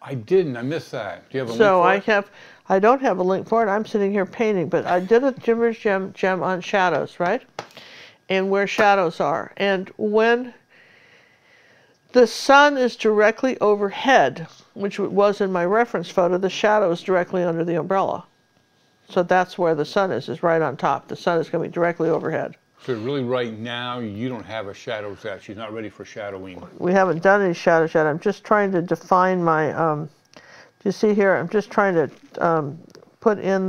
I didn't. I missed that. Do you have a link for it? I don't have a link for it. I'm sitting here painting, but I did a Ginger's Gem on shadows, right? And where shadows are. And when the sun is directly overhead, which was in my reference photo, the shadow is directly under the umbrella. So that's where the sun is right on top. The sun is going to be directly overhead. So really right now, you don't have a shadow set. She's not ready for shadowing. We haven't done any shadows yet. I'm just trying to define my, do you see here? I'm just trying to put in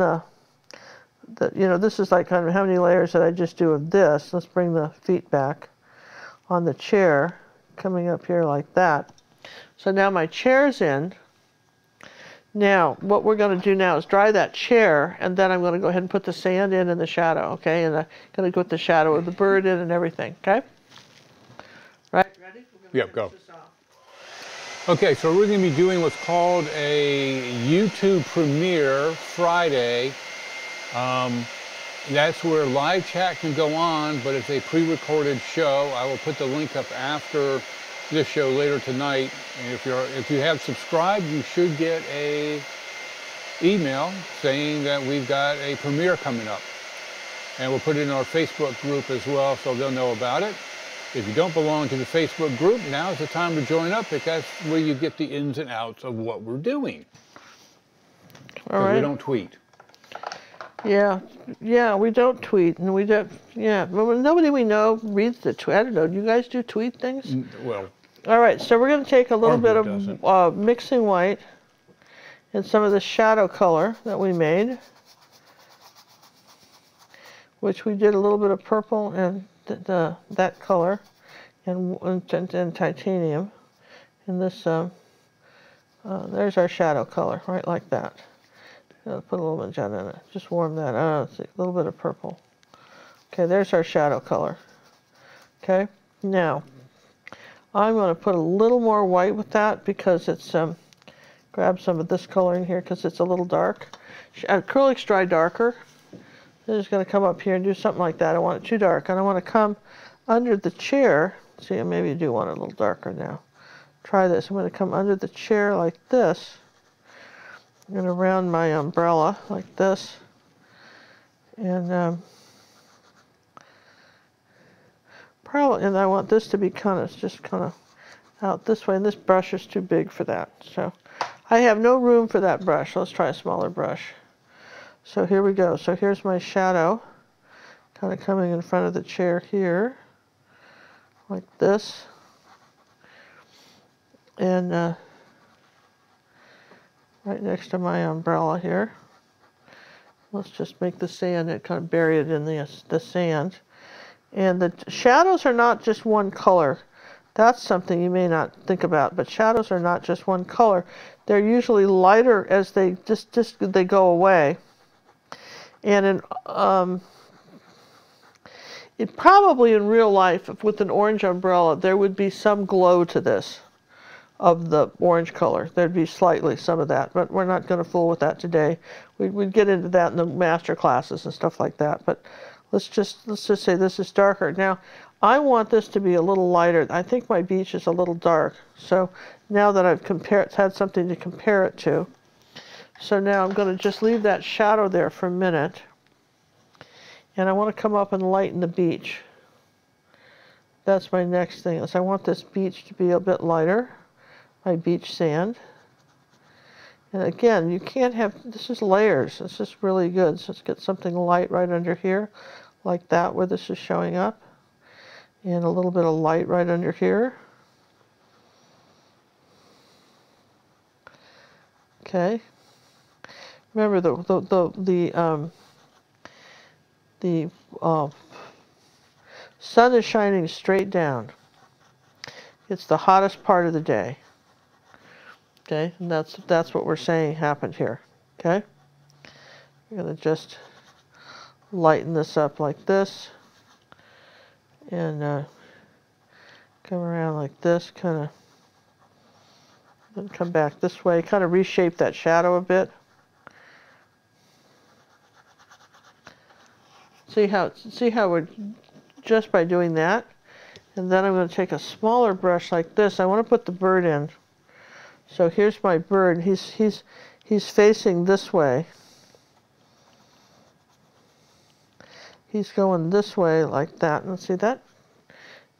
this is like kind of how many layers did I just do of this. Let's bring the feet back on the chair, coming up here like that. So now my chair's in. Now, what we're going to do now is dry that chair, and then I'm going to go ahead and put the sand in the shadow, okay? And I'm going to put the shadow of the bird in and everything, okay? Right? Ready? Yep, go. Okay, so we're going to be doing what's called a YouTube premiere Friday. That's where live chat can go on, but it's a pre-recorded show. I will put the link up after this show later tonight. And if you have subscribed, you should get a email saying that we've got a premiere coming up. And we'll put it in our Facebook group as well, so they'll know about it. If you don't belong to the Facebook group, now's the time to join up, because that's where you get the ins and outs of what we're doing. All right. We don't tweet. Yeah, we don't tweet, and we don't. Yeah, well, nobody we know reads the tweet. I don't know. Do you guys do tweet things? Well. All right, so we're going to take a little bit of mixing white and some of the shadow color that we made, which we did a little bit of purple and that color and titanium. And this, there's our shadow color, right like that. I'll put a little magenta in it. Just warm that up. A little bit of purple. Okay, there's our shadow color. Okay, now I'm going to put a little more white with that because it's, grab some of this color in here because it's a little dark. Acrylics dry darker. I'm just going to come up here and do something like that. I want it too dark. And I want to come under the chair. See, I maybe do want it a little darker now. Try this. I'm going to come under the chair like this. And around my umbrella like this. And and I want this to be just kind of out this way, and this brush is too big for that. So I have no room for that brush. Let's try a smaller brush. So here we go. So here's my shadow, kind of coming in front of the chair here, like this. And right next to my umbrella here. Let's just make the sand and kind of bury it in the sand. And the shadows are not just one color. That's something you may not think about, but shadows are not just one color. They're usually lighter as they they go away. And probably in real life, with an orange umbrella, there would be some glow to this of the orange color. There'd be slightly some of that, but we're not going to fool with that today. We'd get into that in the master classes and stuff like that. But let's just say this is darker. Now, I want this to be a little lighter. I think my beach is a little dark. So now that I've had something to compare it to, so now I'm going to just leave that shadow there for a minute. And I want to come up and lighten the beach. That's my next thing. Is I want this beach to be a bit lighter, my beach sand. And again, you can't have, this is layers. This is really good. So let's get something light right under here, like that, where this is showing up. And a little bit of light right under here. Okay. Remember the sun is shining straight down. It's the hottest part of the day. Okay, and that's what we're saying happened here. Okay, we're gonna just lighten this up like this, and come around like this, kind of, then come back this way, kind of reshape that shadow a bit. See how we're just by doing that, and then I'm going to take a smaller brush like this. I want to put the bird in. So here's my bird. He's facing this way. He's going this way like that. And see, that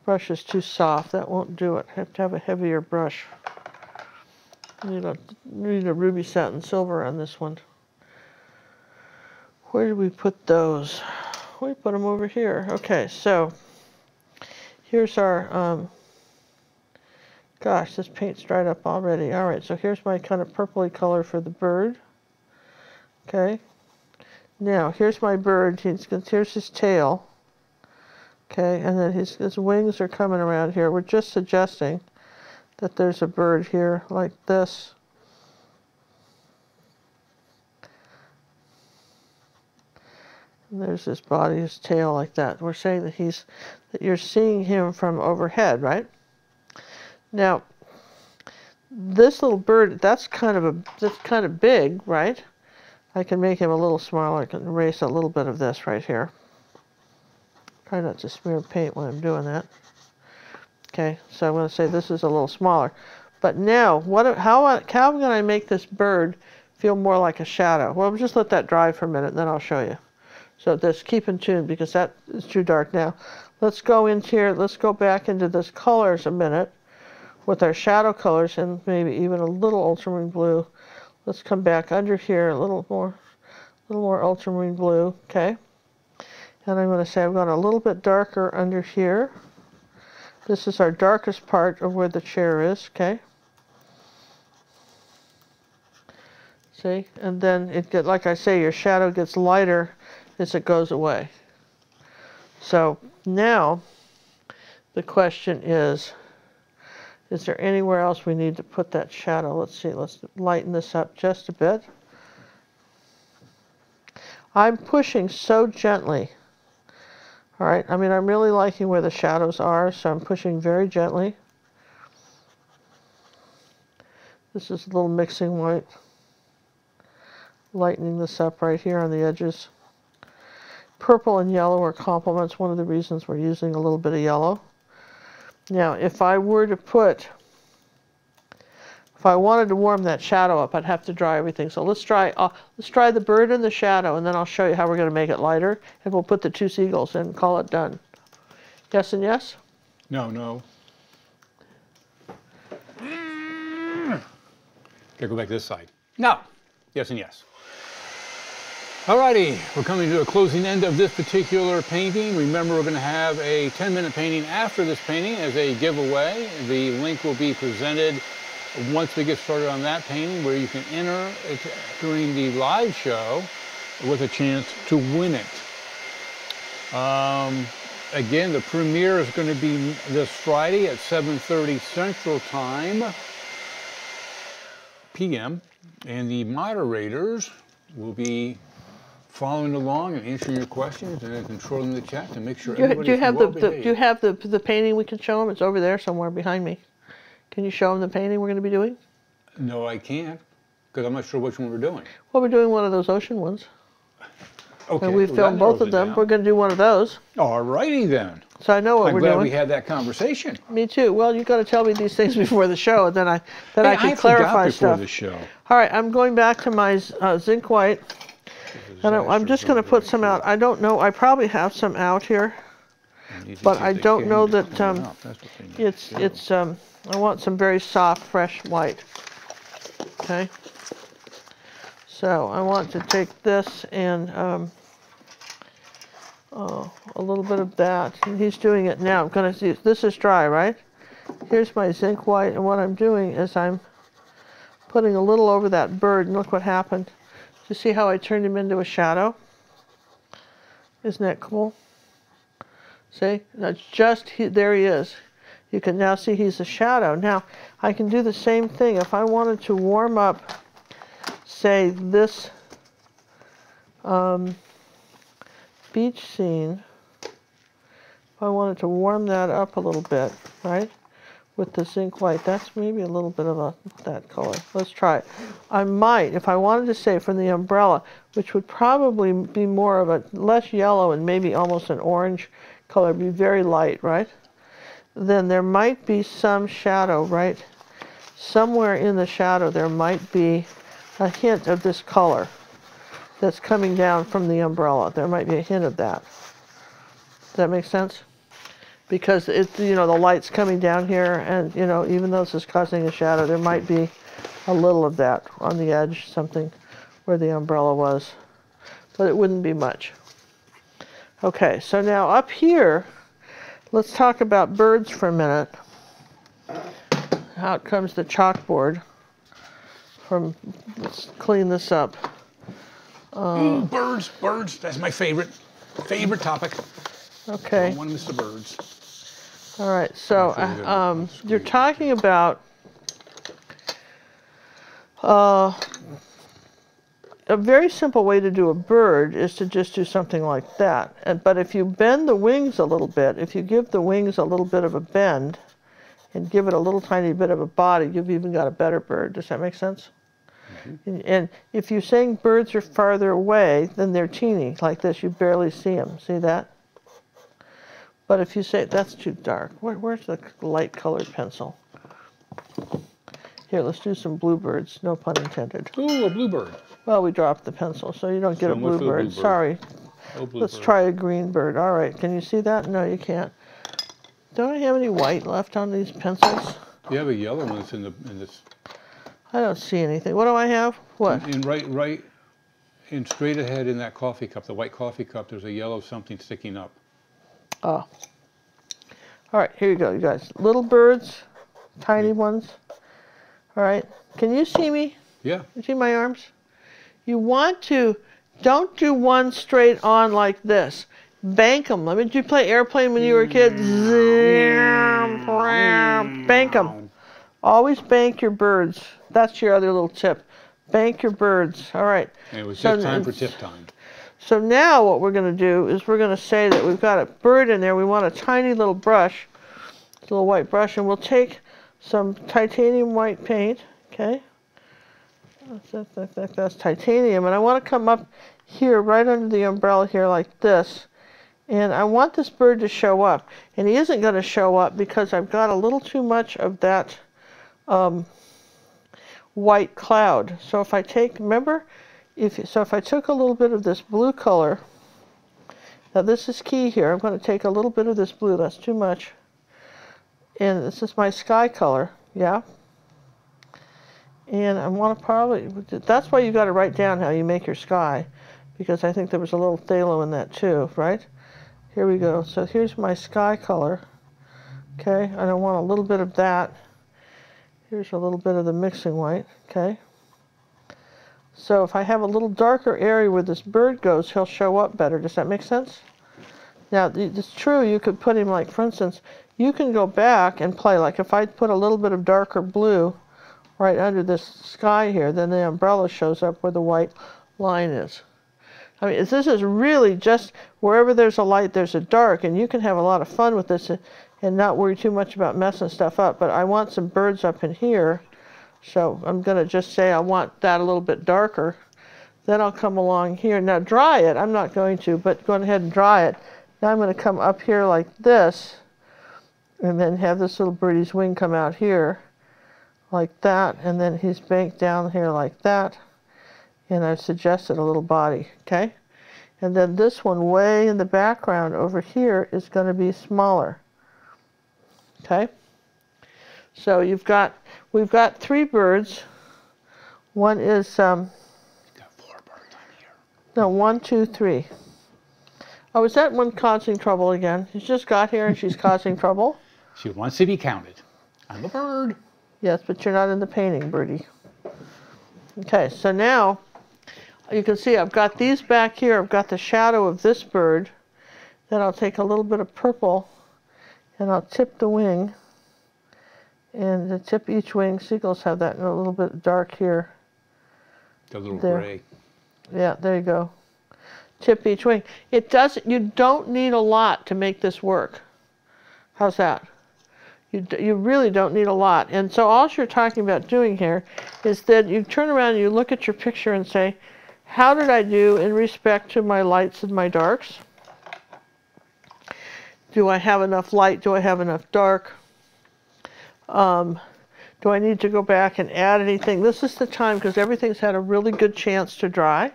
brush is too soft. That won't do it. I have to have a heavier brush. Need a ruby satin silver on this one. Where did we put those? We put them over here. Okay, so here's our, gosh, this paint's dried up already. All right, so here's my kind of purpley color for the bird. Okay, now here's my bird. Here's his tail. Okay, and then his wings are coming around here. We're just suggesting that there's a bird here like this. And there's his body, his tail like that. We're saying that that you're seeing him from overhead, right? Now, this little bird, that's kind of big, right? I can make him a little smaller. I can erase a little bit of this right here. Try not to smear paint when I'm doing that. Okay, so I'm going to say this is a little smaller. But now, how am going to make this bird feel more like a shadow? Well, just let that dry for a minute, and then I'll show you. So just keep in tune, because that is too dark now. Let's go into here. Let's go back into this colors a minute with our shadow colors, and maybe even a little ultramarine blue. Let's come back under here, a little more ultramarine blue. Okay. And I'm going to say I'm going a little bit darker under here. This is our darkest part of where the chair is. Okay. See, and then like I say, your shadow gets lighter as it goes away. So now the question is there anywhere else we need to put that shadow? Let's see, let's lighten this up just a bit. I'm pushing so gently. All right, I mean, I'm really liking where the shadows are, so I'm pushing very gently. This is a little mixing white. Lightening this up right here on the edges. Purple and yellow are complements. One of the reasons we're using a little bit of yellow. Now, if I wanted to warm that shadow up, I'd have to dry everything. So let's dry the bird and the shadow, and then I'll show you how we're going to make it lighter, and we'll put the two seagulls in and call it done. Yes and yes? No, no. Gotta go back to this side. No. Yes and yes. Alrighty, we're coming to a closing end of this particular painting. Remember, we're going to have a 10-minute painting after this painting as a giveaway. The link will be presented once we get started on that painting, where you can enter it during the live show with a chance to win it. Again, the premiere is going to be this Friday at 7:30 Central Time p.m. and the moderators will be following along and answering your questions and controlling the chat to make sure everybody's well behaved. Do you have the painting we can show them? It's over there somewhere behind me. Can you show them the painting we're going to be doing? No, I can't, because I'm not sure which one we're doing. Well, we're doing one of those ocean ones. Okay. And we filmed both of them. We're going to do one of those. All righty then. So I know what we're doing. I'm glad we had that conversation. Me too. Well, you've got to tell me these things before the show, and then I can clarify stuff. The show. All right, I'm going back to my zinc white, and I'm just going to put some out. I don't know. I probably have some out here. but I don't know that it's I want some very soft, fresh white. Okay. So I want to take this and a little bit of that. And he's doing it now. I'm going to see. This is dry, right? Here's my zinc white, and what I'm doing is I'm putting a little over that bird, and look what happened. You see how I turned him into a shadow? Isn't that cool? See? That's just, there he is. You can now see he's a shadow. Now, I can do the same thing. If I wanted to warm up, say, this beach scene, if I wanted to warm that up a little bit, right, with the zinc white, that's maybe a little bit of that color. Let's try it. I might, if I wanted to say from the umbrella, which would probably be more of a less yellow and maybe almost an orange color, be very light, right? Then there might be some shadow, right? Somewhere in the shadow there might be a hint of this color that's coming down from the umbrella. There might be a hint of that. Does that make sense? Because it's, you know, the light's coming down here, and, you know, even though this is causing a shadow, there might be a little of that on the edge, something where the umbrella was. But it wouldn't be much. Okay, so now up here, let's talk about birds for a minute. Out comes the chalkboard. Let's clean this up. Birds, that's my favorite topic. Okay. I don't want to miss the birds. All right, so you're talking about a very simple way to do a bird is to just do something like that. But if you bend the wings a little bit, if you give the wings a little bit of a bend and give it a little tiny bit of a body, you've even got a better bird. Does that make sense? Mm-hmm. And if you're saying birds are farther away, then they're teeny, like this. You barely see them. See that? But if you say, that's too dark, where's the light colored pencil? Here, let's do some bluebirds, no pun intended. Ooh, a bluebird. Well, we dropped the pencil, so you don't get a bluebird. Sorry. Oh, bluebird. Let's try a green bird. All right, can you see that? No, you can't. Don't I have any white left on these pencils? You have a yellow one that's in this. I don't see anything. What do I have? What? In right, in straight ahead in that coffee cup, the white coffee cup, there's a yellow something sticking up. Oh. All right, here you go, you guys. Little birds, tiny ones. All right, can you see me? Yeah. You see my arms? You want to, don't do one straight on like this. Bank them. Did you play airplane when you were a kid? Bank them. Always bank your birds. That's your other little tip. Bank your birds. All right. And it was just time for tip time. So now what we're going to do is we're going to say that we've got a bird in there. We want a tiny little brush, a little white brush, and we'll take some titanium white paint, okay? That's titanium. And I want to come up here right under the umbrella here like this. And I want this bird to show up. And he isn't going to show up because I've got a little too much of that white cloud. So if I take, remember, if I took a little bit of this blue color, now this is key here. I'm going to take a little bit of this blue. That's too much. And this is my sky color, yeah? And I want to probably, that's why you got to write down how you make your sky, because I think there was a little phthalo in that too, right? Here we go. So here's my sky color, okay? And I want a little bit of that. Here's a little bit of the mixing white, okay? So if I have a little darker area where this bird goes, he'll show up better. Does that make sense? Now, it's true, you could put him like, for instance, you can go back and play, like if I put a little bit of darker blue right under this sky here, then the umbrella shows up where the white line is. I mean, this is really just wherever there's a light, there's a dark, and you can have a lot of fun with this and not worry too much about messing stuff up. But I want some birds up in here, so I'm going to just say I want that a little bit darker. Then I'll come along here. Now dry it. I'm not going to, but go ahead and dry it. Now I'm going to come up here like this, and then have this little birdie's wing come out here like that, and then he's banked down here like that, and I've suggested a little body, okay? And then this one way in the background over here is going to be smaller. Okay? So we've got 3 birds. One is, Got 4 birds on here. no, 1, 2, 3. Oh, is that one causing trouble again? She's just got here and she's causing trouble? She wants to be counted. I'm a bird. Yes, but you're not in the painting, Birdie. Okay, so now you can see I've got these back here. I've got the shadow of this bird. Then I'll take a little bit of purple and I'll tip the wing. And to tip each wing, seagulls have that in a little bit dark here. The little There. gray. Yeah, there you go. Tip each wing. It doesn't. You don't need a lot to make this work. How's that? You really don't need a lot. And so all you're talking about doing here is that you turn around and you look at your picture and say, how did I do in respect to my lights and my darks? Do I have enough light? Do I have enough dark? Do I need to go back and add anything? This is the time because everything's had a really good chance to dry.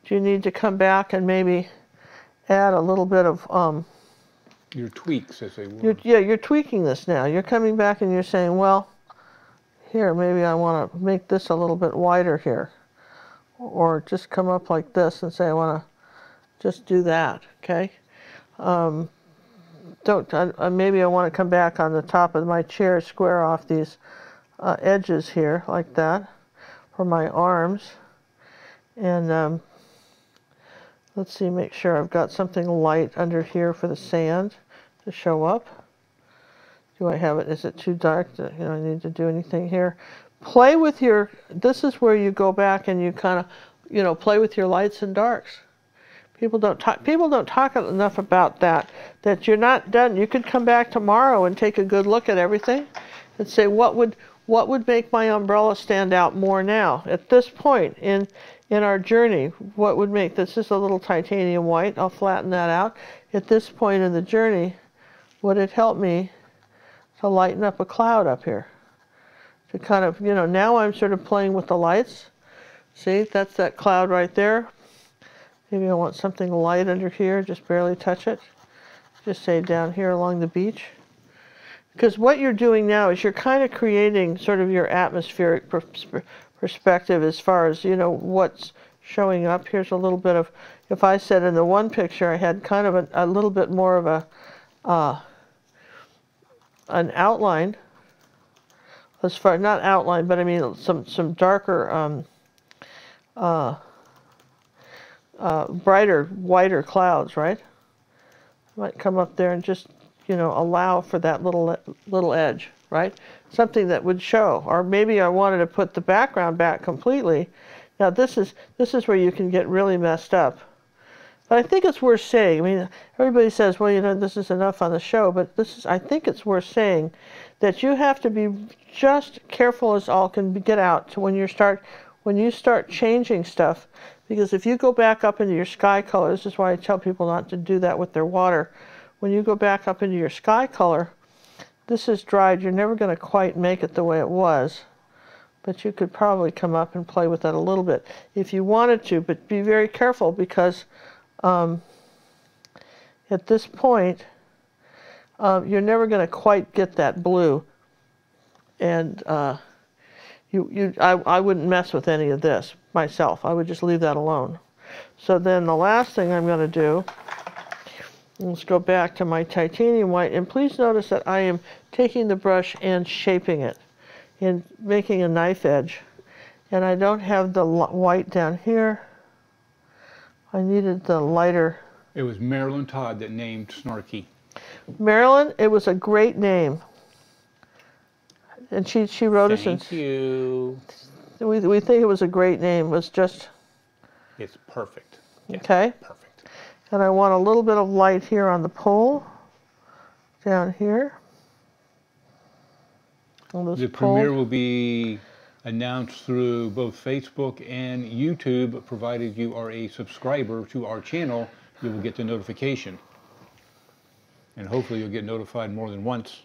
Do you need to come back and maybe add a little bit of Your tweaks, as they were. you're tweaking this now. You're coming back and you're saying, well, here, maybe I want to make this a little bit wider here. Or just come up like this and say, I want to just do that, okay? Maybe I want to come back on the top of my chair, square off these edges here, like that, for my arms. And let's see, make sure I've got something light under here for the sand to show up. Do I have it? Is it too dark? I need to do anything here? Play with your, this is where you go back and you kind of, play with your lights and darks. People don't talk enough about that you're not done. You could come back tomorrow and take a good look at everything and say, what would make my umbrella stand out more now? At this point in our journey, what would make, this is a little titanium white, I'll flatten that out. At this point in the journey, would it help me to lighten up a cloud up here? To kind of, now I'm sort of playing with the lights. See, that's that cloud right there. Maybe I want something light under here, just barely touch it. Just say down here along the beach. Because what you're doing now is you're kind of creating sort of your atmospheric perspective as far as, what's showing up. Here's a little bit of, if I said in the one picture I had kind of a little bit more of an outline, as far, not outline, but I mean some darker, brighter, whiter clouds, right? I might come up there and just, allow for that little edge, right? Something that would show. Or maybe I wanted to put the background back completely. Now this is where you can get really messed up. But I think it's worth saying. I mean, everybody says, well, this is enough on the show, but I think it's worth saying that you have to be just careful as all can get out to when you start changing stuff. Because if you go back up into your sky color, this is why I tell people not to do that with their water. When you go back up into your sky color, this is dried. You're never going to quite make it the way it was. But you could probably come up and play with that a little bit if you wanted to. But be very careful because at this point, you're never going to quite get that blue. And I wouldn't mess with any of this myself. I would just leave that alone. So then the last thing I'm going to do, let's go back to my titanium white, and please notice that I am taking the brush and shaping it and making a knife edge. And I don't have the white down here. I needed the lighter. It was Marilyn Todd that named Snarky. Marilyn, it was a great name. And she wrote us and Thank you. we think it was a great name. It was just It's perfect. Yes, okay. perfect. And I want a little bit of light here on the pole, down here. The premiere will be announced through both Facebook and YouTube, provided you are a subscriber to our channel. You will get the notification. And hopefully you'll get notified more than once.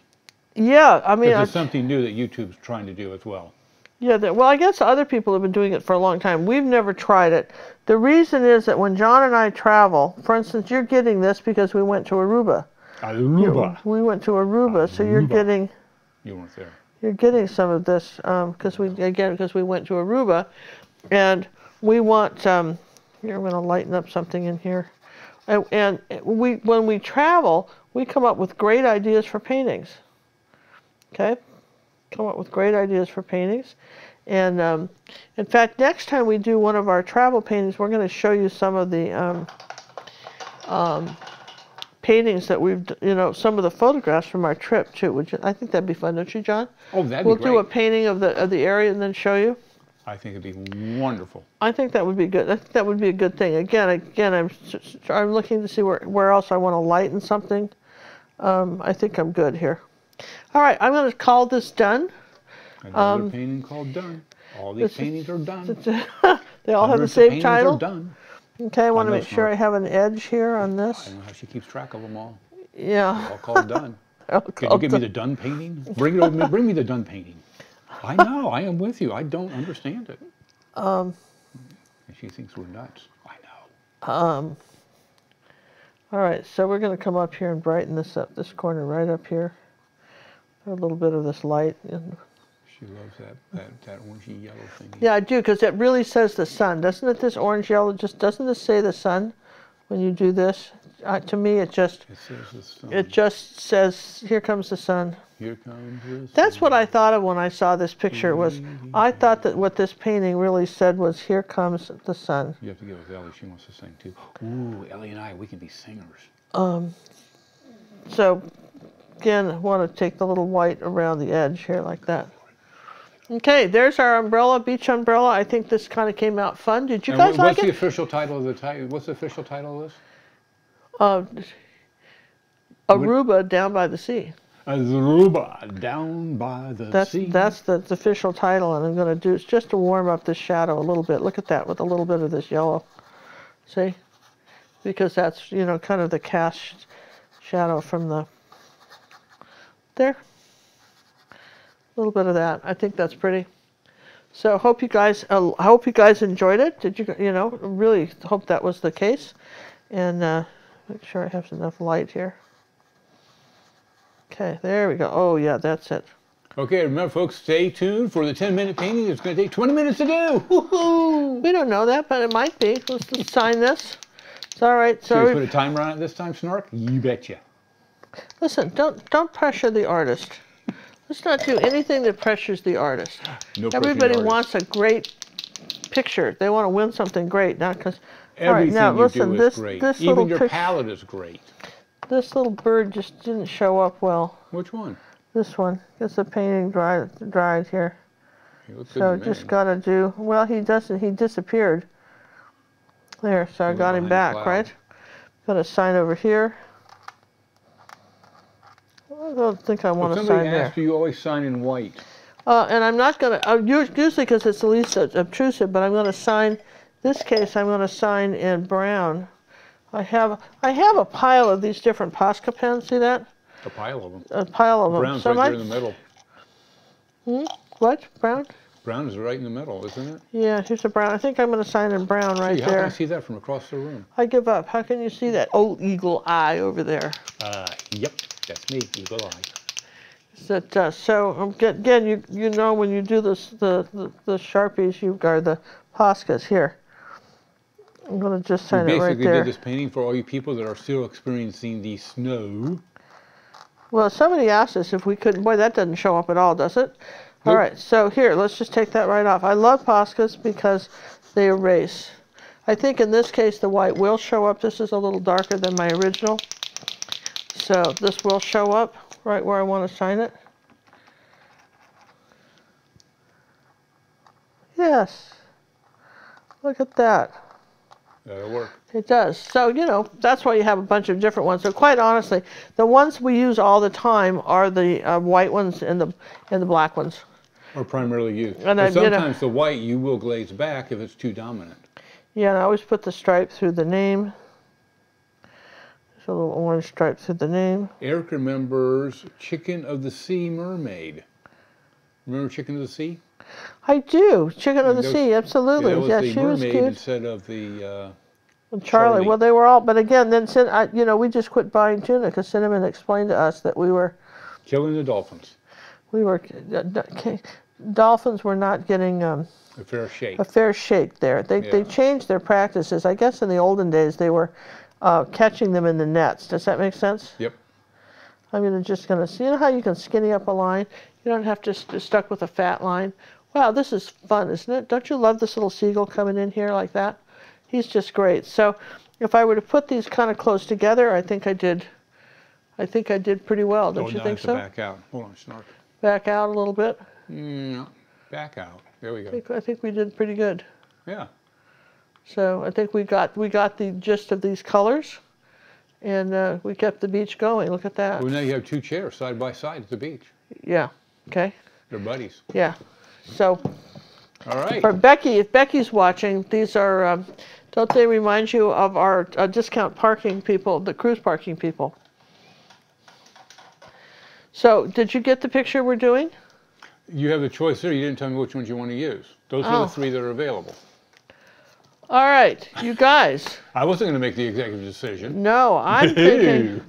Yeah, I mean, Because it's something new that YouTube's trying to do as well. Yeah, well, I guess other people have been doing it for a long time. We've never tried it. The reason is that when John and I travel, for instance, you're getting this because we went to Aruba. Aruba. We went to Aruba, so you're getting. You weren't there. You're getting some of this because we went to Aruba, and we want. Here, I'm going to lighten up something in here, and when we travel, we come up with great ideas for paintings. Okay. Come up with great ideas for paintings. And in fact, next time we do one of our travel paintings, we're going to show you some of the paintings that we've, some of the photographs from our trip too. I think that'd be fun, don't you, John? Oh, that'd We'll be great. do a painting of the area and then show you. I think it'd be wonderful. I think that would be good. I think that would be a good thing. Again, I'm looking to see where else I want to lighten something. I think I'm good here. All right, I'm going to call this done. Another painting called Done. All these paintings are done. They all have the same title. Are done. Okay, I want to make sure I have an edge here on this. I don't know how she keeps track of them all. Yeah. They're all called Done. Can you give me the Done painting? Bring me the Done painting. I know, I am with you. I don't understand it. She thinks we're nuts. I know. All right, so we're going to come up here and brighten this up, this corner right up here. A little bit of this light. She loves that orangey yellow thing. Yeah, I do, because it really says the sun. Doesn't it, this orange yellow, doesn't this say the sun when you do this? To me, it says the sun. It just says, here comes the sun. Here comes the sun. That's what I thought of when I saw this picture. I thought that what this painting really said was, here comes the sun. You have to get with Ellie. She wants to sing too. Ooh, Ellie and I, we can be singers. So, again, I want to take the little white around the edge here like that. Okay, there's our umbrella, beach umbrella. I think this kind of came out fun. Did you guys like it? What's the official title of the title? What's the official title of this? Aruba, Down by the Sea. Aruba, Down by the Sea. That's the official title, and I'm going to do is just to warm up this shadow a little bit. Look at that with a little bit of this yellow. See? Because that's, kind of the cast shadow from the... There. A little bit of that. I think that's pretty. So I hope you guys enjoyed it. Did you really hope that was the case. And make sure I have enough light here. Okay, there we go. Oh yeah, that's it. Okay, remember folks, stay tuned for the 10-minute painting. It's going to take 20 minutes to do. Woohoo! We don't know that, but it might be. Let's just sign this. It's all right. So you put a timer on it this time, Snark? You betcha. Listen, don't pressure the artist. Let's not do anything that pressures the artist. No Everybody wants a great picture. They want to win something great, not because. Everything all right, now listen. do is great. Even your palette is great. This little bird just didn't show up well. Which one? This one. It's the painting dried here. So just gotta do. Well, he doesn't. He disappeared. There. So I got him back. Right. Got a sign over here. I don't think I want to sign there. Somebody asked you always sign in white. And I'm not going to, usually because it's the least obtrusive, but I'm going to sign, this case I'm going to sign in brown. I have a pile of these different Posca pens, see that? A pile of them. A pile of them. Brown's right there in the middle. What? Brown? Brown is right in the middle, isn't it? Yeah, here's a brown. I think I'm going to sign in brown right there. How can I see that from across the room? I give up. How can you see that? Oh, eagle eye over there. Yep. That's me, eagle eye. So again, you know when you do this, the Sharpies, or the Poscas here. I'm going to just sign it right there. Basically did this painting for all you people that are still experiencing the snow. Well, somebody asked us if we could. Boy, that doesn't show up at all, does it? Nope. All right, so here, let's just take that right off. I love Poscas because they erase. I think in this case the white will show up. This is a little darker than my original. So this will show up right where I want to sign it. Yes. Look at that. That'll work. It does. So, that's why you have a bunch of different ones. So quite honestly, the ones we use all the time are the white ones and the black ones. Or primarily used. And sometimes the white you will glaze back if it's too dominant. Yeah, and I always put the stripe through the name. A little orange stripe through the name. Eric remembers Chicken of the Sea Mermaid. Remember Chicken of the Sea? I do. Chicken of the Those- Sea, absolutely. Yeah, that was Yeah, the she was mermaid cute. instead of the. And Charlie. Well, they were all, but again, then we just quit buying tuna because Cinnamon explained to us that we were Killing the dolphins. Dolphins were not getting A fair shake. a fair shake there. They Yeah. changed their practices. I guess in the olden days they were catching them in the nets. Does that make sense? Yep. I'm just gonna see. You know how you can skinny up a line? You don't have to stuck with a fat line. Wow, this is fun, isn't it? Don't you love this little seagull coming in here like that? He's just great. So, if I were to put these kind of close together, I think I did pretty well. Don't you think so? Back out. Hold on, Snark. Back out a little bit. No, back out. There we go. I think we did pretty good. Yeah. So I think we got the gist of these colors, and we kept the beach going. Look at that. Well, now you have two chairs side by side at the beach. Yeah. Okay. They're buddies. Yeah. So All right. for Becky, if Becky's watching, these are. Don't they remind you of our discount parking people, the cruise parking people? So, did you get the picture we're doing? You have the choice there. You didn't tell me which ones you want to use. Those are the three that are available. All right, you guys. I wasn't going to make the executive decision. No, I'm thinking.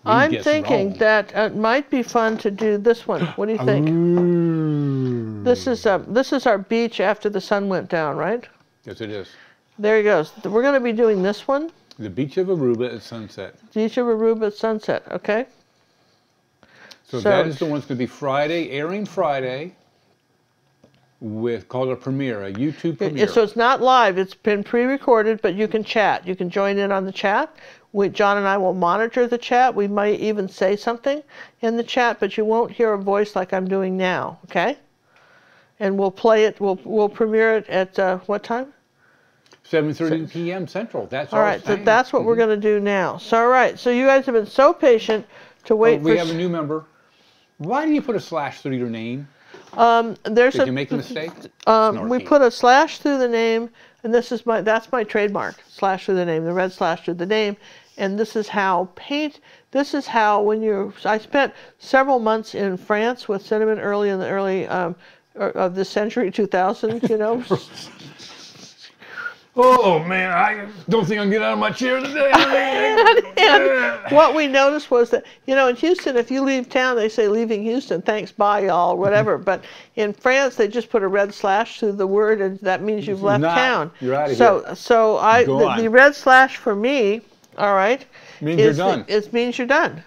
I'm guessed thinking wrong. that it might be fun to do this one. What do you think? Ooh. This is our beach after the sun went down, right? Yes, it is. There he goes. We're going to be doing this one. The beach of Aruba at sunset. Beach of Aruba at sunset. Okay. So that is the one that's going to be Friday, airing Friday, called a premiere, a YouTube premiere. So it's not live. It's been pre-recorded, but you can chat. You can join in on the chat. John and I will monitor the chat. We might even say something in the chat, but you won't hear a voice like I'm doing now. Okay. And we'll play it. We'll premiere it at what time? 7:30 p.m. Central. That's all right. So that's what we're going to do now. So all right. So you guys have been so patient to wait. We have a new member. Why do you put a slash through your name? Did you make a mistake? We put a slash through the name, and that's my trademark. Slash through the name, the red slash through the name, and this is how I spent several months in France with Cinnamon early of the century 2000. You know. Oh man, I don't think I can get out of my chair today. And what we noticed was that, in Houston, if you leave town, they say leaving Houston, thanks, bye, y'all, whatever. But in France, they just put a red slash through the word, and that means you've left town. You're out of here. So the red slash for me, all right, means you're done. It means you're done,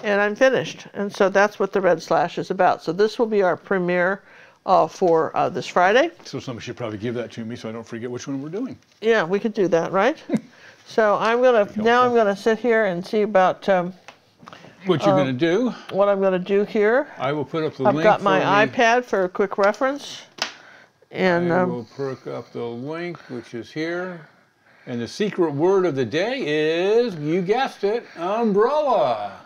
and I'm finished. And so that's what the red slash is about. So this will be our premiere for this Friday. So somebody should probably give that to me so I don't forget which one we're doing. Yeah, we could do that, right? So I'm gonna sit here and see about what you're gonna do. What I'm gonna do here. I will put up the link. I've got my iPad for a quick reference, and I will put up the link, which is here. And the secret word of the day is, you guessed it, umbrella.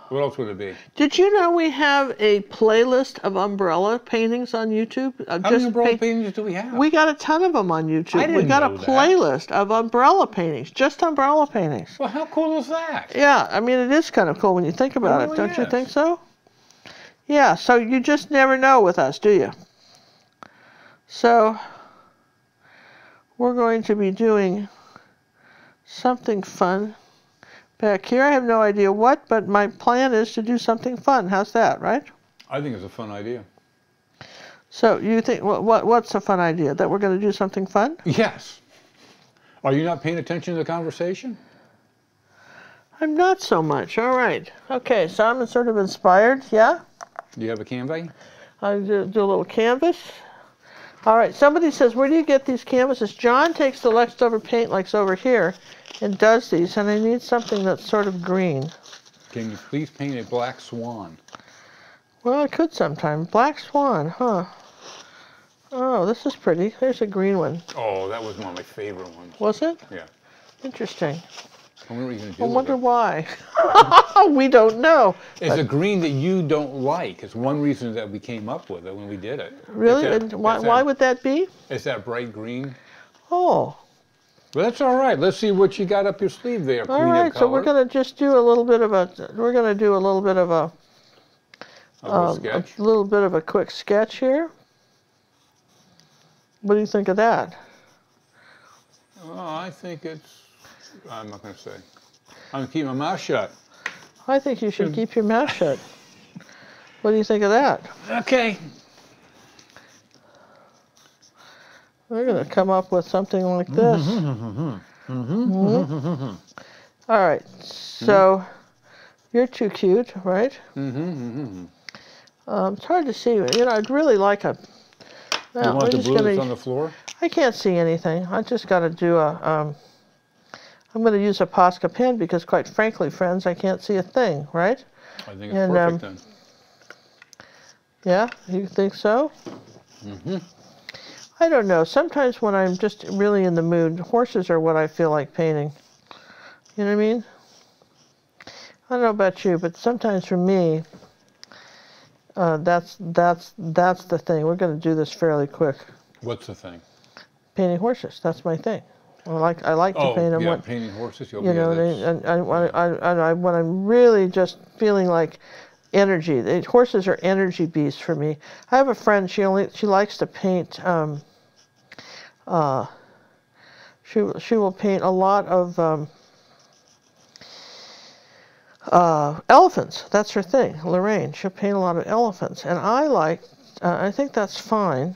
What else would it be? Did you know we have a playlist of umbrella paintings on YouTube? How many umbrella paintings do we have? We got a ton of them on YouTube. I didn't we got know a playlist of umbrella paintings, just umbrella paintings. Well, how cool is that? Yeah, I mean, it is kind of cool when you think about it, don't you think so? Yeah, so you just never know with us, do you? So we're going to be doing something fun back here. I have no idea what, but my plan is to do something fun. How's that, right? I think it's a fun idea. So you think, what's a fun idea? That we're going to do something fun? Yes. Are you not paying attention to the conversation? I'm not so much. All right. Okay, so I'm sort of inspired, yeah? Do you have a canvas? I do a little canvas. All right, somebody says, where do you get these canvases? John takes the leftover paint like over here and does these, and I need something that's sort of green. Can you please paint a black swan? Well, I could sometime. Black swan, huh? Oh, this is pretty. There's a green one. Oh, that was one of my favorite ones. Was it? Yeah. Interesting. I wonder what you're going to do I wonder with why. We don't know. It's a green that you don't like. It's one reason that we came up with it when we did it. Really? And why would that be? It's that bright green. Oh. Well, that's all right. Let's see what you got up your sleeve there. All right, so we're going to just do a little bit of A sketch. A little bit of a quick sketch here. What do you think of that? Well, I think it's, I'm not going to say. I'm going to keep my mouth shut. I think you should keep your mouth shut. What do you think of that? Okay. We're going to come up with something like this. All right, so you're too cute, right? It's hard to see. You know, I'd really like a. Well, you want the blue that's on the floor? I can't see anything. I just got to do a. I'm going to use a Posca pen because, quite frankly, friends, I can't see a thing, right? I think it's perfect then. Yeah, you think so? I don't know. Sometimes when I'm just really in the mood, horses are what I feel like painting. You know what I mean? I don't know about you, but sometimes for me, that's the thing. We're going to do this fairly quick. What's the thing? Painting horses. That's my thing. I like to paint them. Yeah, painting horses. You know, and when I'm really just feeling like energy. Horses are energy beasts for me. I have a friend. She likes to paint. She will paint a lot of elephants. That's her thing, Lorraine. She'll paint a lot of elephants, and I think that's fine.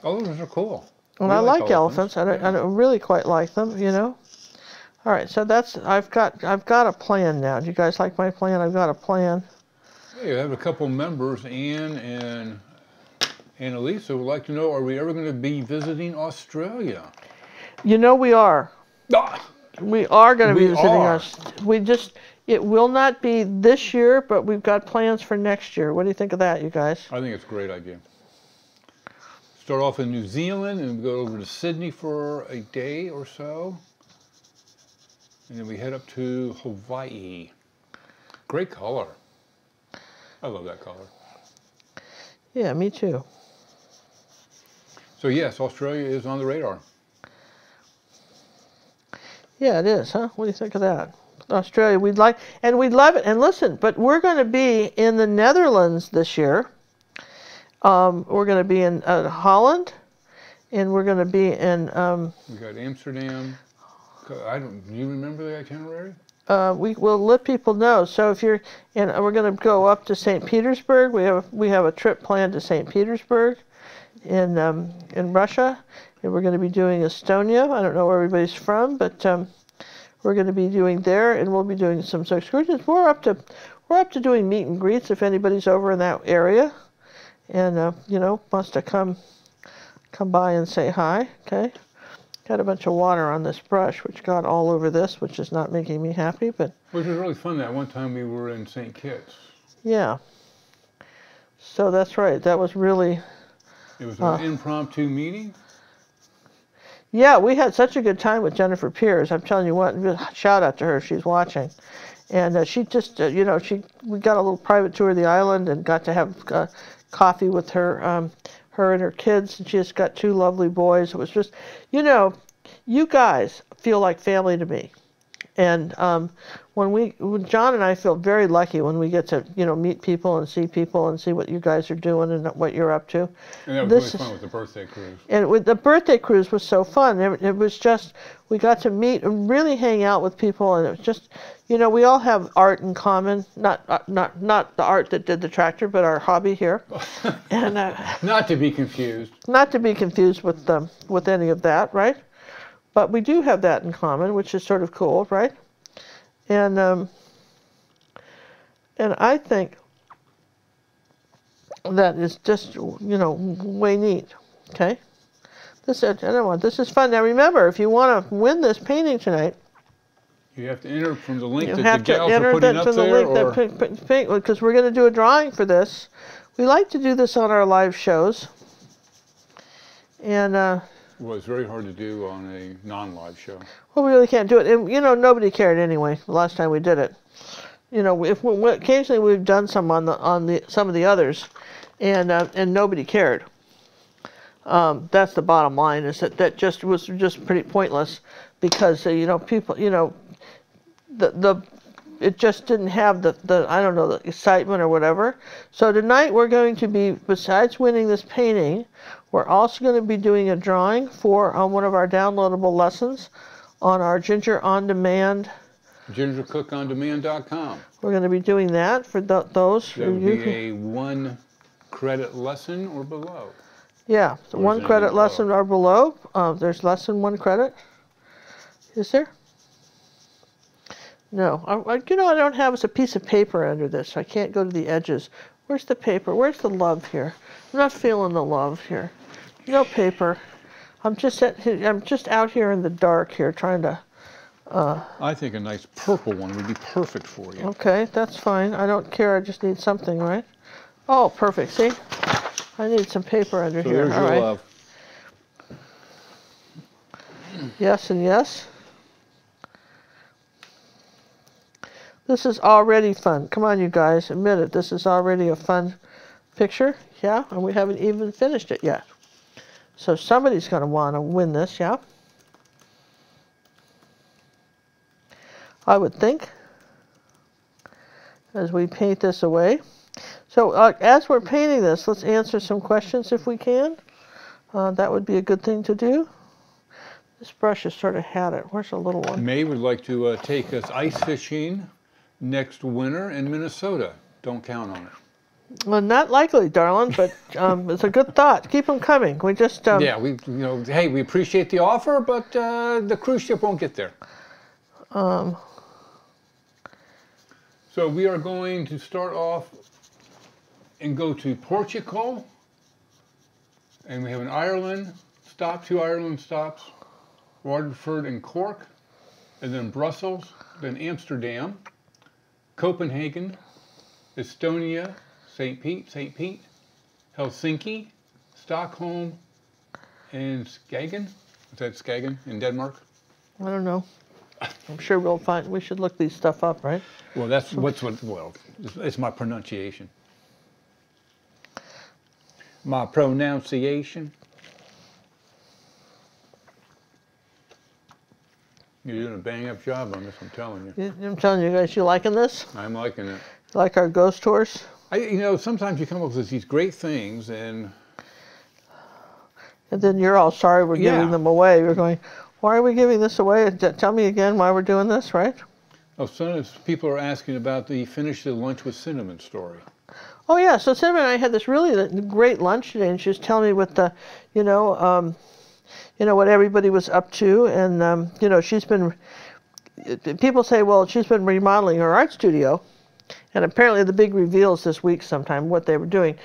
Elephants are cool. And I like elephants. I don't really quite like them, you know. All right, so I've got a plan now. Do you guys like my plan? I've got a plan. Yeah, you have a couple members, Anne and Elisa, would like to know: are we ever going to be visiting Australia? You know we are. Ah! We are going to be visiting Australia. It will not be this year, but we've got plans for next year. What do you think of that, you guys? I think it's a great idea. Start off in New Zealand and go over to Sydney for a day or so. And then we head up to Hawaii. Great color. I love that color. Yeah, me too. So yes, Australia is on the radar. Yeah, it is, huh? What do you think of that? Australia, we'd love it. And listen, but we're going to be in the Netherlands this year. We're going to be in Holland, and we're going to be in. We got Amsterdam. Do you remember the itinerary? We will let people know. So if you're, and we're going to go up to St. Petersburg. We have a trip planned to St. Petersburg, in Russia, and we're going to be doing Estonia. I don't know where everybody's from, but we're going to be doing there, and we'll be doing some excursions. We're up to doing meet and greets if anybody's over in that area, and you know, wants to come by and say hi. Okay. Got a bunch of water on this brush, which got all over this, which is not making me happy, but... Which was really fun that one time we were in St. Kitts. Yeah. So that's right. That was really... It was an impromptu meeting? Yeah, we had such a good time with Jennifer Pierce. I'm telling you what, shout out to her if she's watching. And she just, you know, we got a little private tour of the island and got to have coffee with her her and her kids, and she just got 2 lovely boys. It was just, you know, you guys feel like family to me. And when John and I feel very lucky when we get to, you know, meet people and see what you guys are doing and what you're up to. And that was really fun with the birthday cruise. And with the birthday cruise was so fun. It was just, we got to meet and really hang out with people, and it was just, you know, we all have art in common. Not the art that did the tractor, but our hobby here. And not to be confused. Not to be confused with any of that, right? But we do have that in common, which is sort of cool, right? And I think that is just, you know, way neat. Okay, this is fun. Now remember, if you want to win this painting tonight, you have to enter from the link that the gals are putting up there, because we're going to do a drawing for this. We like to do this on our live shows, and. Well, it's very hard to do on a non-live show. Well, we really can't do it. And, you know, nobody cared anyway the last time we did it. You know, occasionally we've done some on some of the others, and nobody cared. That's the bottom line, is that just was just pretty pointless, because you know, people, you know, the it just didn't have the I don't know, the excitement or whatever. So tonight we're going to be, besides winning this painting, we're also going to be doing a drawing for one of our downloadable lessons on our Ginger On Demand. gingercookondemand.com. We're going to be doing that for those. That would be a 1 credit lesson or below. Yeah, so 1 credit lesson or below. There's less than 1 credit. Is there? No. You know, I don't have a piece of paper under this, so I can't go to the edges. Where's the paper? Where's the love here? I'm not feeling the love here. No paper. I'm just out here in the dark here trying to. I think a nice purple one would be perfect for you. Okay, that's fine. I don't care. I just need something, right? Oh, perfect. See? I need some paper under here. There's your love. Yes and yes. This is already fun. Come on, you guys. Admit it. This is already a fun picture. Yeah? And we haven't even finished it yet. So somebody's going to want to win this, yeah? I would think, as we paint this away. So as we're painting this, let's answer some questions if we can. That would be a good thing to do. This brush has sort of had it. Where's the little one? May would like to take us ice fishing next winter in Minnesota. Don't count on it. Well, not likely, darling, but it's a good thought. Keep them coming. We just yeah, hey, we appreciate the offer, but the cruise ship won't get there. So we are going to start off and go to Portugal, and we have an Ireland stop, 2 Ireland stops, Waterford and Cork, and then Brussels, then Amsterdam, Copenhagen, Estonia, St. Pete, Helsinki, Stockholm, and Skagen. Is that Skagen in Denmark? I don't know. I'm sure we'll find. We should look these stuff up, right? Well, well, it's my pronunciation. My pronunciation. You're doing a bang-up job on this, I'm telling you. I'm telling you guys, you liking this? I'm liking it. Like our ghost tours? You know, sometimes you come up with these great things, and then you're all sorry we're giving them away. You're going, why are we giving this away? Tell me again why we're doing this, right? Oh, sometimes people are asking about the Finish the Lunch with Cinnamon story. Oh, yeah. So Cinnamon and I had this really great lunch today, and she was telling me what the, what everybody was up to. And, she's been, people say, well, she's been remodeling her art studio. And apparently the big reveal is this week sometime, what they were doing.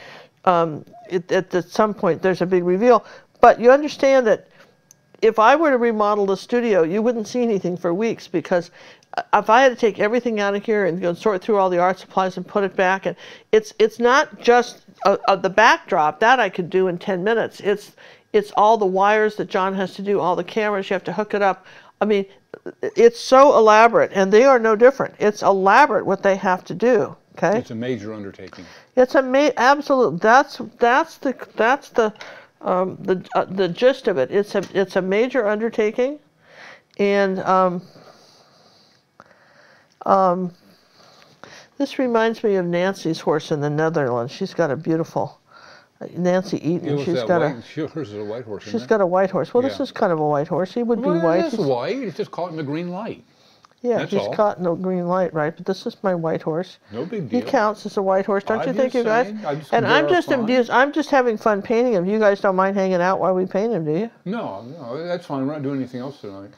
At some point, there's a big reveal. But you understand that if I were to remodel the studio, you wouldn't see anything for weeks, because if I had to take everything out of here and go sort through all the art supplies and put it back, and it's not just the backdrop that I could do in 10 minutes. It's all the wires that John has to do, all the cameras, you have to hook it up. I mean, it's so elaborate, and they are no different. It's elaborate what they have to do. Okay. It's a major undertaking. It's absolute. That's the gist of it. It's a major undertaking, and this reminds me of Nancy's horse in the Netherlands. She's got a beautiful Nancy Eaton. She's got hers is a white horse. She's got a white horse. Well, this is kind of a white horse. He would be white. It's white. It's just caught in the green light. Yeah, he's caught in the green light, right? But this is my white horse. No big deal. He counts as a white horse, don't you think, you guys? And I'm just amused. I'm just having fun painting him. You guys don't mind hanging out while we paint him, do you? No, that's fine. We're not doing anything else tonight.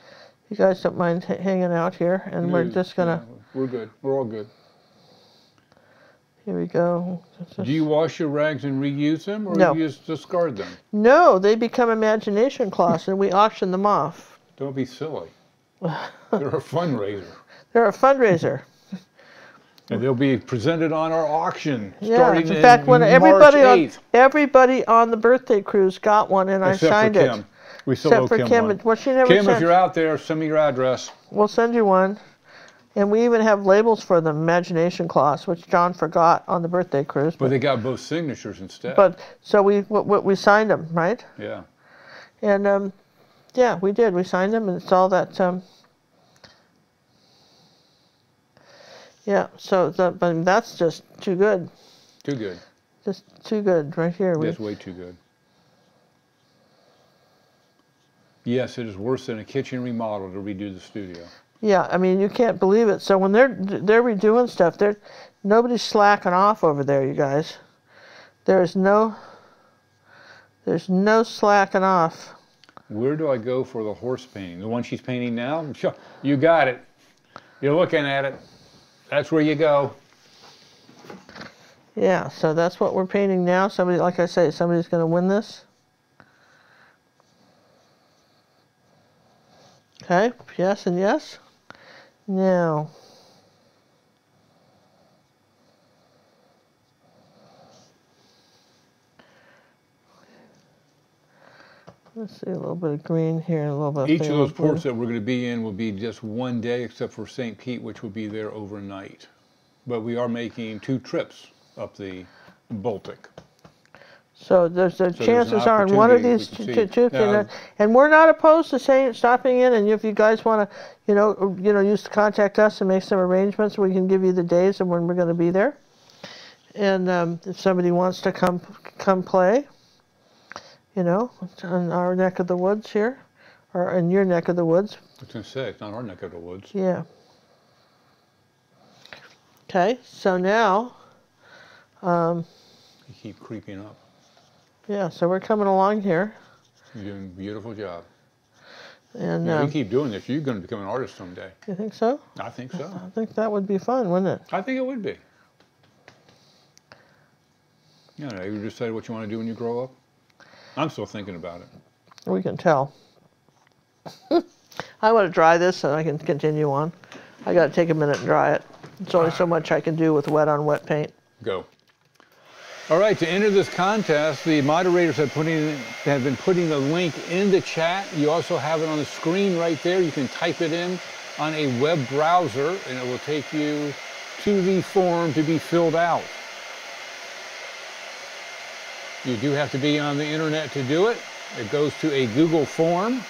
You guys don't mind hanging out here, and we're just gonna. We're good. We're all good. Here we go. Do you wash your rags and reuse them, or No. you just discard them? No, they become imagination cloths, and we auction them off. Don't be silly. They're a fundraiser. They're a fundraiser. And they'll be presented on our auction starting in fact, when March 8th. everybody on the birthday cruise got one, and I signed it. We still owe Kim one. Well, she never Kim, sent. if you're out there, send me your address. We'll send you one. And we even have labels for them, imagination cloths, which John forgot on the birthday cruise. But they got both signatures instead. But so we signed them, right? Yeah. And yeah, we did. We signed them, and it's all that. Yeah, so but that's just too good. Too good. Just too good right here. That's way too good. Yes, it is worse than a kitchen remodel to redo the studio. Yeah, I mean, you can't believe it. So when they're redoing stuff, nobody's slacking off over there, you guys. There's no slacking off. Where do I go for the horse painting? The one she's painting now? Sure, you got it. You're looking at it. That's where you go. Yeah, so that's what we're painting now. Somebody, like I say, somebody's going to win this. Okay, yes and yes. Now, let's see, a little bit of green here, a little bit of Each of those blue. ports that we're going to be in will be just one day, except for St. Pete, which will be there overnight. But we are making 2 trips up the Baltic. So there's chances are in one of these two, and we're not opposed to stopping in. And if you guys want to, use to contact us and make some arrangements, we can give you the days and when we're going to be there. And if somebody wants to come play, in our neck of the woods here, or in your neck of the woods. I was going to say, it's not our neck of the woods. Yeah. Okay, so now. You keep creeping up. Yeah, so we're coming along here. You're doing a beautiful job. And you keep doing this, you're going to become an artist someday. You think so? I think so. I think that would be fun, wouldn't it? I think it would be. You decide what you want to do when you grow up? I'm still thinking about it. We can tell. I want to dry this so I can continue on. I got to take a minute and dry it. It's only so much I can do with wet on wet paint. Go. All right, to enter this contest, the moderators have been putting the link in the chat. You also have it on the screen right there. You can type it in on a web browser, and it will take you to the form to be filled out. You do have to be on the internet to do it. It goes to a Google form,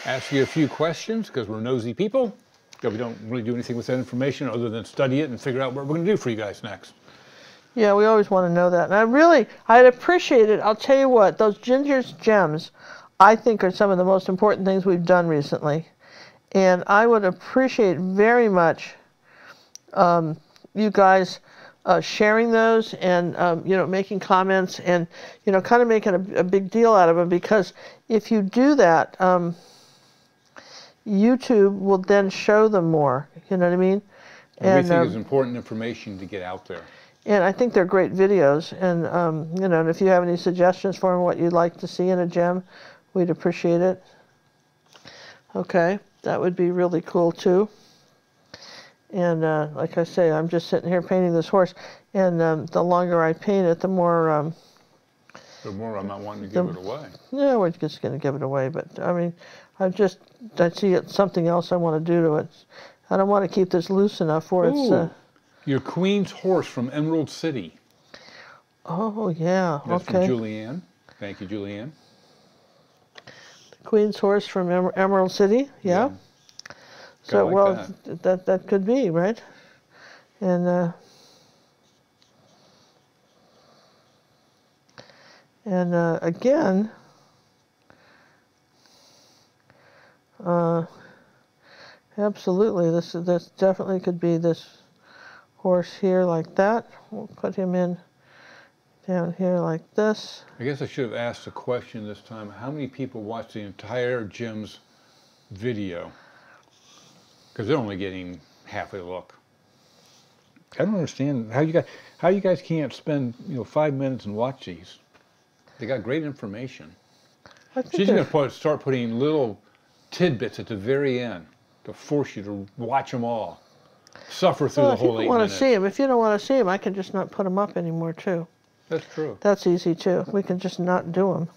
asks you a few questions, because we're nosy people. We don't really do anything with that information other than study it and figure out what we're going to do for you guys next. Yeah, we always want to know that. And I'd appreciate it. I'll tell you what, those Ginger's gems, I think are some of the most important things we've done recently. And I would appreciate very much you guys sharing those and, making comments and, kind of making a big deal out of them, because if you do that, YouTube will then show them more. You know what I mean? And we think it's important information to get out there. And I think they're great videos. And, and if you have any suggestions for them, what you'd like to see in a gem, we'd appreciate it. Okay, that would be really cool too. And like I say, I'm just sitting here painting this horse. And the longer I paint it, the more I'm not wanting to give it away. Yeah, we're just going to give it away. But, I mean, I see it's something else I want to do to it. I don't want to keep this loose enough where it's... Your Queen's horse from Emerald City. Oh, yeah, That's from Julianne. Thank you, Julianne. The Queen's horse from Emerald City, yeah. So, like that could be, right? And again, absolutely, this definitely could be this horse here like that. We'll put him in down here like this. I guess I should have asked a question this time. How many people watch the entire Jim's video? Because they're only getting half a look. I don't understand how you guys can't spend 5 minutes and watch these. They got great information. She's going to start putting little tidbits at the very end to force you to watch them all. Suffer through the whole 8 minutes. If you don't want to see them, if you don't want to see them, I can just not put them up anymore too. That's true. That's easy too. We can just not do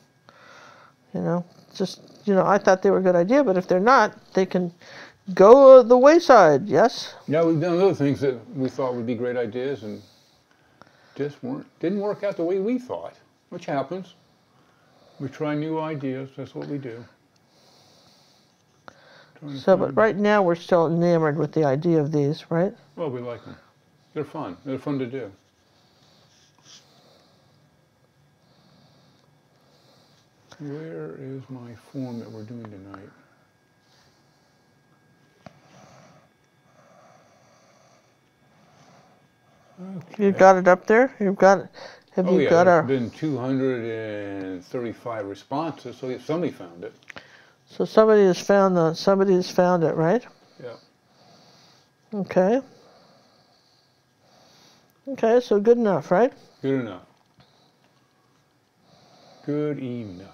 them. I thought they were a good idea, but if they're not, they can go the wayside. Yes. Yeah, we've done other things that we thought would be great ideas and just didn't work out the way we thought, which happens. We try new ideas. That's what we do. So, but right now we're still enamored with the idea of these, right? Well, we like them. They're fun. They're fun to do. Where is my form that we're doing tonight? Okay. You got it up there? You've got it. Have Oh you yeah, got there's our? been 235 responses, so somebody found it. So somebody has found it, right? Yeah. Okay. Okay, so good enough, right? Good enough. Good enough.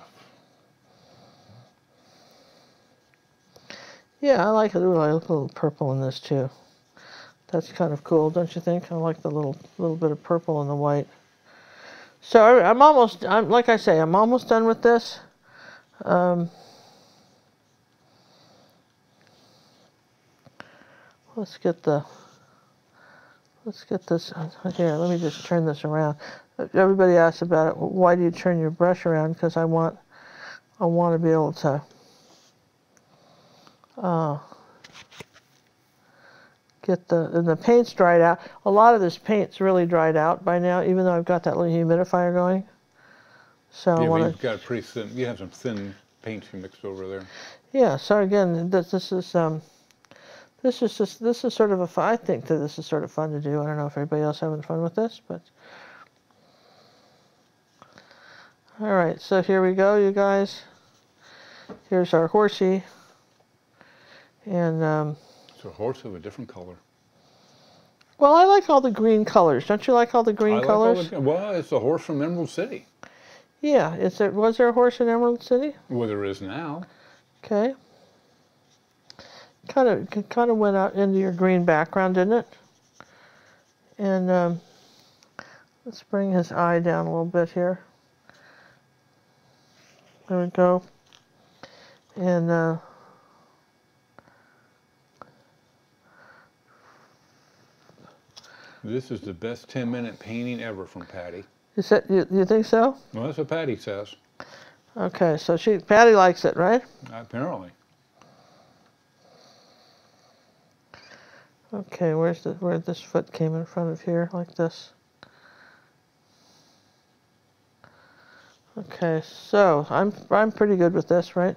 Yeah, I like it. Ooh, I like a little purple in this too. That's kind of cool, don't you think? I like the little bit of purple and the white. So I'm like I say, I'm almost done with this. Let's get this here. Let me just turn this around. Everybody asks about it. Why do you turn your brush around? Because I want to be able to get the paint's dried out. A lot of this paint's really dried out by now, even though I've got that little humidifier going. So Yeah, I want you've got pretty thin. You have some thin paint you mixed over there. Yeah. So again, this is sort of a I think that this is sort of fun to do. I don't know if everybody else having fun with this, but all right. So here we go, you guys. Here's our horsey, and It's a horse of a different color. well, I like all the green colors. Don't you like all the green colors? Well, it's a horse from Emerald City. Yeah. Was there a horse in Emerald City? Well, there is now. Okay. Kind of went out into your green background, didn't it? And let's bring his eye down a little bit here. There we go. And This is the best 10-minute painting ever from Patty. you think so? Well, that's what Patty says. Okay, so Patty likes it, right? Apparently. Okay, where this foot came in front of here, like this. Okay, so I'm pretty good with this, right?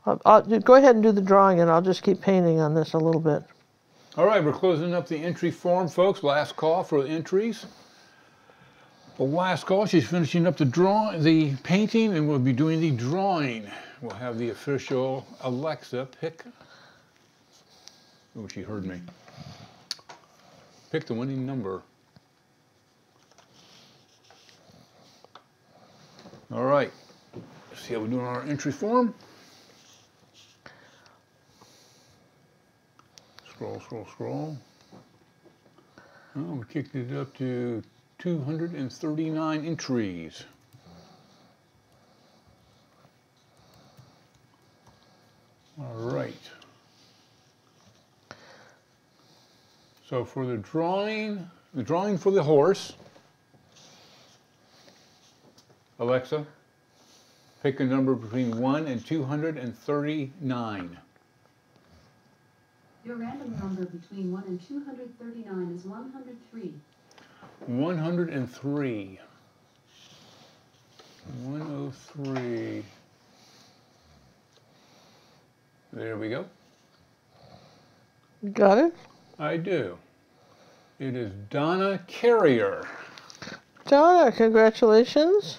I'll go ahead and do the drawing, and I'll just keep painting on this a little bit. All right, we're closing up the entry form, folks. Last call for the entries. The last call. She's finishing up the painting, and we'll be doing the drawing. We'll have the official Alexa pick. Oh, she heard me. Pick the winning number. All right. Let's see how we're doing on our entry form. Scroll. Oh, we kicked it up to 239 entries. All right. So for the drawing for the horse, Alexa, pick a number between 1 and 239. Your random number between 1 and 239 is 103. 103. 103. There we go. Got it? I do. It is Donna Carrier. Donna, congratulations.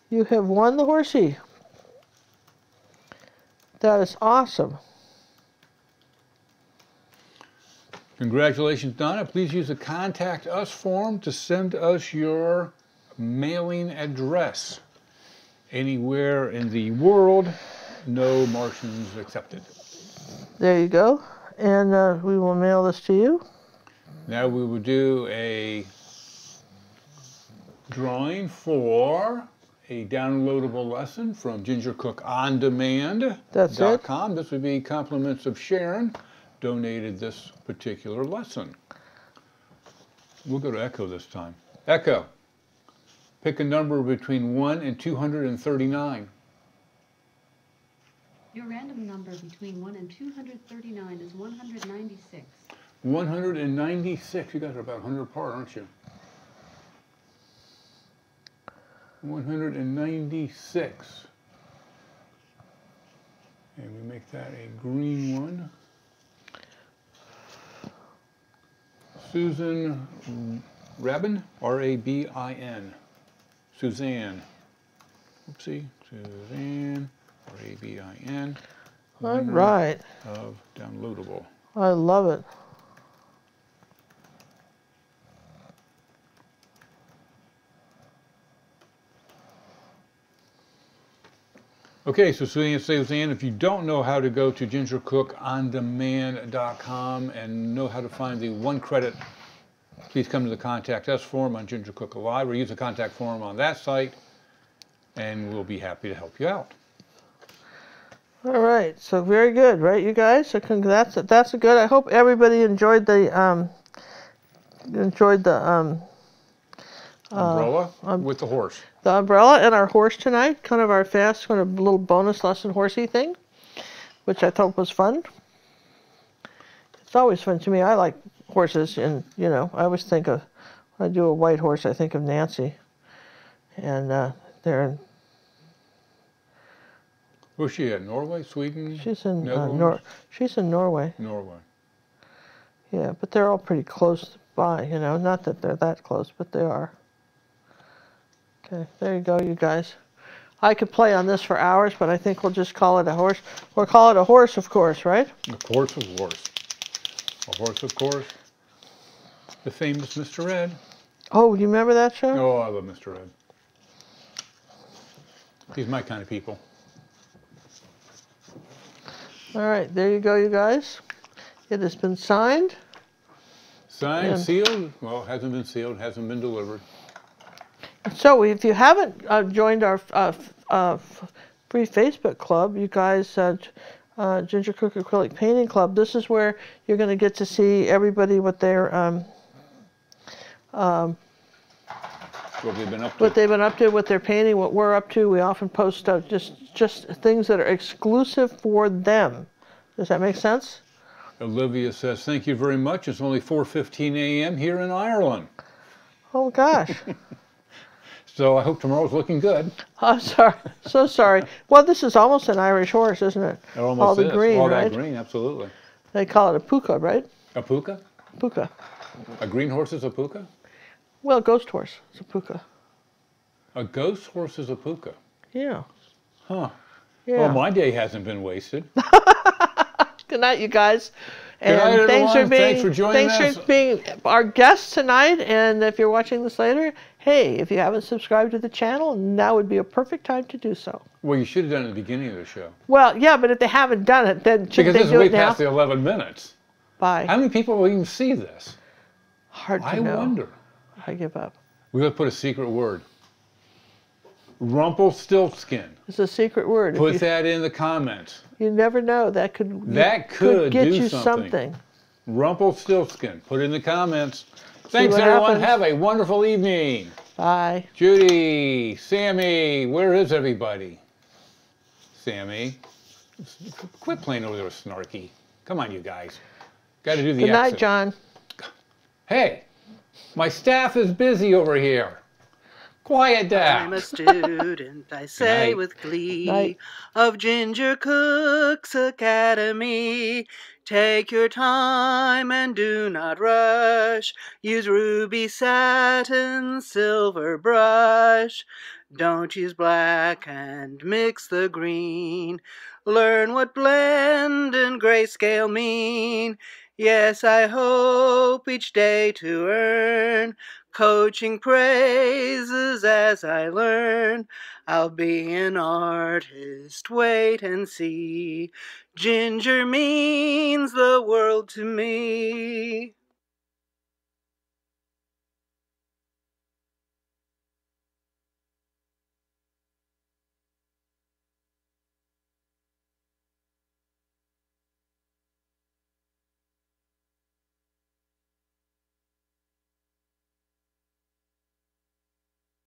You have won the horsey. That is awesome. Congratulations, Donna. Please use the Contact Us form to send us your mailing address. Anywhere in the world, no Martians accepted. There you go. And we will mail this to you. Now we will do a drawing for a downloadable lesson from gingercookondemand.com. This would be compliments of Sharon, donated this particular lesson. We'll go to Echo this time. Echo, pick a number between 1 and 239. Your random number between 1 and 239 is 196. 196. You guys are about 100 apart, aren't you? 196. And we make that a green one. Susan Rabin, R-A-B-I-N. Suzanne. Oopsie. Suzanne, R-A-B-I-N. All right. Of downloadable. I love it. Okay, so Suzanne, if you don't know how to go to gingercookondemand.com and know how to find the 1 credit, please come to the Contact Us forum on gingercooklive or use the contact form on that site, and we'll be happy to help you out. All right, so very good, right, you guys? So that's a good. I hope everybody enjoyed the Umbrella with the horse. The umbrella and our horse tonight, kind of our fast, kind of little bonus lesson horsey thing, which I thought was fun. It's always fun to me. I like horses, and you know, I always think of when I do a white horse, I think of Nancy, and they're. Where's she at? Norway, Sweden? She's in she's in Norway. Norway. Yeah, but they're all pretty close by. You know, not that they're that close, but they are. Okay, there you go, you guys. I could play on this for hours, but I think we'll just call it a horse. We'll call it a horse, of course, right? A horse, of course. A horse, of course. The famous Mr. Ed. Oh, you remember that show? Oh, I love Mr. Ed. He's my kind of people. All right, there you go, you guys. It has been signed. Signed, sealed. Well, it hasn't been sealed, hasn't been delivered. So if you haven't joined our free Facebook club, you guys, Ginger Cook Acrylic Painting Club, this is where you're going to get to see everybody what they're what they've been up to. What they've been up to, what they're painting, what we're up to. We often post just things that are exclusive for them. Does that make sense? Olivia says, thank you very much. It's only 4:15 a.m. here in Ireland. Oh, gosh. So I hope tomorrow's looking good. I'm sorry. So sorry. Well, this is almost an Irish horse, isn't it? It almost all the is. green, all right? that green, absolutely. They call it a puka, right? A puka? Puka. A green horse is a puka? Well, ghost horse is a puka. A ghost horse is a puka? Yeah. Huh. Yeah. Well, my day hasn't been wasted. Good night, you guys. Good night, everyone. Thanks for joining us. Thanks for being our guests tonight. And if you're watching this later, hey, if you haven't subscribed to the channel, now would be a perfect time to do so. Well, you should have done it at the beginning of the show. Well, yeah, but if they haven't done it, then shouldn't they do it now? Because this is way past the 11 minutes. Bye. How many people will even see this? Hard to know. I wonder. I give up. We're going to put a secret word. Rumpelstiltskin. It's a secret word. Put that in the comments. You never know. That could get do you something. Rumpelstiltskin. Put it in the comments. Thanks, what everyone. happens. Have a wonderful evening. Bye. Judy, Sammy, where is everybody? Sammy, quit playing over there with Snarky. Come on, you guys. Got to do the Good night, exit. John. Hey, my staff is busy over here. Quiet down. I'm a student, I say Night. with glee, Night. of Ginger Cook's Academy. Take your time and do not rush. Use ruby satin, silver brush. Don't use black and mix the green. Learn what blend and grayscale mean. Yes, I hope each day to earn coaching praises as I learn. I'll be an artist, wait and see. Ginger means the world to me.